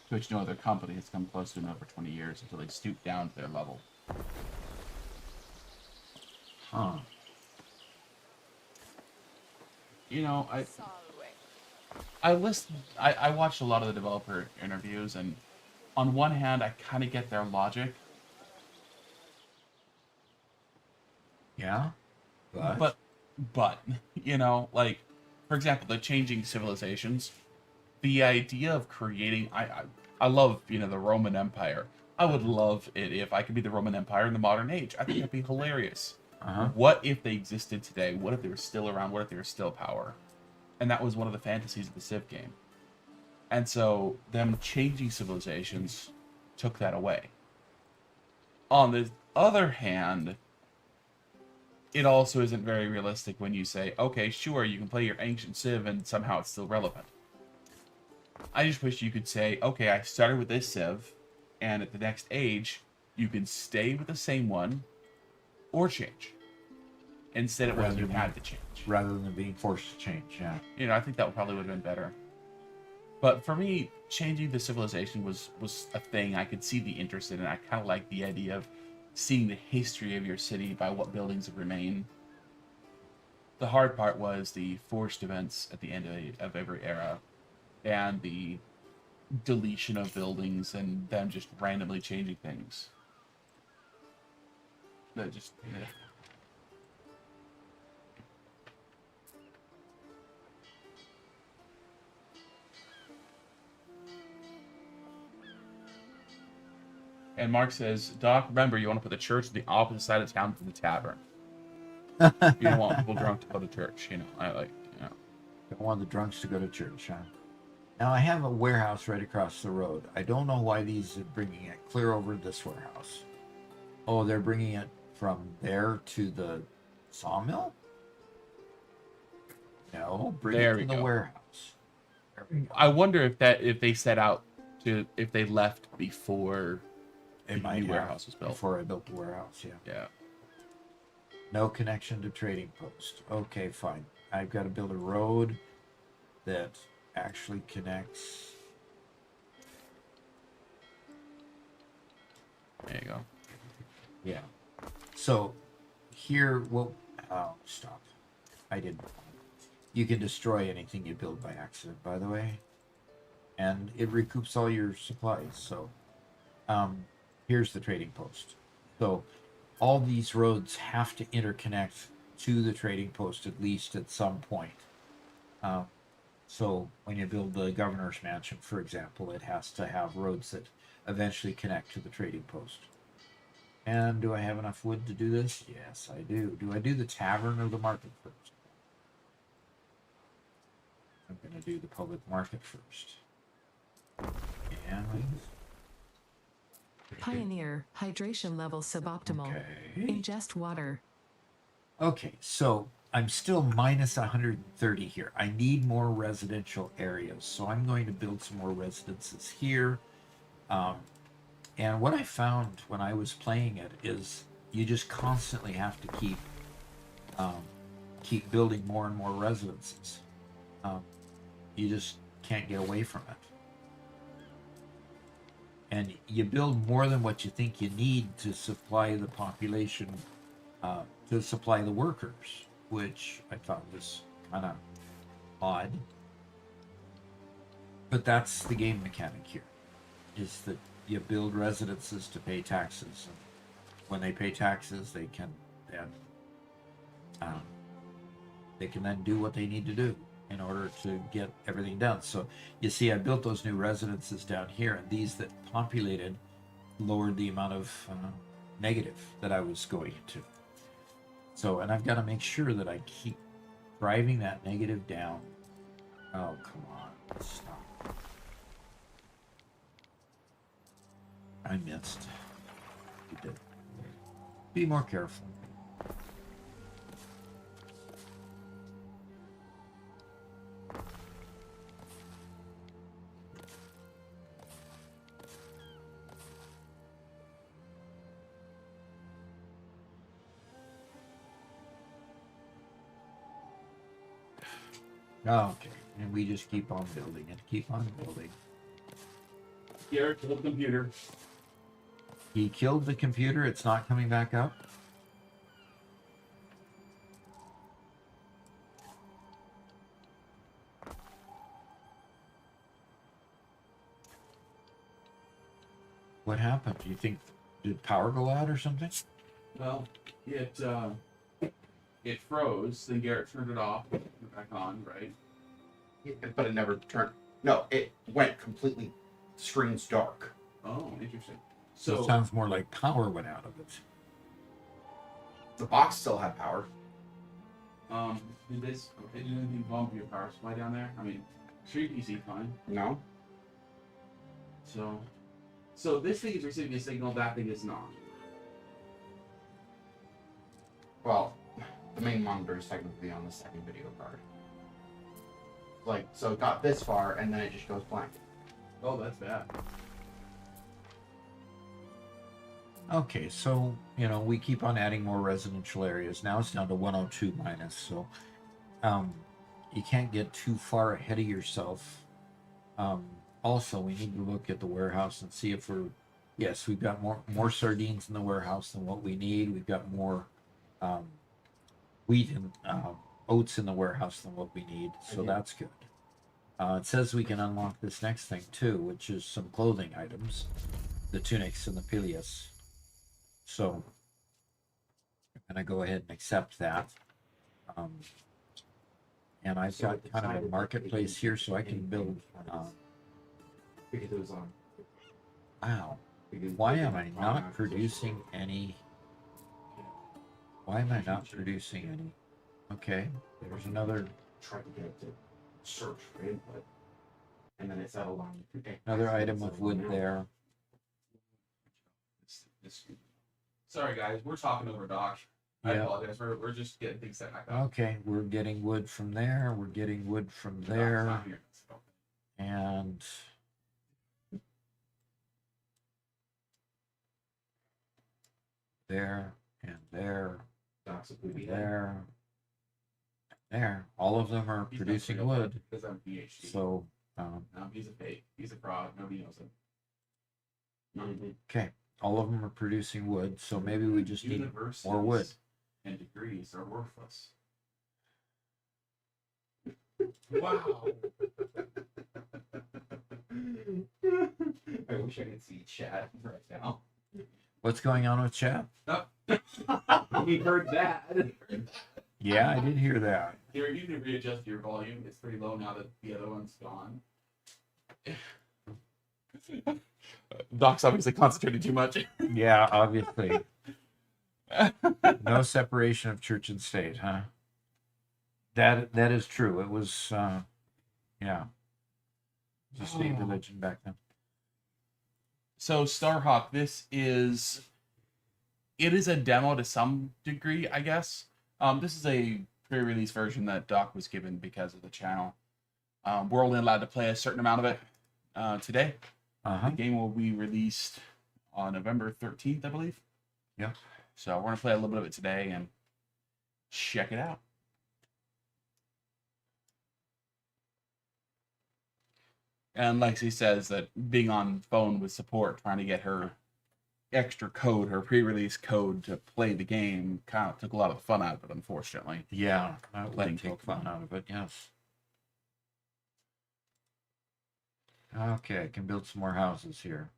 to which no other company has come close to in over 20 years until they stooped down to their level. Huh. You know, Salve. I watched a lot of the developer interviews, and on one hand, I kind of get their logic, Yeah. but you know, like for example, the changing civilizations, the idea of creating, I love the Roman Empire. I would love it if I could be the Roman Empire in the modern age. I think that'd be hilarious. Uh-huh. What if they existed today? What if they were still around? What if they were still power? And that was one of the fantasies of the Civ game. And so them changing civilizations took that away. On the other hand, it also isn't very realistic when you say, okay, sure, you can play your ancient Civ and somehow it's still relevant. I just wish you could say, okay, I started with this Civ, and at the next age, you can stay with the same one or change. Instead, it was you had to change. Rather than being forced to change, yeah. I think that probably would have been better. But for me, changing the civilization was a thing I could see the interest in, and I kind of like the idea of seeing the history of your city by what buildings have remained. The hard part was the forced events at the end of every era, and the deletion of buildings and them just randomly changing things. That just... And Mark says, Doc, remember, you want to put the church on the opposite side of town from the tavern. You don't want people drunk to go to church, Don't want the drunks to go to church, huh? Now, I have a warehouse right across the road. I don't know why these are bringing it clear over this warehouse. Oh, they're bringing it from there to the sawmill? No, bring There it we to the go. warehouse. There we go. I wonder if they set out to, if they left before It the might new have, warehouse was built. before I built the warehouse, yeah. Yeah. No connection to trading post. Okay, fine. I've got to build a road that actually connects. There you go. Yeah. So here, well, oh, stop. I didn't. You can destroy anything you build by accident, by the way. And it recoups all your supplies. So here's the trading post. So all these roads have to interconnect to the trading post at least at some point. So when you build the governor's mansion, for example, it has to have roads that eventually connect to the trading post. And do I have enough wood to do this? Yes, I do. Do I do the tavern or the market first? I'm going to do the public market first. And Pioneer, hydration level suboptimal. okay. Ingest water. Okay, so I'm still minus 130 here. I need more residential areas, so I'm going to build some more residences here. And what I found when I was playing it is you just constantly have to keep building more and more residences. You just can't get away from it. And you build more than what you think you need to supply the population, to supply the workers, which I thought was kind of odd. But that's the game mechanic here, is that you build residences to pay taxes. And when they pay taxes, they can then do what they need to do. in order to get everything done. So you see, I built those new residences down here, and these that populated lowered the amount of negative that I was going into. So, and I've got to make sure that I keep driving that negative down. Oh, come on. Stop. I missed. You did. Be more careful. Okay, and we just keep on building and keep on building. Garrett killed the computer. He killed the computer. It's not coming back up. What happened? Do you think, did power go out or something? Well, it froze. Then Garrett turned it off, put it back on, right? But it never turned. No, it went completely screen's dark. Oh, interesting. So it sounds more like power went out of it. The box still had power. Did anything wrong with your power supply down there? I mean, sure, you can see fine. No. So this thing is receiving a signal, that thing is not. Well, the main monitor is technically on the second video card. Like, so it got this far, and then it just goes blank. Oh, that's bad. Okay, so, you know, we keep on adding more residential areas. Now it's down to 102 minus, so you can't get too far ahead of yourself. Also, we need to look at the warehouse and see if we're... Yes, we've got more sardines in the warehouse than what we need. We've got more wheat and oats in the warehouse than what we need, so that's good. It says we can unlock this next thing too, which is some clothing items, the tunics and the pilias. So I'm gonna go ahead and accept that. And I've got kind of a marketplace here, so I can build. Because it was on. Wow, why am I not producing any? Why am I not producing any? Okay, there's another. Try to get it to search for input, and then it settled on. Another item of wood there. Sorry, guys, we're talking over Doc. I apologize. We're just getting things set back up. Okay, we're getting wood from there. We're getting wood from there, Doc's not here, so. and there, and there, Doc's a booby there, there. All of them are He's producing not real, wood. because I'm PhD. So, He's a fake. He's a fraud. Nobody knows him. okay, all of them are producing wood. So maybe we just need more wood. And degrees are worthless. Wow. I wish I could see chat right now. What's going on with chat? We heard that. Yeah, I did hear that. Here, you can readjust your volume. It's pretty low now that the other one's gone. Doc's obviously concentrated too much. Yeah, obviously. No separation of church and state, huh? That is true. It was, yeah, it was a state religion back then. So Starhawk, it is a demo to some degree, I guess. This is a pre-release version that Doc was given because of the channel. We're only allowed to play a certain amount of it today. The game will be released on November 13th, I believe. Yeah. So we're going to play a little bit of it today and check it out. And Lexi says that being on phone with support, trying to get her extra code, her pre-release code to play the game, kind of took a lot of the fun out of it, unfortunately. Yeah, that Letting would take people fun out of it, yes. Okay, I can build some more houses here.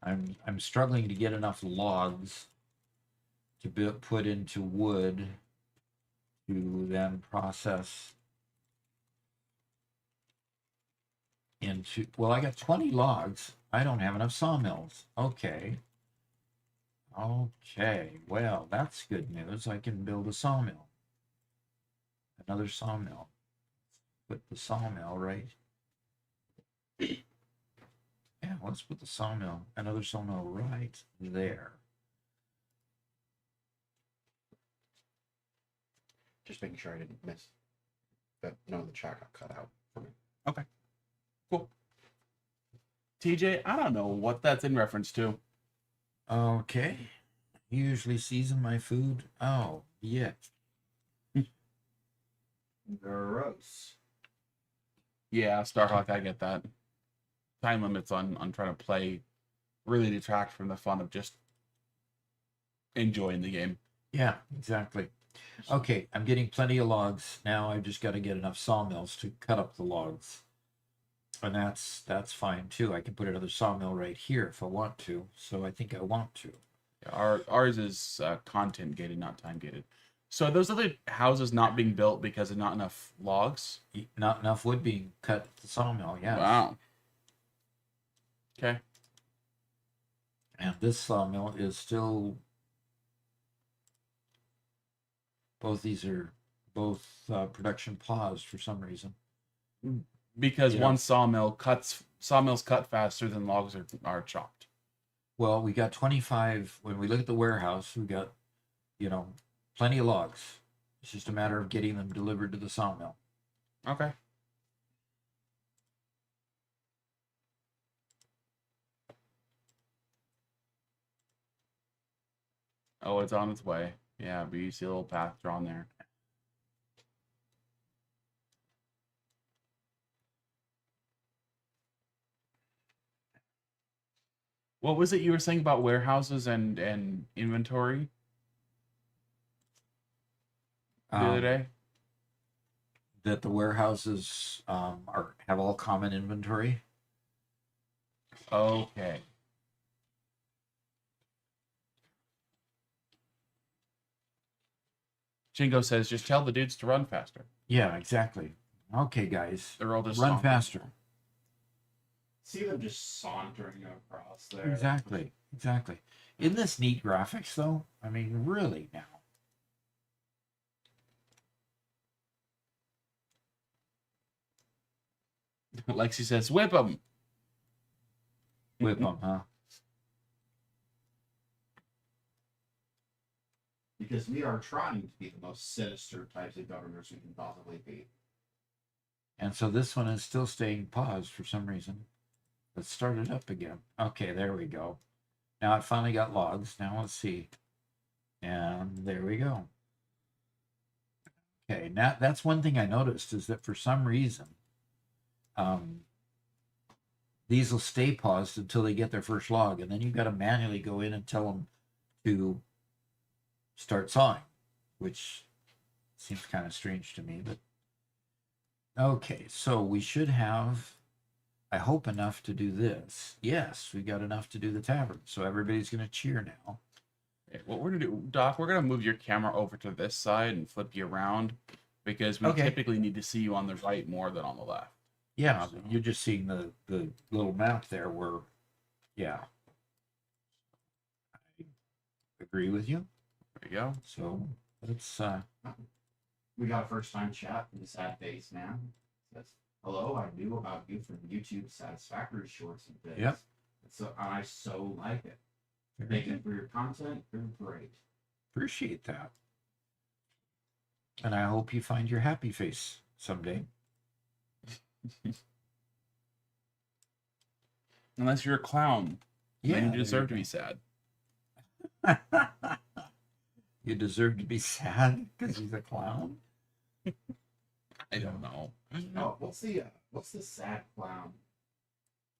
I'm struggling to get enough logs to put into wood to then process into, well, I got 20 logs. I don't have enough sawmills. Okay. Okay, well, that's good news. I can build a sawmill. Another sawmill. Put the sawmill right. Yeah, let's put the sawmill, another sawmill right there. Just making sure I didn't miss that. No, the chat got cut out for me. Okay. Cool. TJ, I don't know what that's in reference to. Okay. Usually season my food. Oh, yeah. Gross. Yeah, Starhawk, I get that. Time limits on trying to play really detract from the fun of just enjoying the game. Yeah, exactly. Okay, I'm getting plenty of logs. Now I've just got to get enough sawmills to cut up the logs. And that's fine too. I can put another sawmill right here if I want to. So I think I want to. Yeah, ours is content gated, not time gated. So are those other houses not being built because of not enough logs? Not enough wood being cut at the sawmill, yes. Wow. Okay. And this sawmill is still, both these are production paused for some reason. Because Yeah. one sawmills cut faster than logs are chopped. Well, we got 25. When we look at the warehouse, we got, plenty of logs. It's just a matter of getting them delivered to the sawmill. Okay. Oh, it's on its way. Yeah, but you see a little path drawn there. What was it you were saying about warehouses and inventory the other day? That the warehouses have all common inventory. Okay. Jingo says, just tell the dudes to run faster. Yeah, exactly. Okay, guys, They're all just run stomping. faster. See them just sauntering across there. Exactly. Isn't this neat graphics, though? I mean, really now. Lexi says, whip them. Whip them, huh? Because we are trying to be the most sinister types of governors we can possibly be. And so this one is still staying paused for some reason. Let's start it up again. Okay, there we go. Now it finally got logs. Now let's see. And there we go. Okay, now that's one thing I noticed is that for some reason, these will stay paused until they get their first log, and then you've got to manually go in and tell them to start sawing, which seems kind of strange to me, but okay, so we should have, I hope, enough to do this. Yes, we got enough to do the tavern, so everybody's going to cheer now. Okay, what we're going to do, Doc, we're going to move your camera over to this side and flip you around because we typically need to see you on the right more than on the left. Yeah, so you're just seeing the little map there where, yeah. I agree with you. There you go. So let's We got a first time chat from the sad face man. Says, hello, I knew about you from YouTube Satisfactory shorts and bits. Yep. So I so like it. Thank you for your content. You're great. appreciate that. And I hope you find your happy face someday. Unless you're a clown. Yeah, Then there you deserve to go. be sad. You deserve to be sad because he's a clown. I don't know. Oh, what's the sad clown?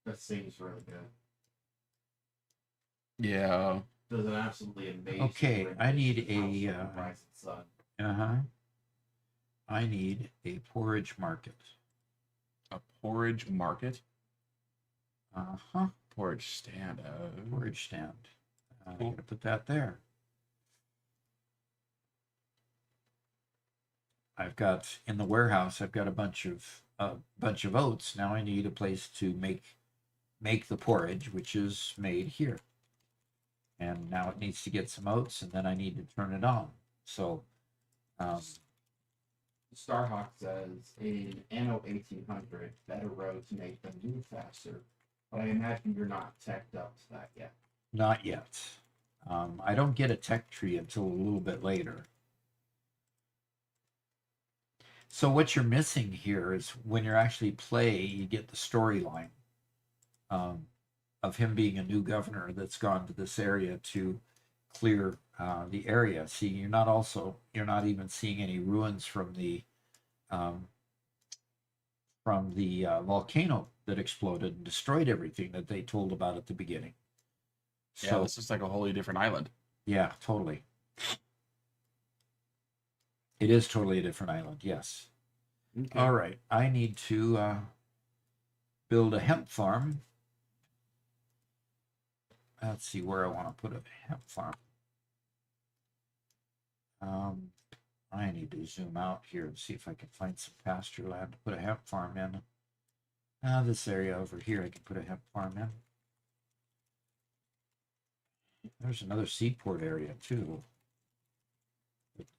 That seems really good. Yeah. Does an absolutely amazing. Okay, I need rendition a, of House of the Rising Sun. Uh-huh. I need a porridge market. A porridge market? Uh-huh. Porridge stand. Porridge stand. I'm Cool. gonna put that there. I've got in the warehouse. I've got a bunch of oats. Now I need a place to make the porridge, which is made here. And now it needs to get some oats, and then I need to turn it on. So, Starhawk says in Anno 1800, better roads make them move faster. But I imagine you're not teched up to that yet. not yet. I don't get a tech tree until a little bit later. So what you're missing here is when you actually play, you get the storyline of him being a new governor that's gone to this area to clear the area. See, you're not even seeing any ruins from the volcano that exploded and destroyed everything that they told about at the beginning. Yeah, this is like a wholly different island. Yeah, totally. It is totally a different island, yes. Okay. All right, I need to build a hemp farm. Let's see where I want to put a hemp farm. I need to zoom out here and see if I can find some pasture land to put a hemp farm in. This area over here, I can put a hemp farm in. There's another seaport area too.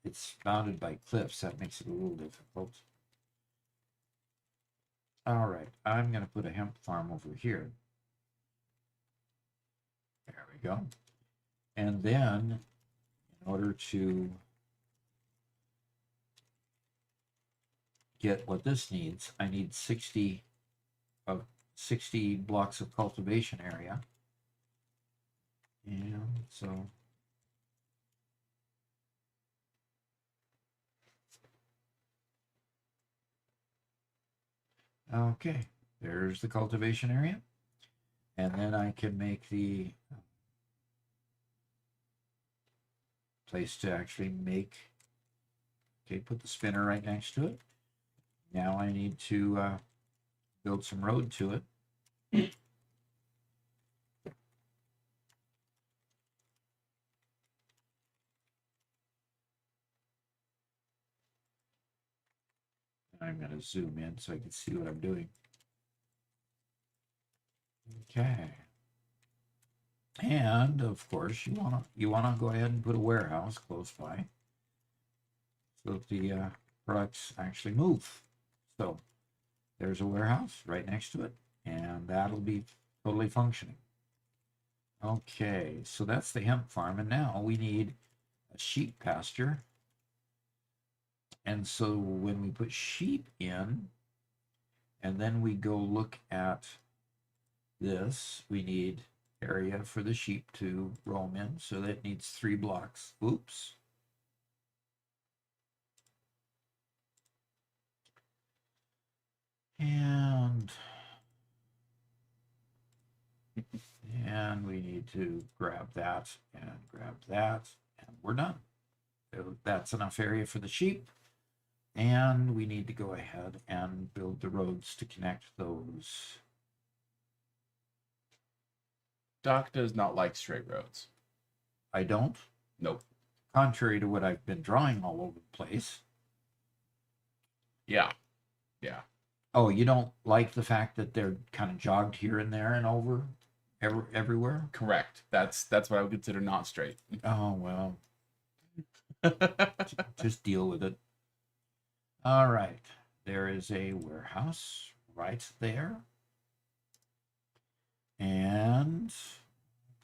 It's bounded by cliffs. That makes it a little difficult. All right, I'm going to put a hemp farm over here. There we go. And then, in order to get what this needs, I need 60 blocks of cultivation area. And so okay, there's the cultivation area. And then I can make the place to actually make, okay, put the spinner right next to it. Now I need to build some road to it. I'm going to zoom in so I can see what I'm doing. Okay. And of course, you wanna go ahead and put a warehouse close by, so that the products actually move. So there's a warehouse right next to it, and that'll be totally functioning. Okay, so that's the hemp farm, and now we need a sheep pasture. And so when we put sheep in, and then we go look at this, we need area for the sheep to roam in, so that needs 3 blocks. Oops. And we need to grab that and grab that, and we're done. That's enough area for the sheep. And we need to go ahead and build the roads to connect those. Doc does not like straight roads. I don't. Nope. Contrary to what I've been drawing all over the place. Yeah. Yeah. Oh, you don't like the fact that they're kind of jogged here and there and over everywhere? Correct. That's what I would consider not straight. Oh, well. Just deal with it. All right. There is a warehouse right there. And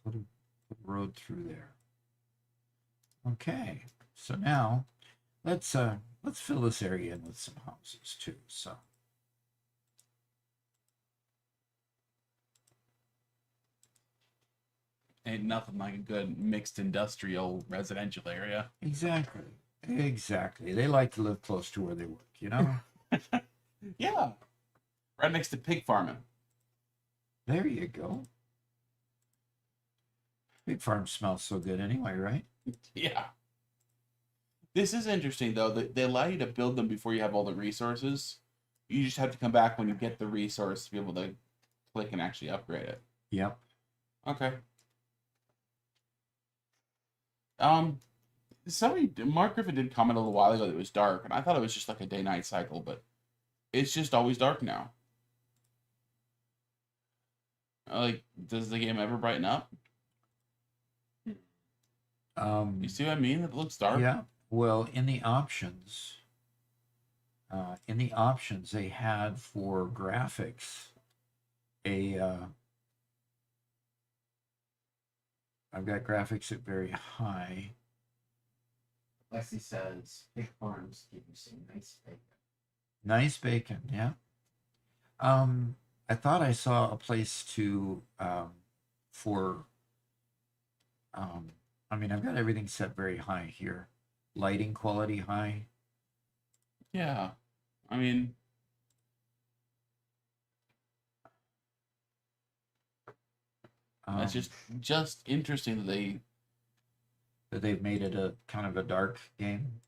put a road through there. Okay. So now let's fill this area in with some houses too. So Ain't nothing like a good mixed industrial residential area. exactly. They like to live close to where they work, you know? Yeah. Right next to pig farming. There you go. Big farm smells so good anyway, right? Yeah. This is interesting though. They allow you to build them before you have all the resources. You just have to come back when you get the resource to be able to click and actually upgrade it. Yep. Okay. Mark Griffin did comment a little while ago that it was dark, and I thought it was just like a day-night cycle, but it's just always dark now. Like, does the game ever brighten up? You see what I mean? It looks dark. Yeah. Well, in the options, they had for graphics I've got graphics at very high. Lexi says, pig farms give you some nice bacon. Nice bacon, yeah. I thought I saw a place to for I mean, I've got everything set very high here. Lighting quality high. Yeah. I mean, it's just interesting that they've made it a kind of a dark game.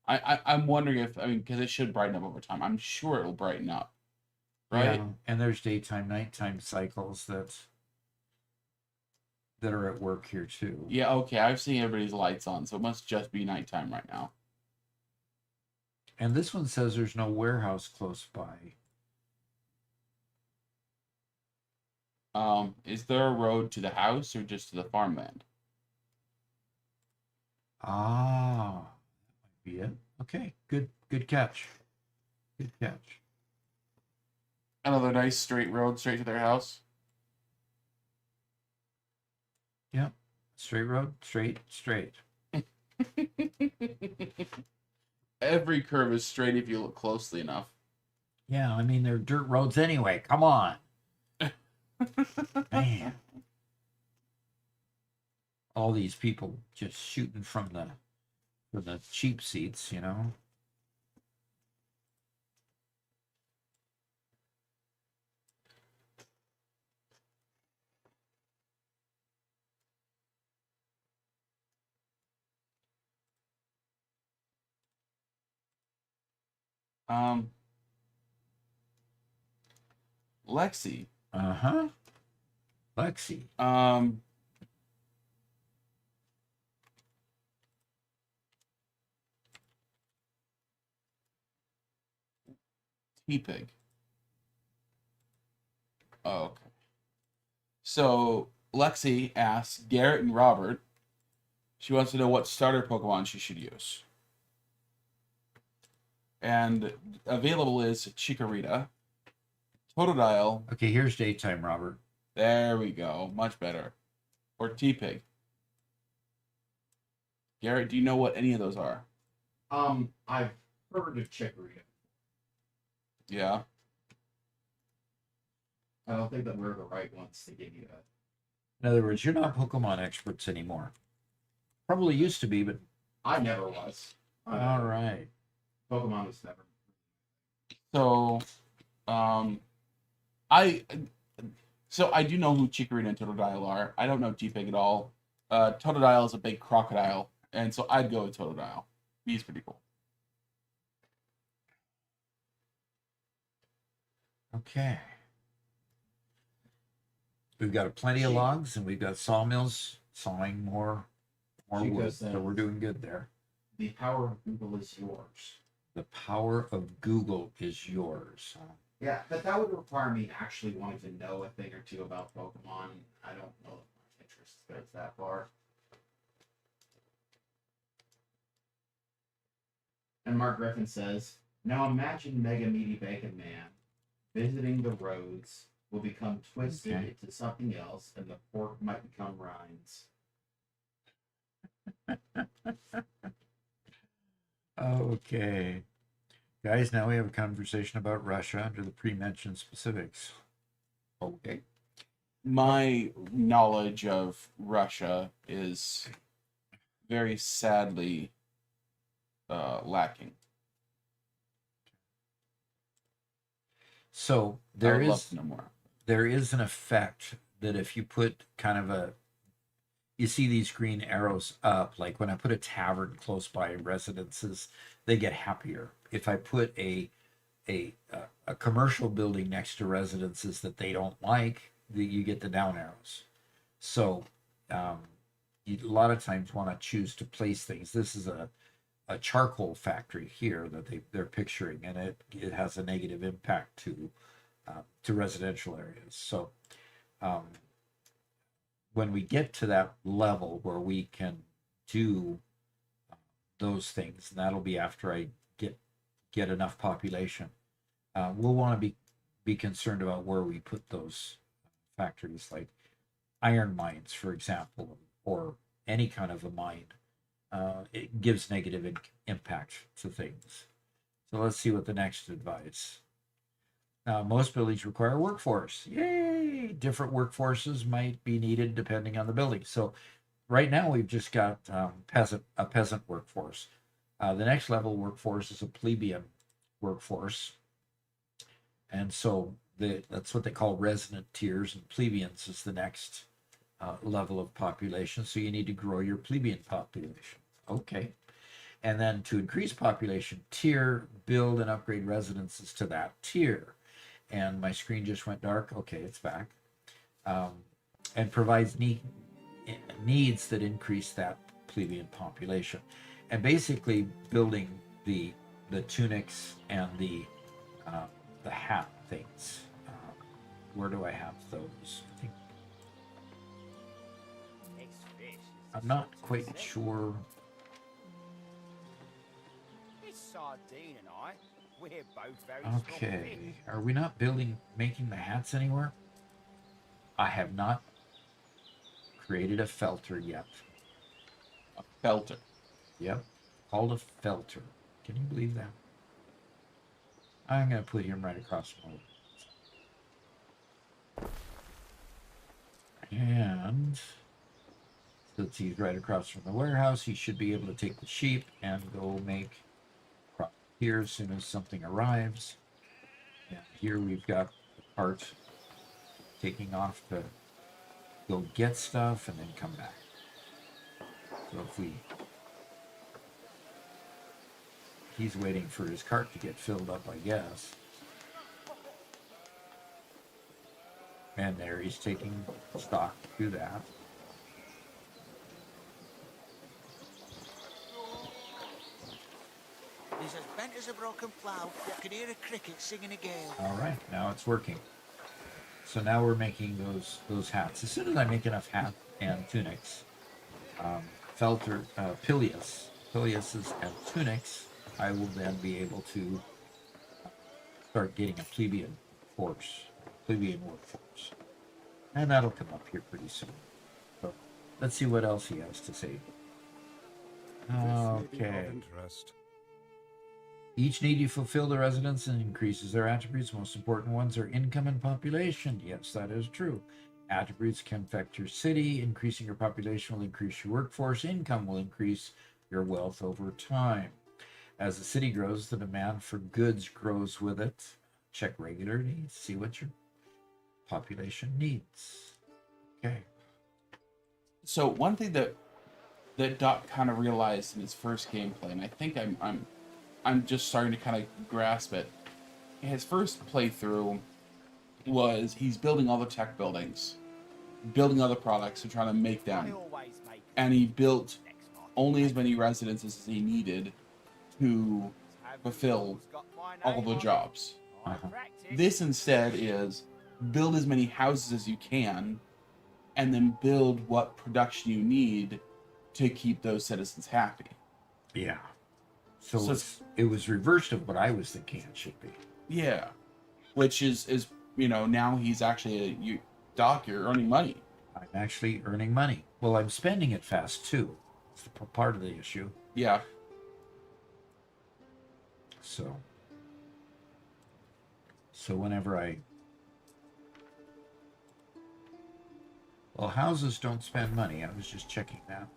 I'm wondering if, I mean, because it should brighten up over time. I'm sure it'll brighten up, right? Yeah, and there's daytime, nighttime cycles that are at work here too. Yeah, okay. I've seen everybody's lights on, so it must just be nighttime right now. And this one says there's no warehouse close by. Is there a road to the house or just to the farmland? Ah, that might be it. Okay, good catch. Good catch. Another nice straight road straight to their house. Yeah, straight road, straight. Every curve is straight if you look closely enough. Yeah, I mean they're dirt roads anyway. Come on, man. All these people just shooting from the cheap seats, you know. Lexi. Lexi. T-Pig. Oh, okay. So Lexi asks Garrett and Robert. She wants to know what starter Pokemon she should use. And available is Chikorita, Totodile. Okay, here's daytime, Robert. There we go. Much better. Or T-Pig. Garrett, do you know what any of those are? I've heard of Chikorita. Yeah. I don't think that we're the right ones to give you that. In other words, you're not Pokemon experts anymore. Probably used to be, but I never was. all right. Pokemon was never. So, I do know who Chikorita and Totodile are. I don't know T-Pig at all. Totodile is a big crocodile, and so I'd go with Totodile. He's pretty cool. Okay. We've got plenty of logs, and we've got sawmills sawing more wood. So we're doing good there. The power of Google is yours. The power of Google is yours. Yeah, but that would require me actually wanting to know a thing or two about Pokemon. I don't know if my interest goes that far. And Mark Griffin says, now imagine Mega Meaty Bacon Man visiting the roads will become twisted into something else, and the pork might become rinds. Okay. Guys, now we have a conversation about Russia under the pre-mentioned specifics. Okay. My knowledge of Russia is very sadly lacking. So I would love to know more. There is an effect that if you put kind of you see these green arrows up, like when I put a tavern close by residences, they get happier. If I put a commercial building next to residences that they don't like, you get the down arrows. So you a lot of times want to choose to place things. This is a charcoal factory here that they're picturing, and it has a negative impact to residential areas. So um, when we get to that level where we can do those things, and that'll be after I get enough population, we'll want to be concerned about where we put those factories, like iron mines, for example, or any kind of a mine. It gives negative impact to things. So let's see what the next advice. Most buildings require a workforce. Yay! Different workforces might be needed depending on the building. So right now we've just got a peasant workforce. The next level workforce is a plebeian workforce. And so that's what they call resident tiers, and plebeians is the next level of population. So you need to grow your plebeian population. Okay. And then to increase population tier, build and upgrade residences to that tier. And my screen just went dark. Okay, it's back. And provides needs that increase that plebeian population. And basically building the tunics and the hat things. Where do I have those? I think I'm not quite sure. Okay, are we not making the hats anywhere? I have not created a felter yet. A felter. Yep, called a felter. Can you believe that? I'm going to put him right across from me. And since he's right across from the warehouse, he should be able to take the sheep and go make crop here as soon as something arrives. And here we've got the cart taking off to go get stuff and then come back. So he's waiting for his cart to get filled up, I guess. And there he's taking stock to that. He's as bent as a broken plough. You can hear a cricket singing a gale. All right, now it's working. So now we're making those hats. As soon as I make enough hats and tunics, pileuses and tunics, I will then be able to start getting a plebeian workforce. And that'll come up here pretty soon. So let's see what else he has to say. Okay. Each need you fulfill the residents and increases their attributes. Most important ones are income and population. Yes, that is true. Attributes can affect your city. Increasing your population will increase your workforce. Income will increase your wealth over time. As the city grows, the demand for goods grows with it. Check regularly. See what your population needs. Okay. So one thing that Doc kind of realized in his first gameplay, and I think I'm just starting to kind of grasp it. His first playthrough was he's building all the tech buildings, building other products and trying to make them. And he built only as many residences as he needed to fulfill all the jobs. Uh-huh. This instead is build as many houses as you can and then build what production you need to keep those citizens happy. Yeah. So it was reversed of what I was thinking it should be. Yeah. Which is now he's actually Doc, you're earning money. I'm actually earning money. Well, I'm spending it fast too. It's part of the issue. Yeah. So whenever houses don't spend money. I was just checking that.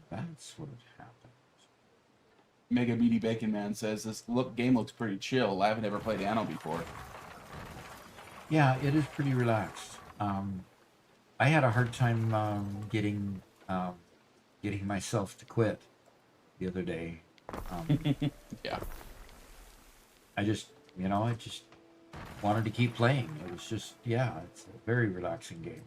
Oh, that's what happened. Mega Meaty Bacon Man says this game looks pretty chill. I haven't ever played Anno before. Yeah, it is pretty relaxed. I had a hard time getting myself to quit the other day. Yeah. I just wanted to keep playing. It was just, yeah, it's a very relaxing game.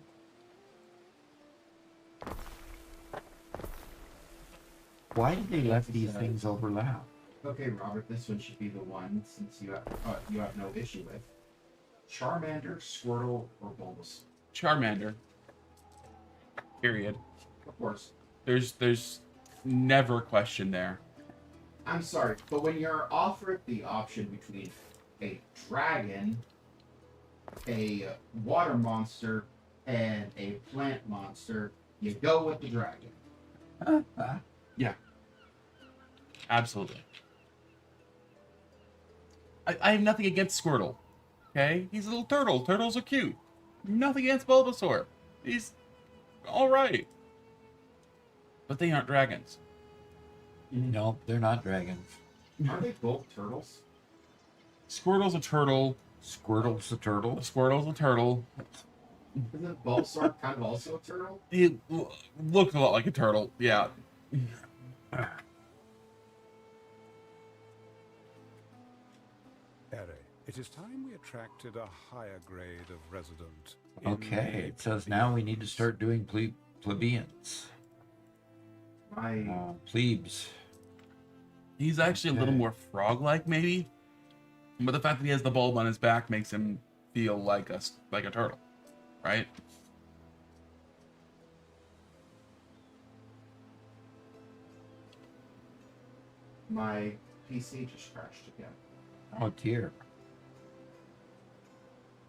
Why did they let these things overlap? Okay, Robert, this one should be the one since you have no issue with. Charmander, Squirtle, or Bulbasaur? Charmander. Period. Of course. There's never a question there. I'm sorry, but when you're offered the option between a dragon, a water monster, and a plant monster, you go with the dragon. Yeah. Absolutely. I have nothing against Squirtle. Okay? He's a little turtle. Turtles are cute. Nothing against Bulbasaur. He's alright. But they aren't dragons. No, they're not dragons. Are they both turtles? Squirtle's a turtle. Squirtle's a turtle. Squirtle's a turtle. Isn't Bulbasaur kind of also a turtle? He looks a lot like a turtle. Yeah. Ere, it is time we attracted a higher grade of resident. Okay, it says now we need to start doing plebeians. Plebes. He's actually a little more frog-like, maybe. But the fact that he has the bulb on his back makes him feel like a turtle, right? My PC just crashed again. Oh dear.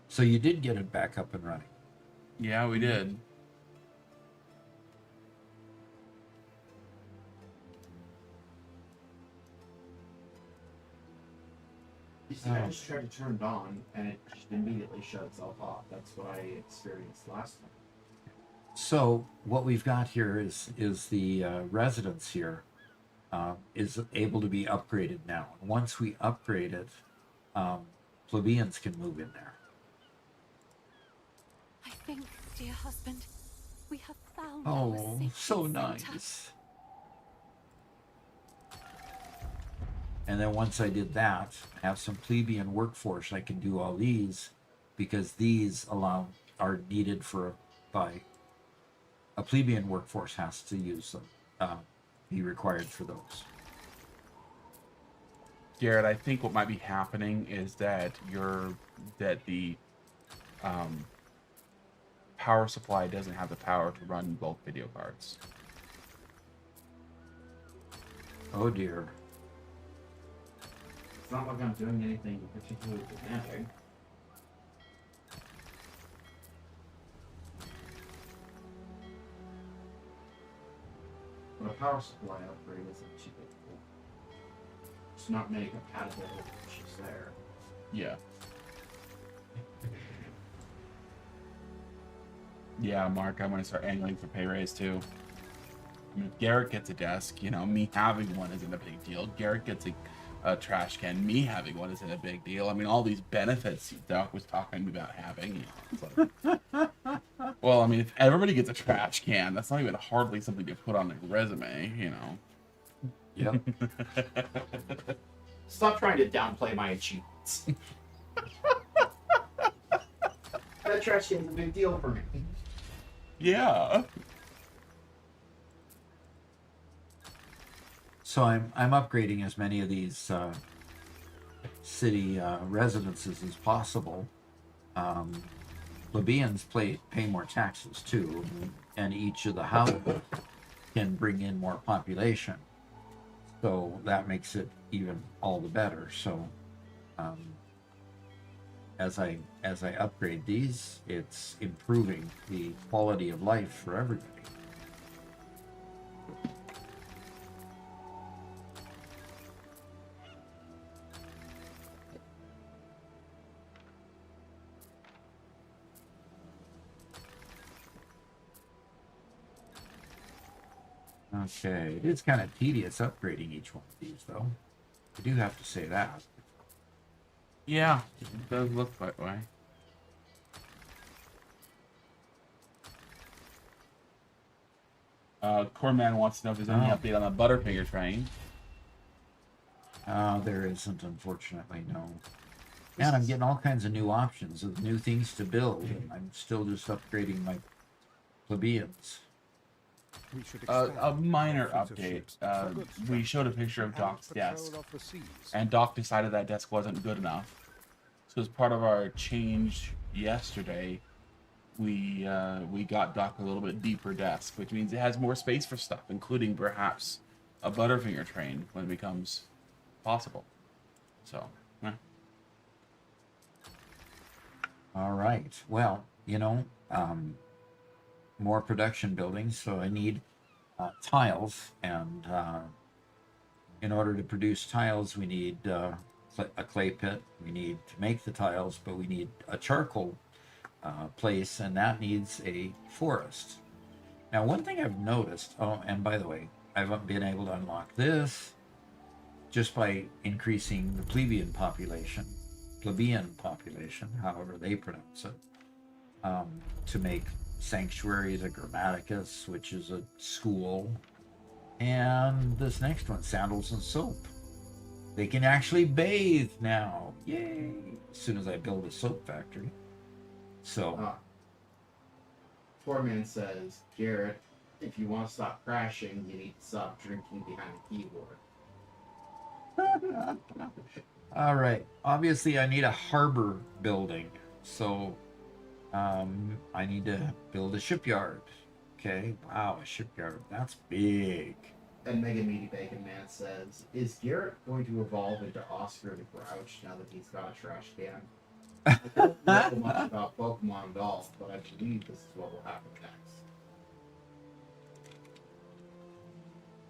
So you did get it back up and running. Yeah, we did. You see, I just tried to turn it on, and it just immediately shut itself off. That's what I experienced last time. So what we've got here is the residence here is able to be upgraded now. Once we upgrade it, plebeians can move in there. I think, dear husband, we have found Oh, so nice. And then once I did that, have some plebeian workforce, I can do all these because these are needed by a plebeian workforce has to use them, be required for those. Garrett, I think what might be happening is that the power supply doesn't have the power to run both video cards. Oh dear. It's not like I'm doing anything particularly dramatic. But a power supply upgrade isn't too difficult. It's not many compatibility issues there. Yeah. Yeah, Mark, I'm going to start angling for pay raise too. I mean, if Garrett gets a desk, me having one isn't a big deal. Garrett gets a trash can, me having one isn't a big deal. I mean, all these benefits Doc was talking about having. It's like, well, I mean, if everybody gets a trash can, that's not even hardly something to put on a resume, Yep. Stop trying to downplay my achievements. That trash can's a big deal for me. Yeah. So I'm upgrading as many of these city residences as possible. Plebeians pay more taxes too, and each of the houses can bring in more population. So that makes it even all the better. So as I upgrade these, it's improving the quality of life for everybody. Okay, it is kind of tedious upgrading each one of these, though. I do have to say that. Yeah, it does look that way. Corman wants to know if there's any update on the Butterfinger train. There isn't, unfortunately, no. And I'm getting all kinds of new options of new things to build, and I'm still just upgrading my plebeians. A minor update. We showed a picture of Doc's desk, and Doc decided that desk wasn't good enough. So as part of our change yesterday, we got Doc a little bit deeper desk, which means it has more space for stuff, including perhaps a Butterfinger train when it becomes possible. So, yeah. All right. Well, more production buildings, so I need tiles, and in order to produce tiles, we need a clay pit. We need to make the tiles, but we need a charcoal place, and that needs a forest. Now, one thing I've noticed, and by the way, I've been able to unlock this just by increasing the plebeian population, however they pronounce it, to make Sanctuary, the Grammaticus, which is a school, and this next one, Sandals and Soap. They can actually bathe now. Yay! As soon as I build a soap factory. So. Foreman says, Garrett, if you want to stop crashing, you need to stop drinking behind the keyboard. All right. Obviously, I need a harbor building. So, I need to build a shipyard. Okay. Wow, a shipyard. That's big. And Mega Meaty Bacon Man says, is Garrett going to evolve into Oscar the Grouch now that he's got a trash can? I don't know much about Pokemon at all, but I believe this is what will happen next.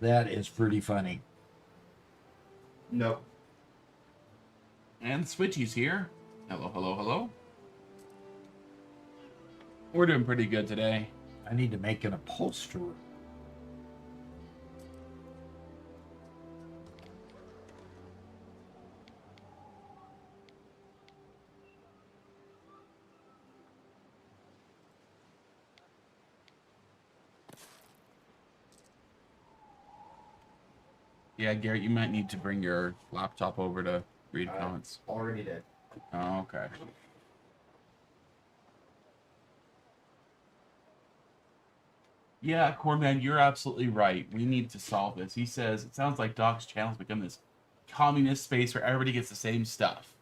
That is pretty funny. Nope. And Switchy's here. Hello, hello, hello. We're doing pretty good today. I need to make an upholsterer. Yeah, Garrett, you might need to bring your laptop over to read comments. Already did. Oh, okay. Yeah, Corman, you're absolutely right. We need to solve this. He says, it sounds like Doc's channel's become this communist space where everybody gets the same stuff.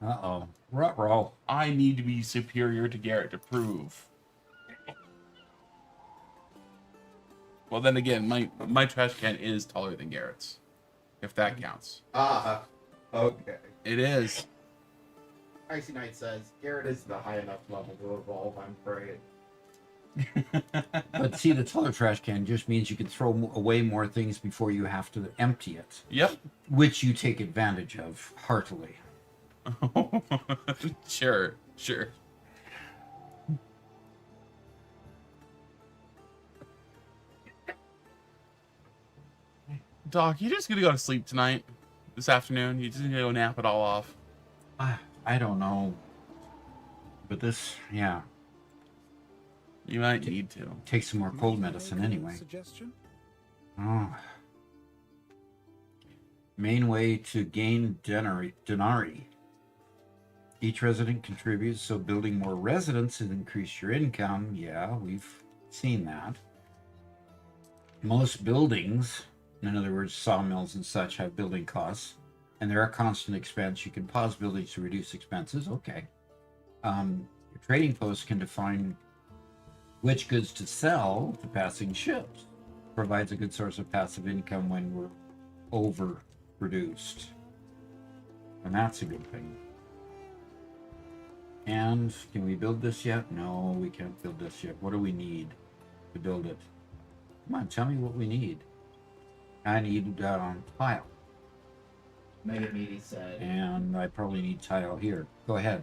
Uh-oh. Ruh-roh. I need to be superior to Garrett to prove. Well, then again, my trash can is taller than Garrett's, if that counts. Okay. It is. Icy Knight says, Garrett is the high enough level to evolve, I'm afraid. But see, the taller trash can just means you can throw away more things before you have to empty it. Yep. Which you take advantage of heartily. Sure. Doc, you just gonna go to sleep tonight? This afternoon? You just gonna go nap it all off? I don't know. But this, yeah. You might need to. Take some more cold medicine anyway. Oh. Main way to gain denarii. Each resident contributes, so building more residents and increase your income. Yeah, we've seen that. Most buildings, in other words, sawmills and such, have building costs, and they're a constant expense. You can pause buildings to reduce expenses. Okay. Your trading post can define which goods to sell to passing ships. Provides a good source of passive income when we're overproduced. And that's a good thing. And can we build this yet? No, we can't build this yet. What do we need to build it? Come on, tell me what we need. I need tile. Mega Meaty said, and I probably need tile here. Go ahead.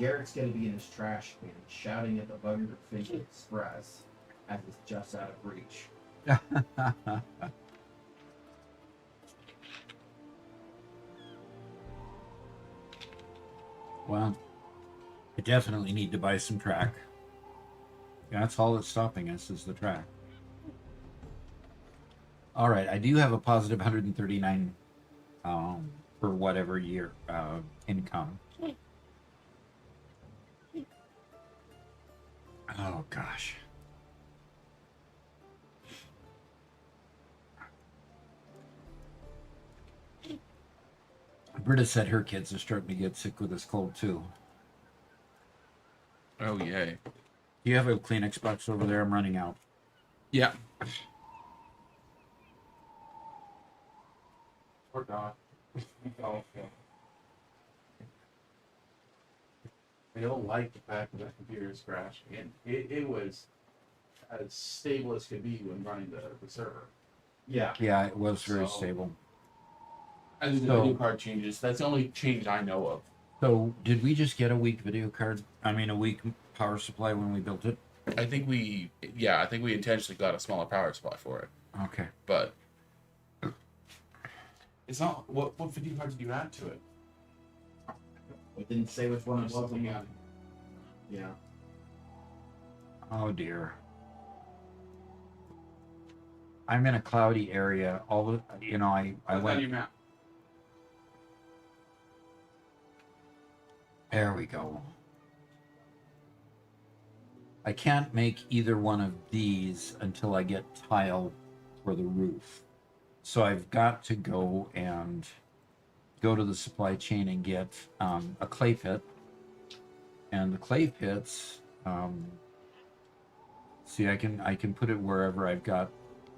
Garrett's gonna be in his trash can, shouting at the Bugger Fink Express as it's just out of reach. Well, I definitely need to buy some track. That's all that's stopping us is the track. All right, I do have a positive 139 for whatever year income. Oh gosh. Britta said her kids are starting to get sick with this cold too. Oh, yay. Do you have a Kleenex box over there? I'm running out. Yeah. Poor dog. I don't like the fact that the computer is crashing. And it was as stable as could be when running the server. Yeah. Yeah, it was very So- stable. I think the So- video card changes. That's the only change I know of. So, did we just get a weak video card? I mean, a weak power supply when we built it? I think we intentionally got a smaller power supply for it. Okay. But It's not. What video card did you add to it? It didn't say which one it was. Something else. Yeah. Oh dear. I'm in a cloudy area. All the, I Click on went. your map. There we go. I can't make either one of these until I get tile for the roof. So I've got to go to the supply chain and get a clay pit. And the clay pits, see, I can put it wherever I've got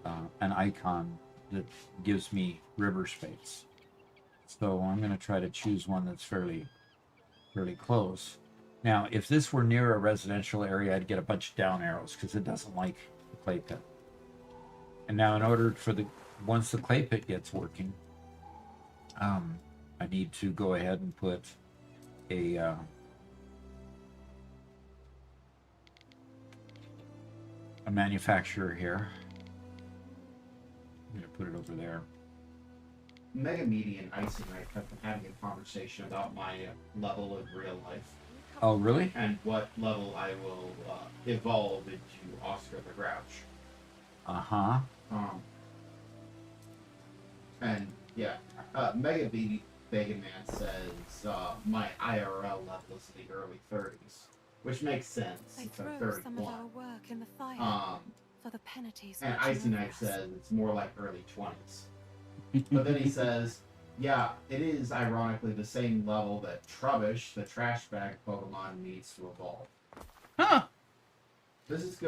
an icon that gives me river space. So I'm going to try to choose one that's fairly close. Now, if this were near a residential area, I'd get a bunch of down arrows because it doesn't like the clay pit. And now, in order for once the clay pit gets working, I need to go ahead and put a manufacturer here. I'm going to put it over there. Mega Media and Ice and I have been having a conversation about my level of real life Oh, really? and what level I will evolve into Oscar the Grouch. Uh-huh. And yeah, Mega Man says my IRL level is in the early 30s, which makes sense I since I'm throw some of 31. our work in the fire for the penalties. And watching Icy over Knife us. says it's more like early 20s. But then he says, yeah, it is ironically the same level that Trubbish, the trash bag Pokemon, needs to evolve. Huh. This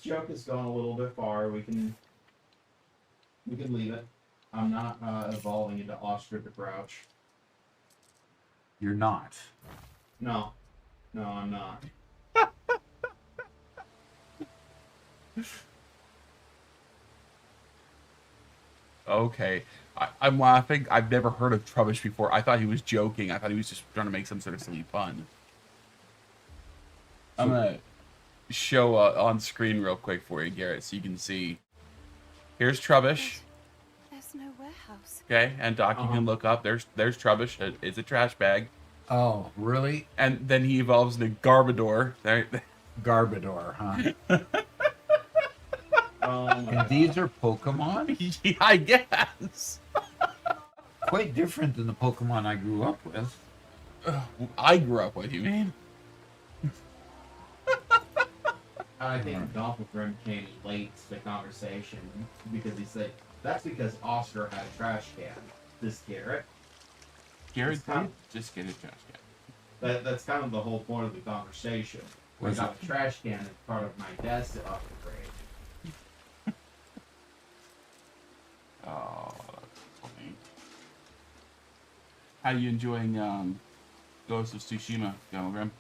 joke is going a little bit far. We can leave it. I'm not evolving into Oscar the Grouch. You're not. No, I'm not. okay. I'm laughing. I've never heard of Trubbish before. I thought he was joking. I thought he was just trying to make some sort of silly pun. I'm gonna show on screen real quick for you, Garrett, so you can see. Here's Trubbish. There's no warehouse. Okay, and Doc, you can look up. There's Trubbish. It's a trash bag. Oh, really? And then he evolves into Garbodor. There. Garbodor, huh? And And these are Pokemon? Yeah, I guess. Quite different than the Pokemon I grew up with. I grew up with, you mean? I think Doppelgrim came late to the conversation because he said that's because Oscar had a trash can. This Garrett. Garrett It's kind did just get a trash can. That's kind of the whole point of the conversation. We Was got the trash can as part of my desk upgrade. Oh, that's funny. How you enjoying Ghost of Tsushima, Grim?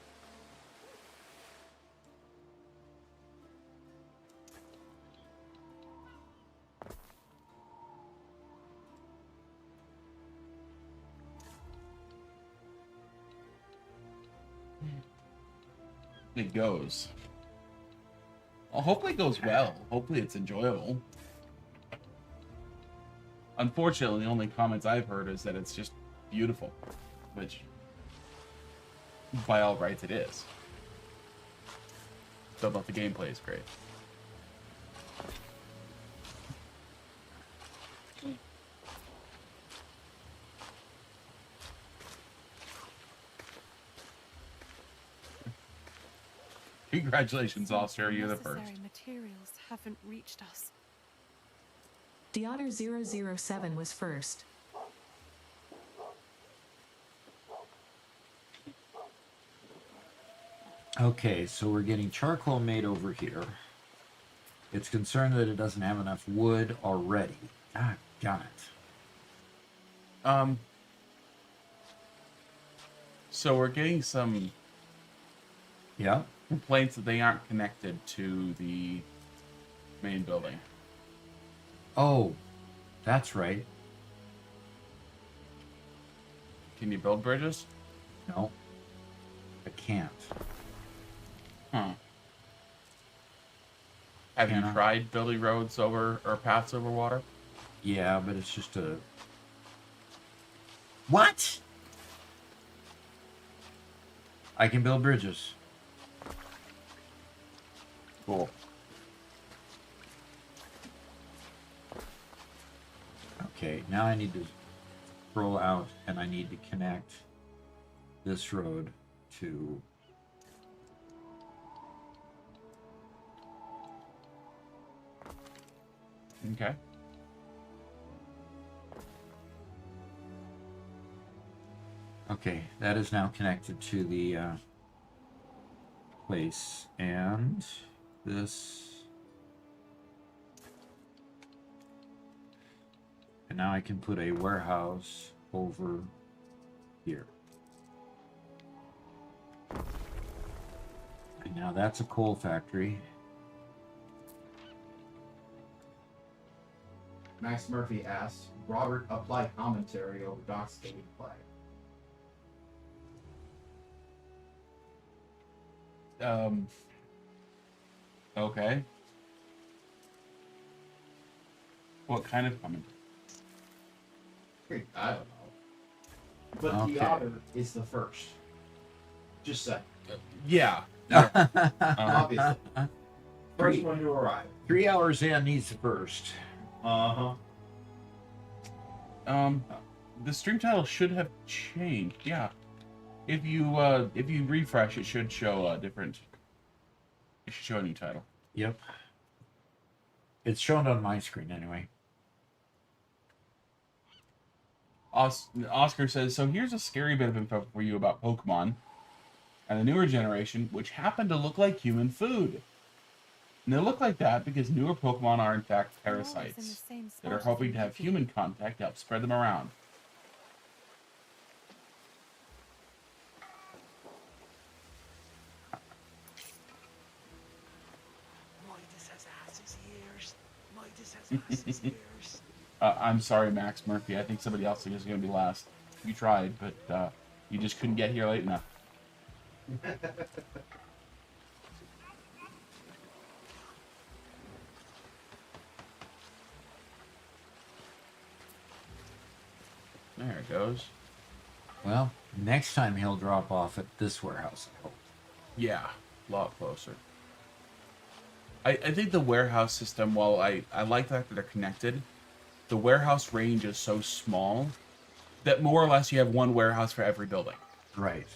It goes. Well, hopefully it goes well. Hopefully it's enjoyable. Unfortunately, the only comments I've heard is that it's just beautiful, which, by all rights, it is. So, but the gameplay is great. Congratulations, Austria, you're the first. Necessary materials haven't reached us. Deotter 007 was first. Okay, so we're getting charcoal made over here. It's concerned that it doesn't have enough wood already. Ah, got it. So we're getting some complaints that they aren't connected to the main building. Oh, that's right. Can you build bridges? No, I can't. Huh. Have you tried building roads over, or paths over water? Yeah, but it's just a... What? I can build bridges. Cool. Okay, now I need to scroll out and I need to connect this road to... Okay. Okay, that is now connected to the place, and this, and now I can put a warehouse over here. And now that's a coal factory. Max Murphy asked, Robert, apply commentary over Doc's gameplay. Okay. What kind of commentary? I don't know. But Okay. the otter is the first. Just saying. Yeah. Obviously. First one to arrive. 3 hours in needs the first. Uh-huh. The stream title should have changed. Yeah. If you refresh, it should show a different. It should show a new title. Yep. It's shown on my screen anyway. Oscar says, so here's a scary bit of info for you about Pokemon and the newer generation, which happen to look like human food. And they look like that because newer Pokemon are in fact parasites that are hoping to have human contact to help spread them around. Midas has ass's ears. Midas has ass's ears. I'm sorry, Max Murphy. I think somebody else is going to be last. You tried, but you just couldn't get here late enough. There it goes. Well, next time he'll drop off at this warehouse, I hope. Yeah, a lot closer. I think the warehouse system, while I like the fact that they're connected, the warehouse range is so small that more or less you have one warehouse for every building. Right.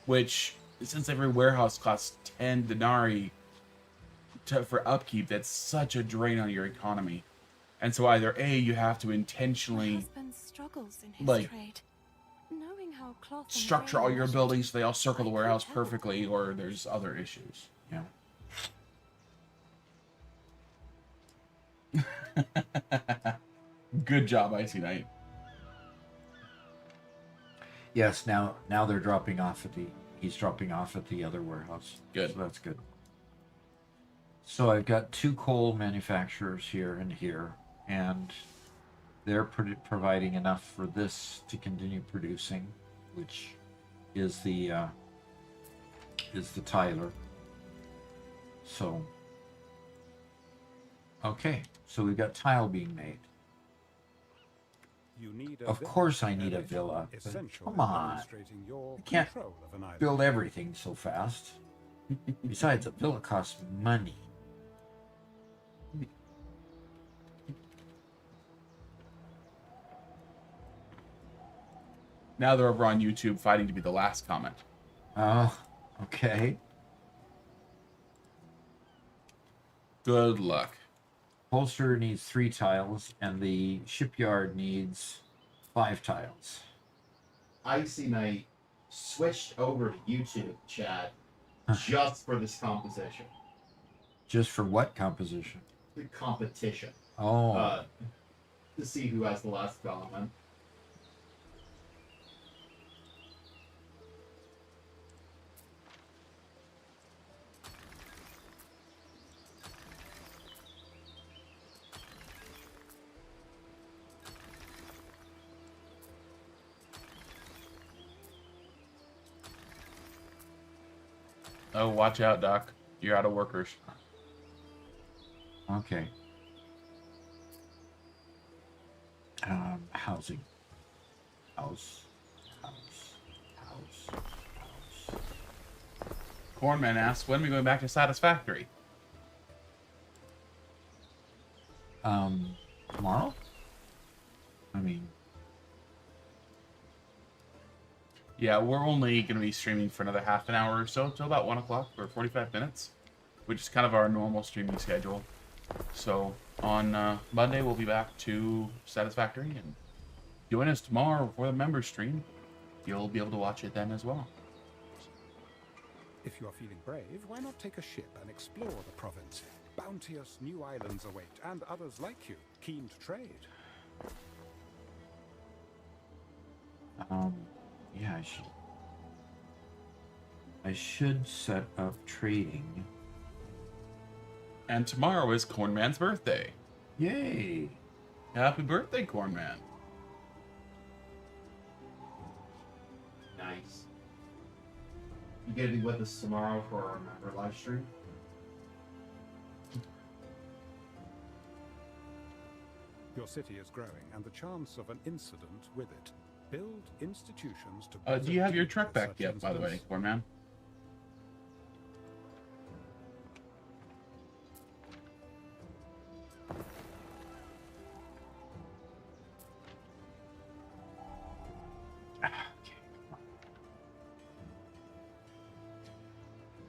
Which, since every warehouse costs 10 denarii for upkeep, that's such a drain on your economy. And so either A, you have to intentionally My husband struggles in his like trade. Knowing how cloth and structure all grain your are buildings so they all circle the warehouse perfectly, or there's other issues. Yeah. Good job, Icy Knight. Yes, now they're dropping off at the... He's dropping off at the other warehouse. Good. So that's good. So I've got 2 coal manufacturers here and here, and they're providing enough for this to continue producing, which is the Tyler. So, okay, so we've got tile being made. You need a Of villa, course I need a and villa. But essential come in on. demonstrating your I can't control of an island. build everything so fast. Besides, a villa costs money. Now they're over on YouTube fighting to be the last comment. Oh, okay. Good luck. Holster needs 3 tiles, and the shipyard needs 5 tiles. Icy Knight switched over to YouTube chat just for this composition. Just for what composition? The competition. Oh. To see who has the last comment. Oh, watch out, Doc. You're out of workers. Okay. Housing. House. Cornman asks, when are we going back to Satisfactory? Tomorrow? I mean... Yeah, we're only going to be streaming for another half an hour or so, till about 1 o'clock, or 45 minutes, which is kind of our normal streaming schedule. So, on Monday, we'll be back to Satisfactory, and join us tomorrow for the members stream. You'll be able to watch it then as well. If you are feeling brave, why not take a ship and explore the province? Bounteous new islands await, and others like you, keen to trade. Yeah, I should set up trading. And tomorrow is Cornman's birthday. Yay! Happy birthday, Cornman. Nice. You gonna be with us tomorrow for our member live stream? Your city is growing, and the chance of an incident with it. Build institutions to... Do you have your truck back such yet, by the way, incidents. Cornman?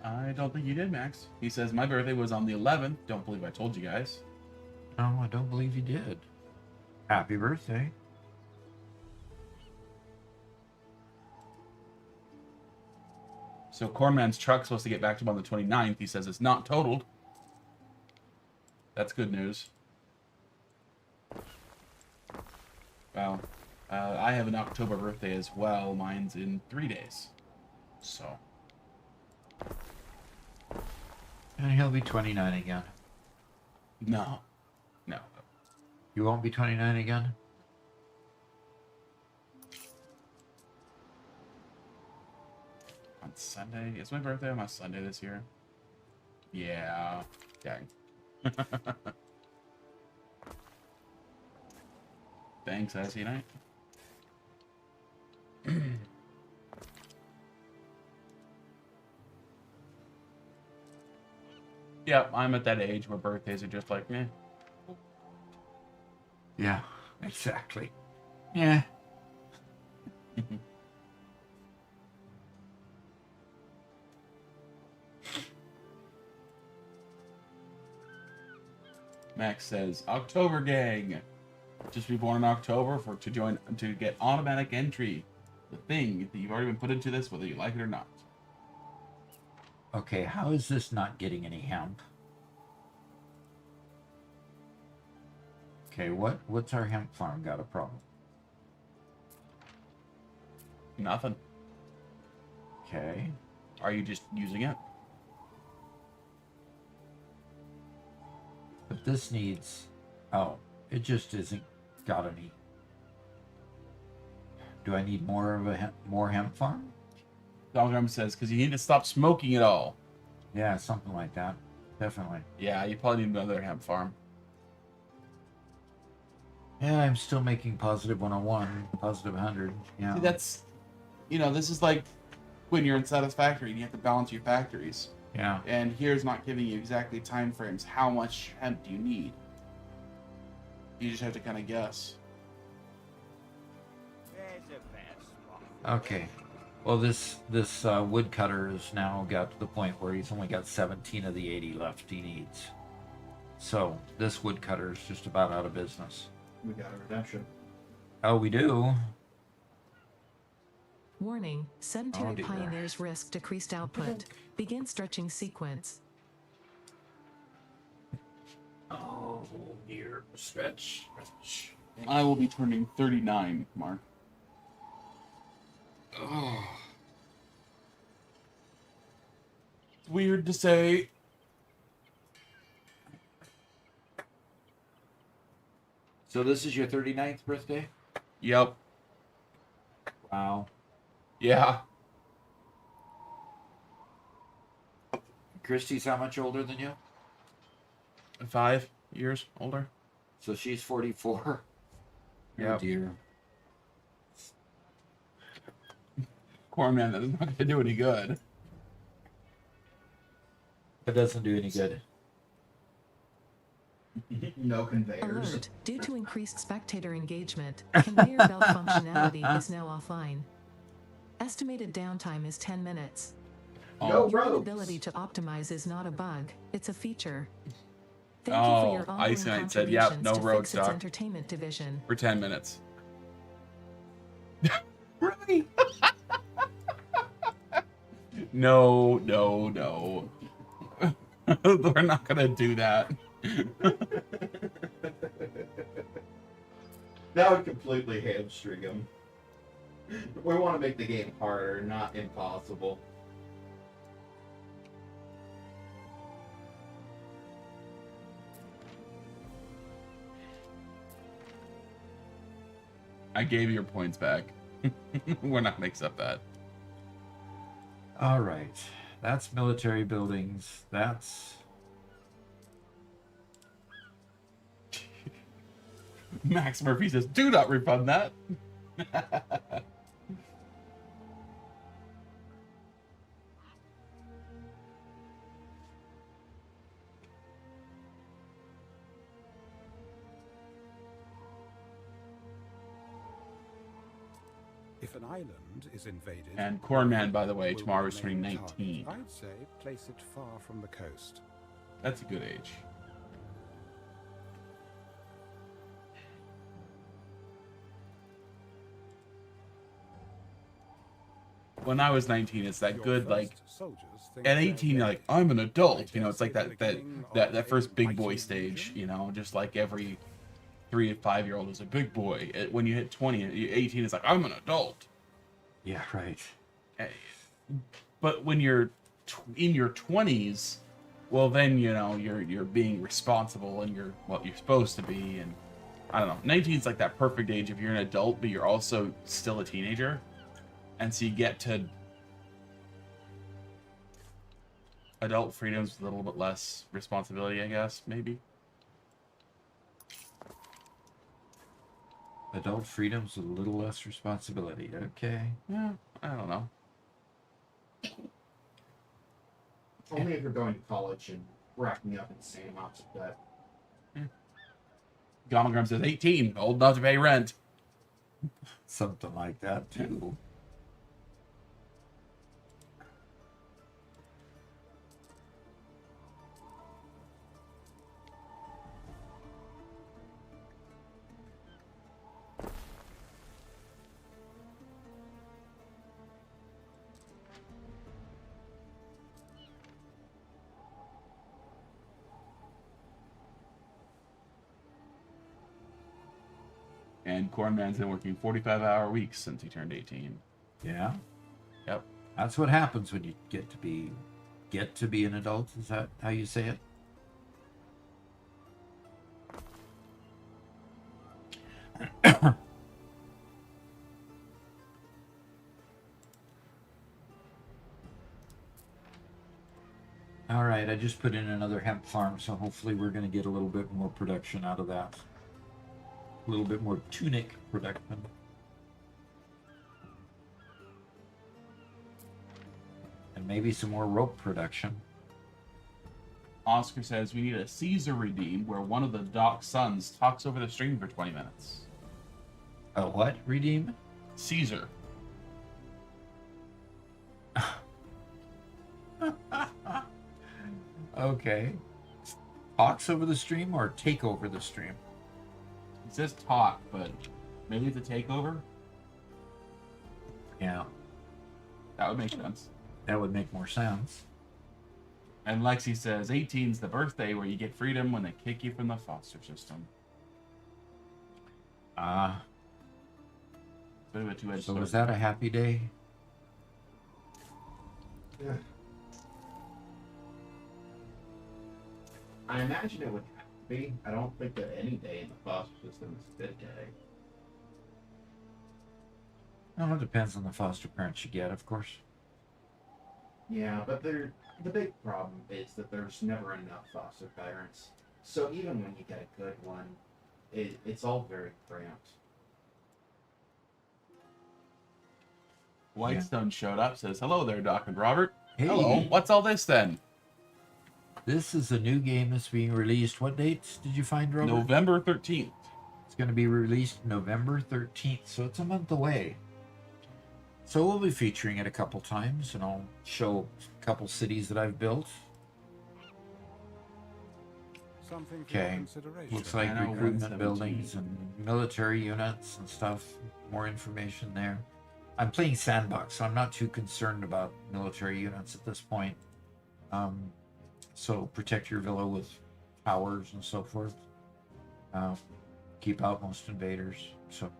I don't think you did, Max. He says, my birthday was on the 11th. Don't believe I told you guys. No, I don't believe you did. Happy birthday. So Cornman's truck's supposed to get back to him on the 29th. He says it's not totaled. That's good news. Well, I have an October birthday as well. Mine's in 3 days. So. And he'll be 29 again. No. No. You won't be 29 again? On Sunday? Is my birthday on my Sunday this year? Yeah. Dang. Thanks, Icy Knight. Yep, I'm at that age where birthdays are just like, meh. Yeah, exactly. Yeah. Max says, October gang. Just be born in October to get automatic entry. The thing that you've already been put into this, whether you like it or not. Okay, how is this not getting any hemp? Okay, what's our hemp farm got a problem? Nothing. Okay. Are you just using it? But this needs... Oh, it just isn't got any... Do I need more of a more hemp farm? Doggram says, because you need to stop smoking it all. Yeah, something like that. Definitely. Yeah, you probably need another hemp farm. Yeah, I'm still making positive 101, positive 100. Yeah. See, that's, this is like when you're in Satisfactory and you have to balance your factories. Yeah. And here's not giving you exactly time frames. How much hemp do you need? You just have to kind of guess. Okay. Well, this woodcutter has now got to the point where he's only got 17 of the 80 left he needs. So this woodcutter is just about out of business. We got a redemption. Oh, we do? Warning, sedentary Oh, dear. pioneers risk decreased output. Begin stretching sequence. Oh, dear. Stretch. I will be turning 39, Mark. Oh. It's weird to say. So this is your 39th birthday? Yep. Wow. Yeah. Christy's how much older than you? 5 years older. So she's 44. Yep. Oh, dear. Cornman, that is not going to do any good. That doesn't do any good. No conveyors. Alert, due to increased spectator engagement, conveyor belt functionality is now offline. Estimated downtime is 10 minutes. No Your roads. inability to optimize is not a bug, it's a feature. Thank you for your ongoing Ice Knight said, "Yep, contributions no to road fix its stock entertainment division." for 10 minutes." Really? No. We're not gonna do that. That would completely hamstring him. We want to make the game harder, not impossible. I gave you your points back. We're not gonna accept that. All right. That's military buildings. That's... Max Murphy says, "Do not refund that." If an island is invaded, And Cornman, by the way, will tomorrow is remain turning target. 19. I'd say place it far from the coast. That's a good age. When I was 19, it's that Your good, first like, soldiers think at they're 18, you're ready. like, I'm an adult. You know, it's like They're that beginning that of first a big boy fighting stage, region. you know, just like every 3 to 5 year old is a big boy. When you hit 20, 18 is like, I'm an adult. Yeah, right. But when you're in your 20s, well, then, you know, you're being responsible and you're what you're supposed to be. And I don't know, 19 is like that perfect age if you're an adult, but you're also still a teenager. And so you get to adult freedoms with a little bit less responsibility, I guess, maybe. Adult freedoms with a little less responsibility. Okay. Yeah, I don't know. Only if you're going to college and racking up insane amounts of debt. Gamagram says 18, old enough to pay rent. Something like that, too. And Cornman's been working 45-hour weeks since he turned 18. Yeah. Yep. That's what happens when you get to be an adult. Is that how you say it? All right, I just put in another hemp farm, so hopefully we're going to get a little bit more production out of that. A little bit more tunic production. And maybe some more rope production. Oscar says we need a Caesar redeem where one of the Doc sons talks over the stream for 20 minutes. A what redeem? Caesar. Okay. Talks over the stream or take over the stream? It says talk, but maybe it's a takeover? Yeah. That would make sense. That would make more sense. And Lexi says 18's the birthday where you get freedom when they kick you from the foster system. Ah. Bit of a two-edged So sword. was that a happy day? Yeah. I imagine it would have to be. I don't think that any day in the foster system is a good day. Well, it depends on the foster parents you get, of course. Yeah, but the big problem is that there's never enough foster parents. So even when you get a good one, it's all very cramped. Whitestone showed up, says, hello there, Doc and Robert. Hey. Hello, what's all this then? This is a new game that's being released. What dates did you find, Robert? November 13th. It's going to be released November 13th, so it's a month away. So we'll be featuring it a couple times, and I'll show a couple cities that I've built. Something for your Okay, consideration. looks like Anno recruitment 117. buildings and military units and stuff. More information there. I'm playing sandbox, so I'm not too concerned about military units at this point. So protect your villa with towers and so forth. Keep out most invaders. So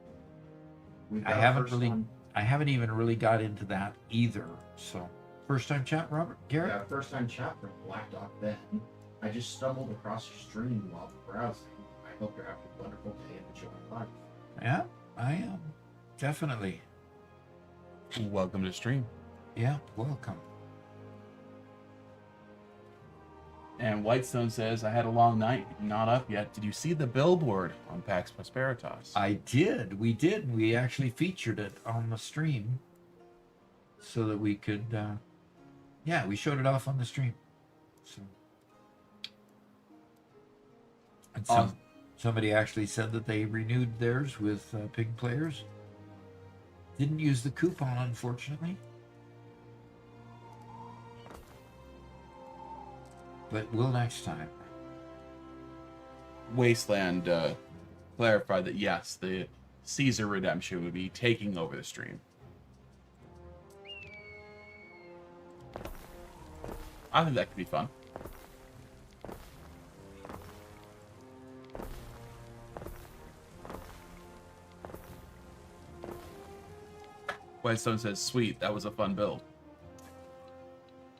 We've I got haven't first really, time- I haven't even really got into that either. So first time chat, Robert Garrett. Yeah, first time chat from Black Dog Ben. I just stumbled across your stream while browsing. I hope you're having a wonderful day and enjoying life. Yeah, I am definitely. Welcome to stream. Yeah, welcome. And Whitestone says, I had a long night, not up yet. Did you see the billboard on Pax Prosperitas? I did. We did. We actually featured it on the stream so that we could, yeah, we showed it off on the stream. So, and somebody actually said that they renewed theirs with Pig Players. Didn't use the coupon, unfortunately. But will next time. Wasteland clarified that yes, the Caesar redemption would be taking over the stream. I think that could be fun. Whitestone says, sweet, that was a fun build.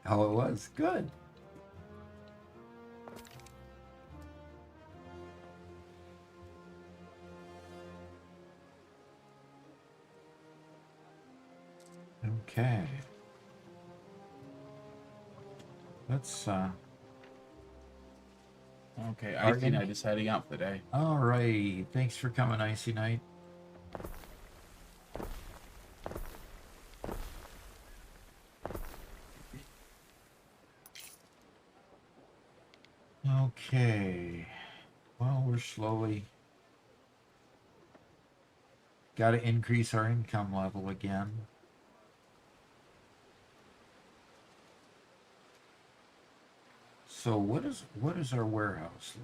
Oh, it was. Good. Okay. Let's Okay, Are Icy you- Knight is heading out for the day. all right. Thanks for coming, Icy Knight. Okay. Well, we're slowly got to increase our income level again. So what is our warehouse?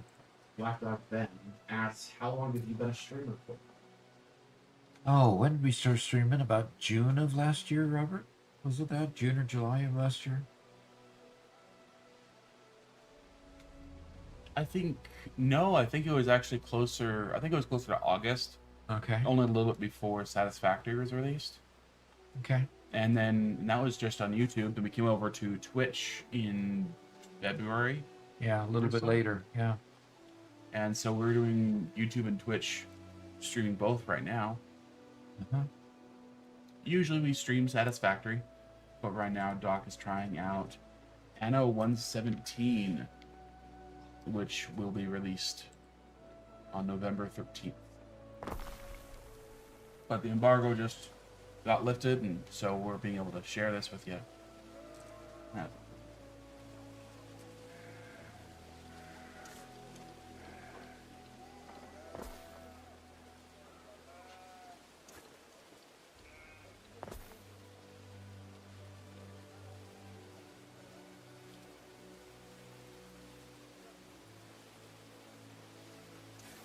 Black Dog Ben asks, how long have you been a streamer for? Oh, when did we start streaming? About June of last year, Robert? Was it that? June or July of last year? I think it was actually closer. I think it was closer to August. Okay. Only a little bit before Satisfactory was released. Okay. And that was just on YouTube. Then we came over to Twitch in February. Yeah, a little bit so. later. Yeah. And so we're doing YouTube and Twitch streaming both right now. Uh-huh. Usually we stream Satisfactory, but right now Doc is trying out Anno 117, which will be released on November 13th. But the embargo just got lifted, and so we're being able to share this with you.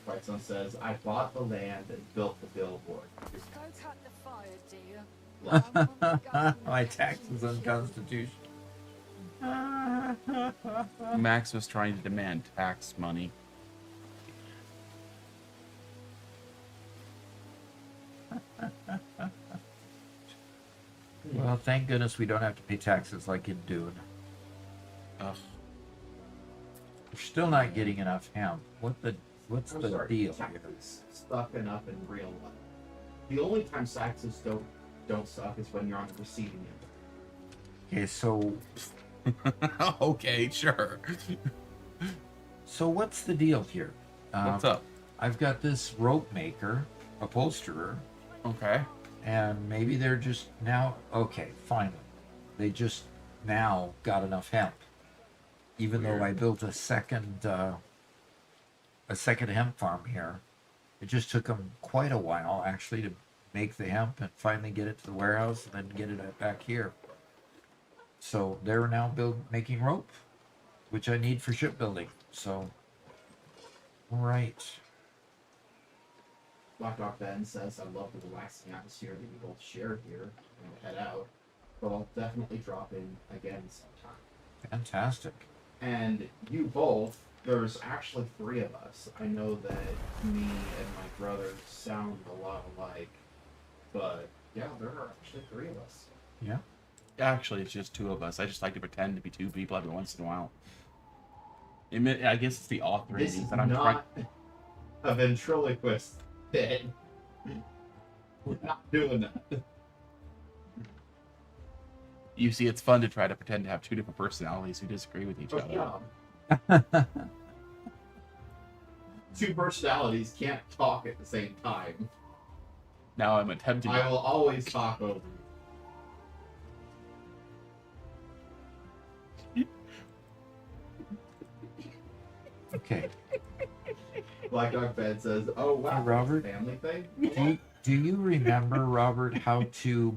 Whitestone says, I bought the land and built the billboard. Scout out the fire, dear. My taxes unconstitutional. Max was trying to demand tax money. Well, thank goodness we don't have to pay taxes like in Dune. Ugh. We're still not getting enough hemp. What's I'm the sorry, deal here? taxes stocking up in real life. The only time taxes don't suck is when you're on the receiving end. Okay, so Okay, sure. so what's the deal here? What's up? I've got this rope maker, upholsterer, Okay. and maybe they're just now okay, finally. They just now got enough hemp. Even though I built a second hemp farm here. It just took them quite a while actually to make the hemp and finally get it to the warehouse and then get it back here. So they're now making rope, which I need for shipbuilding. So, all right. Black Dog Ben says, I love the relaxing atmosphere that you both share here and head out. But I'll definitely drop in again sometime. Fantastic. And you both, there's actually 3 of us. I know that me and my brother sound a lot alike, but yeah, there are actually 3 of us. Yeah. Actually, it's just 2 of us. I just like to pretend to be 2 people every once in a while. I guess it's the author This is that I'm not a ventriloquist bit. We're not doing that. You see, it's fun to try to pretend to have 2 different personalities who disagree with each other. Yeah. 2 personalities can't talk at the same time. Now I'm attempting. I will always talk over you. Okay. Black Dog Ben says, "Oh wow, Hey, Robert. family thing." Do you remember, Robert, how to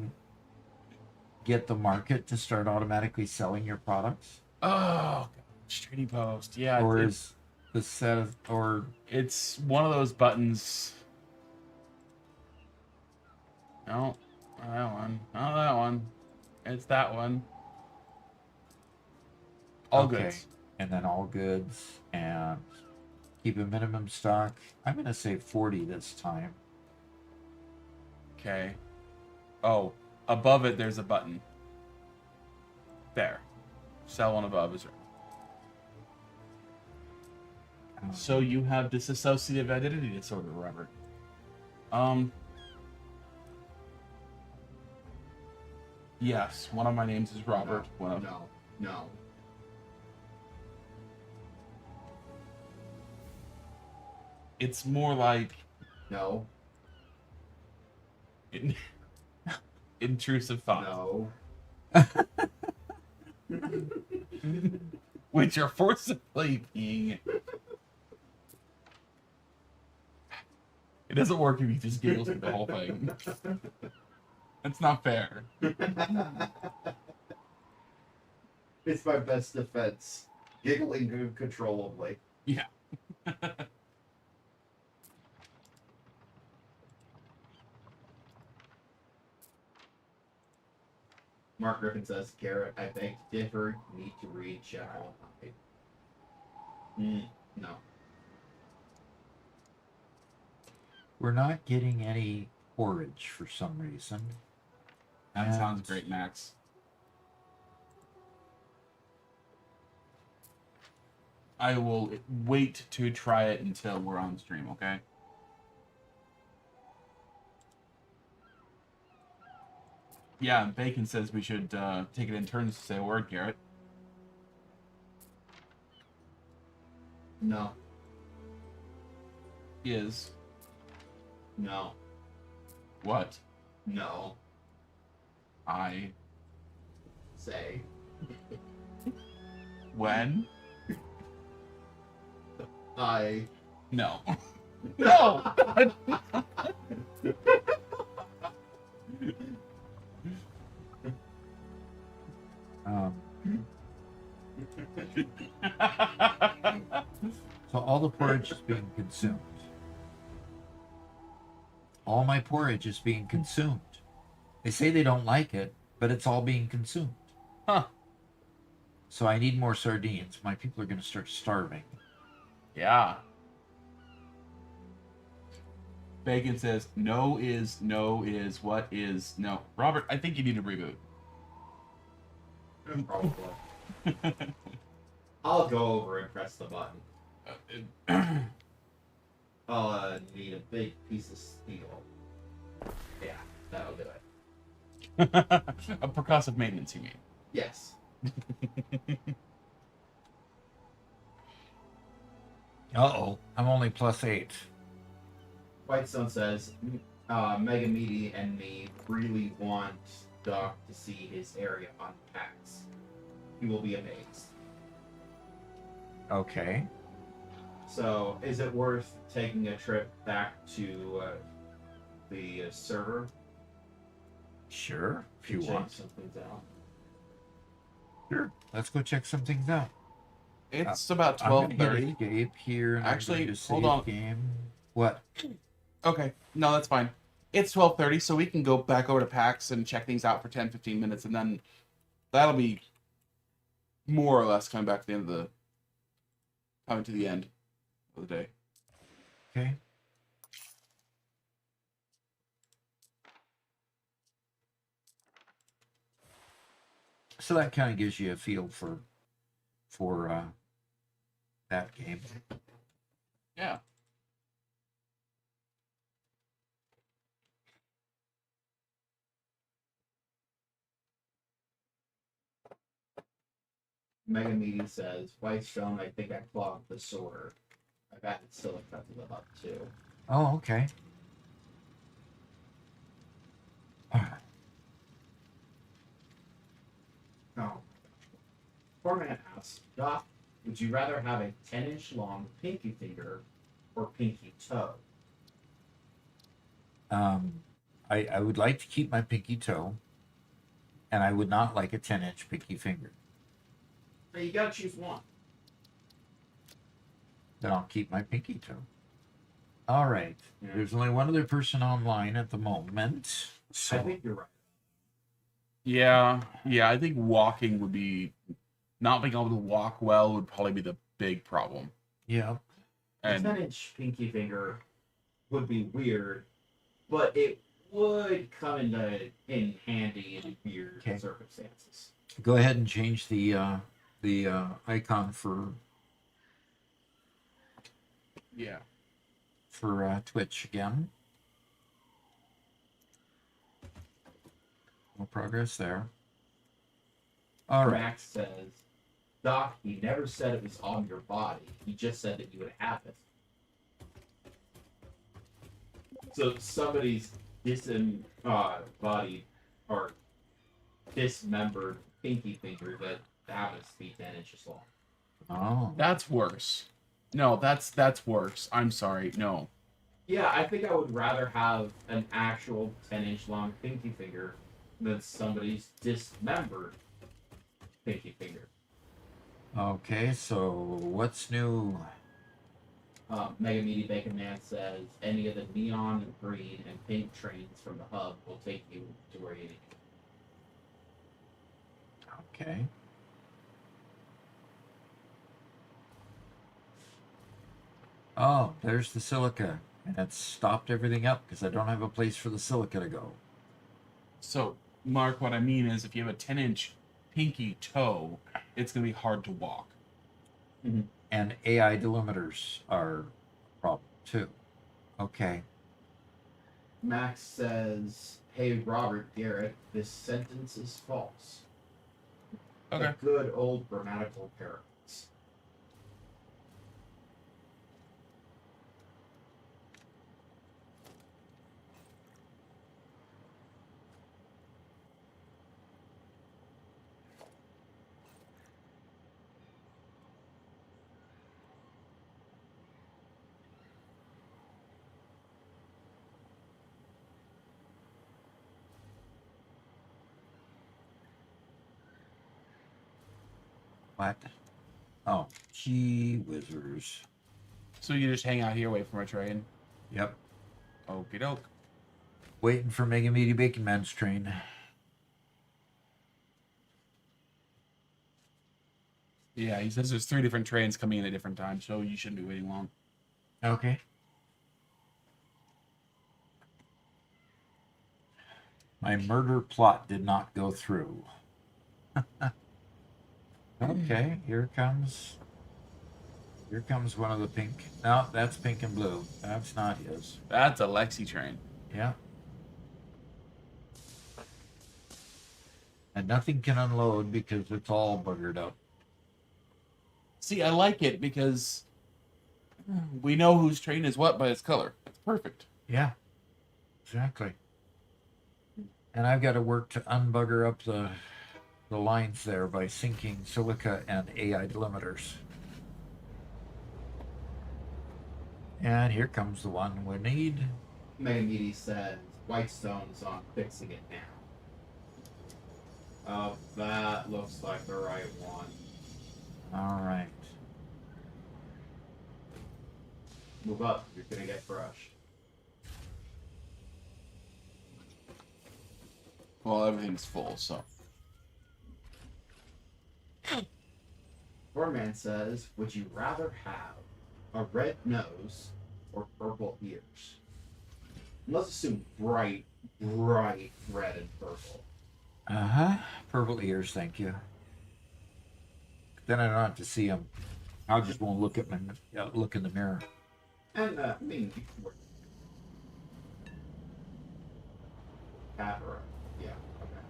get the market to start automatically selling your products? Oh, gosh, Trading Post. Yeah. Or is the set of, or it's one of those buttons. No, not that one. Not that one. It's that one. All okay. goods. And then all goods and keep a minimum stock. I'm going to say 40 this time. Okay. Oh, above it there's a button. There. Sell one above is right. So you have dissociative identity disorder, Robert. Yes, one of my names is Robert. No. It's more like No. Intrusive thoughts. No. Which are forcibly being. It doesn't work if you just giggles through the whole thing. That's not fair. It's my best defense. Giggling uncontrollably. Yeah. Mark Griffin says, Garrett, I beg to differ. You need to read Shadow No. We're not getting any porridge for some reason. That sounds great, Max. I will wait to try it until we're on stream, okay? Yeah, Bacon says we should take it in turns to say a word, Garrett. No. Is. No. What? No. I. Say. When? I. No. No! So all the porridge is being consumed. All my porridge is being consumed. They say they don't like it, but it's all being consumed. Huh. So I need more sardines. My people are going to start starving. Yeah. Bacon says, no is, what is, no. Robert, I think you need to reboot. Probably. I'll go over and press the button. I'll need a big piece of steel. Yeah, that'll do it. A percussive maintenance, you mean? Yes. Uh-oh. I'm only +8. Whitestone says, Mega Meaty and me really want Doc to see his area on Pax. He will be amazed. Okay. So, is it worth taking a trip back to the server? Sure, if to you check want. some things out? Sure. Let's go check some things out. It's about I'm gonna hit 12:30. escape here. And Actually, I'm going to hold save on. Game. What? Okay, no, that's fine. It's 12:30, so we can go back over to PAX and check things out for 10-15 minutes, and then that'll be more or less coming to the end of the day. Okay. So that kind of gives you a feel for that game. Yeah. Mega Meaty says, Whitestone, I think I clogged the sorter. I've added silica to the hub too. Oh, okay. Oh. Forman asks, Doc, would you rather have a 10-inch long pinky finger or pinky toe? I would like to keep my pinky toe, and I would not like a 10-inch pinky finger. Hey, you gotta choose one. Then I'll keep my pinky toe. All right. Yeah. There's only one other person online at the moment. So I think you're right. Yeah, I think walking would be... Not being able to walk well would probably be the big problem. yeah. A And 10-inch pinky finger would be weird, but it would come in handy in weird Okay. circumstances. Go ahead and change the icon for yeah. Twitch again. No progress there. All right. Max says, Doc, he never said it was on your body. He just said that you would have it. So somebody's body or dismembered pinky finger that happens to be 10 inches long. Oh. That's worse. No, that's worse. I'm sorry. No. Yeah, I think I would rather have an actual 10-inch long pinky finger than somebody's dismembered pinky finger. Okay, so what's new? Mega Meaty Bacon Man says any of the neon, green, and pink trains from the hub will take you to where you need to go. Okay. Oh, there's the silica. And it's stopped everything up because I don't have a place for the silica to go. So, Mark, what I mean is if you have a 10-inch pinky toe, it's going to be hard to walk. Mm-hmm. And AI delimiters are a problem too. Okay. Max says, hey, Robert Garrett, this sentence is false. Okay. A good old grammatical paradox. What? Oh, gee whizzers. So you just hang out here, wait for a train? Yep. Okie doke. Waiting for Mega Meaty Bacon Man's train. Yeah, he says there's 3 different trains coming in at different times, so you shouldn't be waiting long. Okay. My murder plot did not go through. Okay, here comes one of the pink. No, that's pink and blue. That's not his. That's a Lexi train. Yeah. And nothing can unload because it's all buggered up. See, I like it because we know whose train is what by its color. It's perfect. Yeah, exactly. And I've got to work to unbugger up the lines there by syncing silica and AI delimiters. And here comes the one we need. Megamedi says Whitestone's on fixing it now. Oh, that looks like the right one. All right. Move up, you're gonna get crushed. Well, everything's full, so. Foreman says, would you rather have a red nose or purple ears? Let's assume bright red and purple. Uh-huh. Purple ears, thank you. Then I don't have to see them. I just won't look at look in the mirror. And, I mean, Capra. Yeah, okay.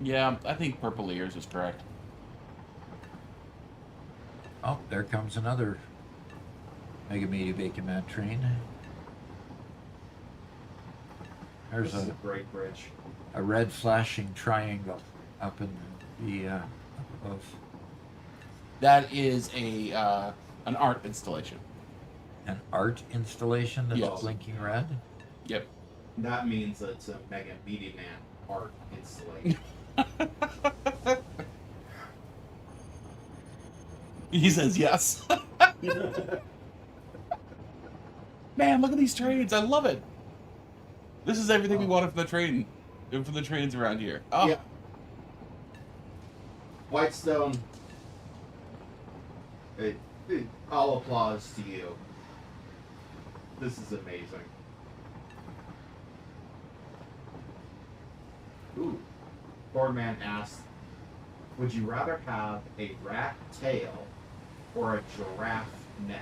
Yeah, I think purple ears is correct. Oh, there comes another Mega Meaty Bacon Man train. There's This is a great bridge. a red flashing triangle up in the up above. That is an art installation. An art installation that's Yes. blinking red. Yep. That means it's a Mega Meaty Man art installation. He says yes. Man, look at these trains. I love it. This is everything we wanted from the train. From the trains around here. Oh. Yeah. Whitestone, all applause to you. This is amazing. Ooh. Boardman asked, would you rather have a rat tail or a giraffe neck?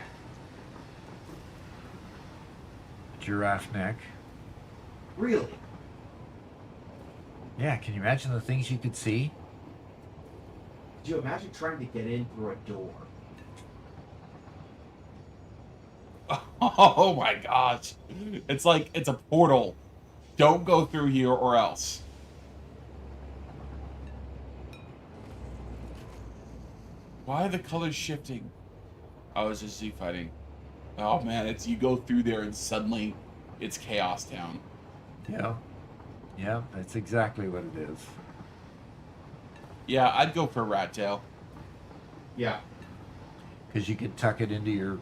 Giraffe neck. Really? Yeah, can you imagine the things you could see? Could you imagine trying to get in through a door? Oh my gosh. It's like it's a portal. Don't go through here or else. Why are the colors shifting? Oh, it's just Z fighting. Oh man, it's you go through there and suddenly it's Chaos Town. Yeah. Yeah, that's exactly what it is. Yeah, I'd go for rat tail. Yeah. Because you could tuck it into your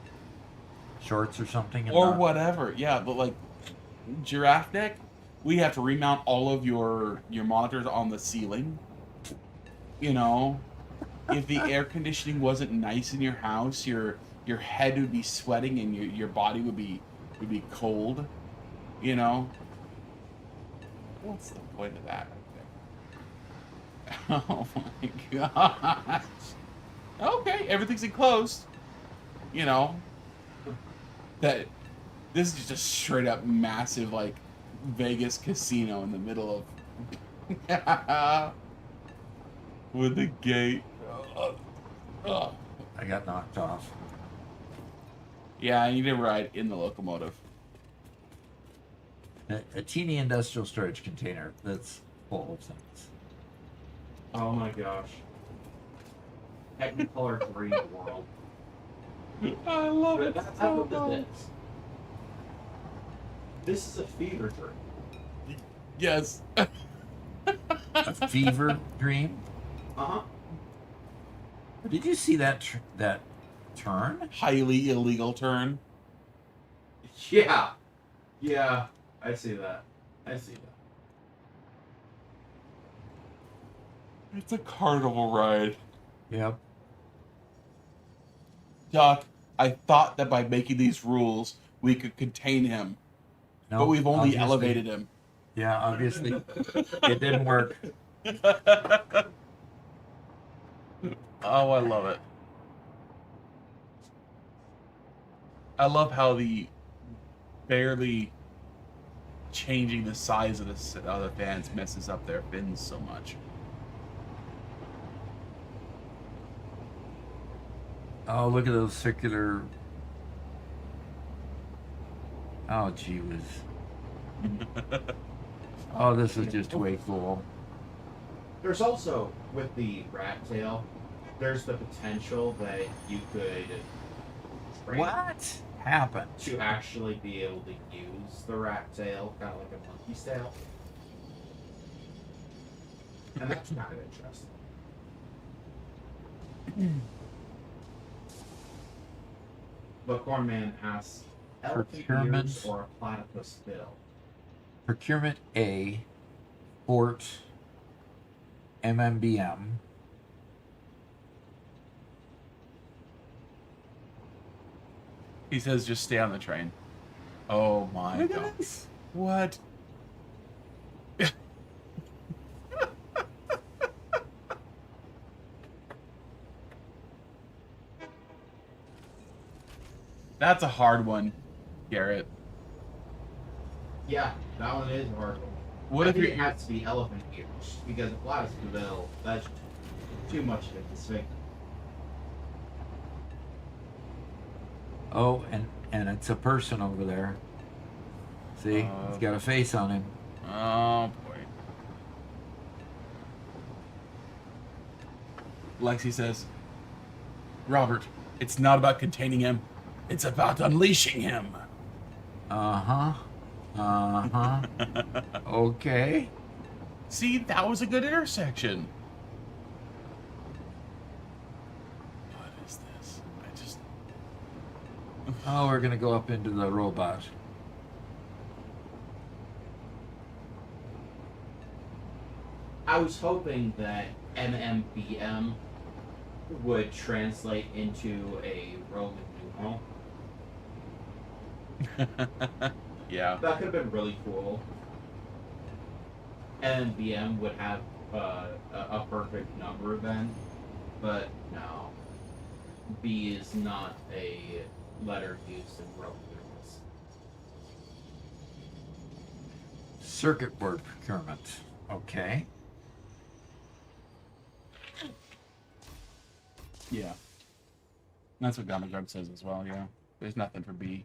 shorts or something. And Or not... whatever. Yeah, but like giraffe neck, we have to remount all of your monitors on the ceiling. You know, if the air conditioning wasn't nice in your house, your head would be sweating and your body would be cold. You know. What's the point of that right there? Oh my gosh. Okay, everything's enclosed. You know. That this is just straight up massive like Vegas casino in the middle of with the gate. I got knocked off. Yeah, I need to ride in the locomotive. A teeny industrial storage container that's full of things. Oh my gosh. Technicolor green world. I love it. That's so look at much. this. This is a fever dream. Yes. A fever dream? Uh-huh. Did you see that that turn? Highly illegal turn. Yeah. Yeah, I see that. I see that. It's a carnival ride. Yep. Doc, I thought that by making these rules, we could contain him. No, but we've only obviously- elevated him. Yeah, obviously it didn't work. Oh, I love it. I love how the barely changing the size of the fans messes up their fins so much. Oh, look at those circular. Oh, gee whiz. Oh, this is just way cool. There's also, with the rat tail, there's the potential that you could train What happened? to actually be able to use the rat tail, kind of like a monkey's tail. And that's kind of interesting. But Cornman asks, elephant Procurement. ears or a platypus bill? Procurement A, Fort, MMBM. He says just stay on the train. Oh my Look at god. this. What? That's a hard one, Garrett. Yeah, that one is a hard one. What I if think you're it has to be elephant ears, because a platypus bill, that's too much of a disfigure. Oh, and it's a person over there. See, he's got a face on him. Oh boy. Lexi says, Robert, it's not about containing him. It's about unleashing him. Uh-huh. Uh-huh. Okay. See, that was a good intersection. What is this? I just... Oh, we're gonna go up into the robot. I was hoping that MMBM would translate into a Roman numeral. Yeah. That could have been really cool. MMBM would have a perfect number then, but no. B is not a letter used in Roman numerals. Circuit board procurement. Okay. Yeah. That's what Gamagard says as well, yeah. There's nothing for B.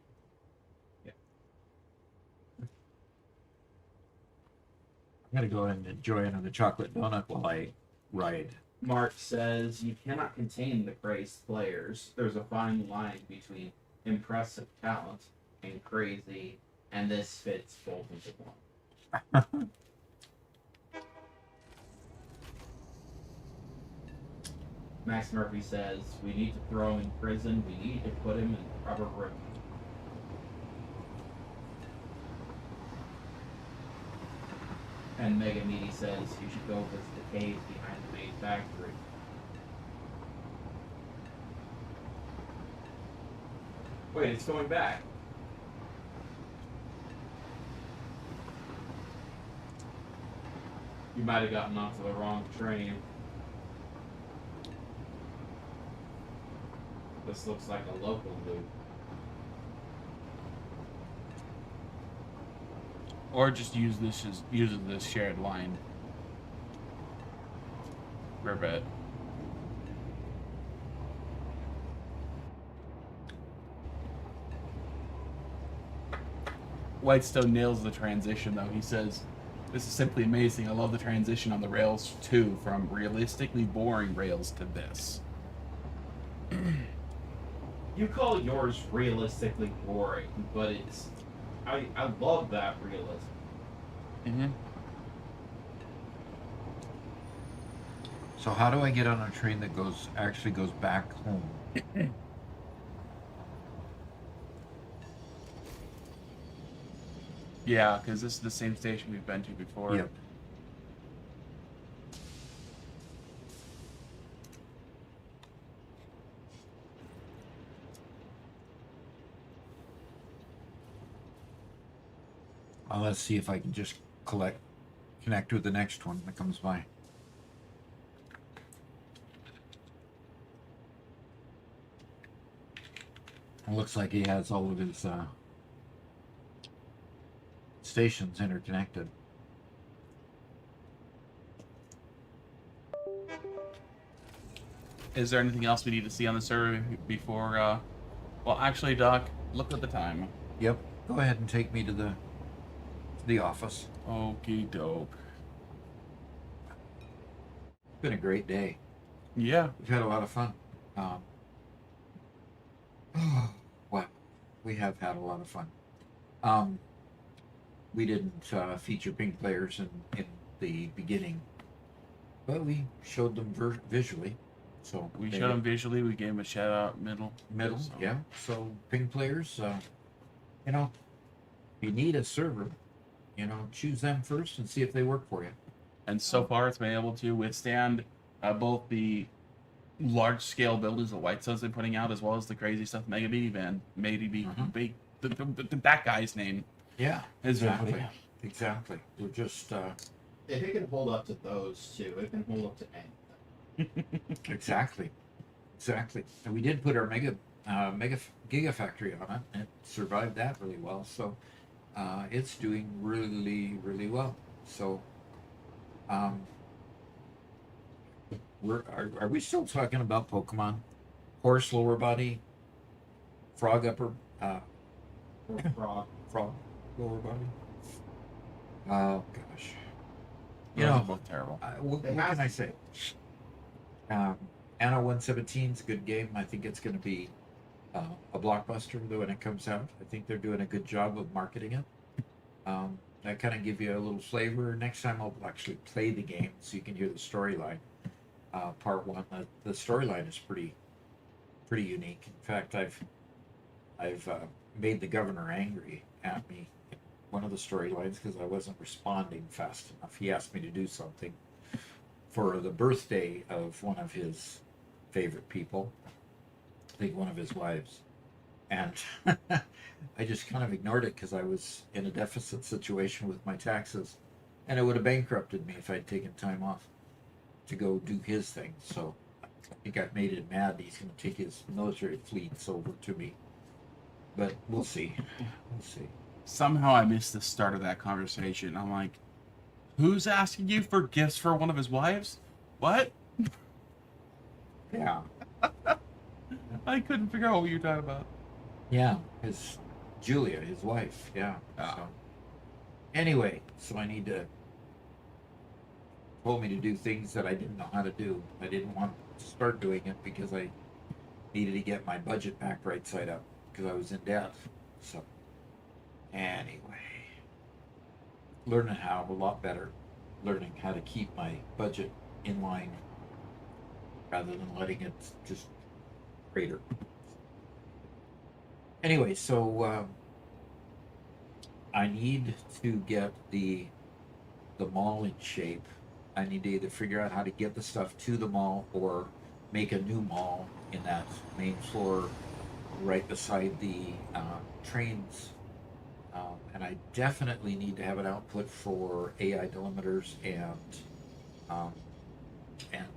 I'm gonna go and enjoy another chocolate donut while I ride. Mark says, you cannot contain the crazed players. There's a fine line between impressive talent and crazy, and this fits both into one. Max Murphy says, we need to throw him in prison. We need to put him in the rubber room. And Mega Meaty says, you should go visit the cave behind the main factory. Wait, it's going back. You might have gotten onto the wrong train. This looks like a local loop. Or just use this as uses this shared line. Ribbit. Whitestone nails the transition though. He says, this is simply amazing. I love the transition on the rails too, from realistically boring rails to this. You call yours realistically boring, but it's... I love that realism. Mm-hmm. So how do I get on a train that actually goes back home? Yeah, because this is the same station we've been to before. Yep. Well, let's see if I can just connect with the next one that comes by. It looks like he has all of his stations interconnected. Is there anything else we need to see on the server before? Well, actually, Doc, look at the time. Yep. Go ahead and take me to the office. Okie doke. It's been a great day. Yeah. We've had a lot of fun. Wow. We have had a lot of fun. We didn't feature pink players in the beginning, but we showed them visually. So we showed them visually. We gave them a shout out middle. So. Yeah. So pink players, you know, if you need a server, you know, choose them first and see if they work for you. And so far, it's been able to withstand both the large scale buildings that White Sun's been putting out, as well as the crazy stuff Mega Minivan, that guy's name. Yeah, exactly. Exactly. We're just. If it can hold up to those two, it can hold up to anything. Exactly. And we did put our mega gigafactory on it, and it survived that really well. So it's doing really, really well. So are we still talking about Pokemon? Horse lower body, frog upper, frog lower body. Oh gosh. You know, both terrible. What can I say? Anno 117 is a good game. I think it's going to be a blockbuster when it comes out. I think they're doing a good job of marketing it. That kind of give you a little flavor. Next time I'll actually play the game so you can hear the storyline. Part one, the storyline is pretty unique. In fact, I've made the governor angry at me in one of the storylines because I wasn't responding fast enough. He asked me to do something for the birthday of one of his favorite people, I think one of his wives, and I just kind of ignored it because I was in a deficit situation with my taxes, and it would have bankrupted me if I'd taken time off to go do his thing. So I think I've made him mad. He's going to take his military fleets over to me, but we'll see. Somehow I missed the start of that conversation. I'm like, who's asking you for gifts for one of his wives? What? Yeah. I couldn't figure out what you were talking about. Yeah, Julia, his wife. Yeah. So anyway, so I told me to do things that I didn't know how to do. I didn't want to start doing it because I needed to get my budget back right side up because I was in debt. So anyway, learning how a lot better, learning how to keep my budget in line rather than letting it just crater. Anyway, so I need to get the mall in shape. I need to either figure out how to get the stuff to the mall or make a new mall in that main floor right beside the trains. And I definitely need to have an output for AI delimiters and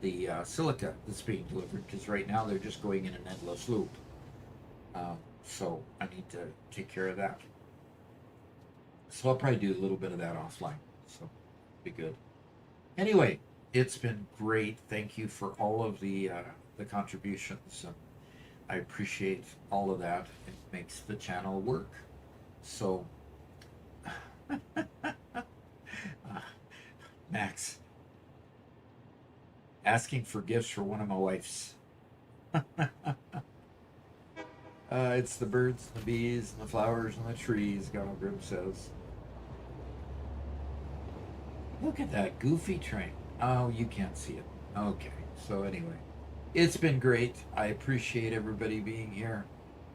the silica that's being delivered, because right now they're just going in an endless loop. So I need to take care of that. So I'll probably do a little bit of that offline. So be good. Anyway, it's been great. Thank you for all of the contributions. I appreciate all of that. It makes the channel work. So, Max, asking for gifts for one of my wife's. It's the birds and the bees and the flowers and the trees, Donald Grimm says. Look at that goofy train. Oh, you can't see it. Okay. So anyway, it's been great. I appreciate everybody being here.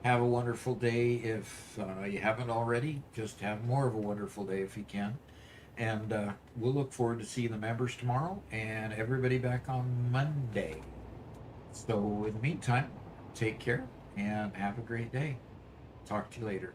Have a wonderful day. If you haven't already, just have more of a wonderful day if you can. And we'll look forward to seeing the members tomorrow and everybody back on Monday. So in the meantime, take care and have a great day. Talk to you later.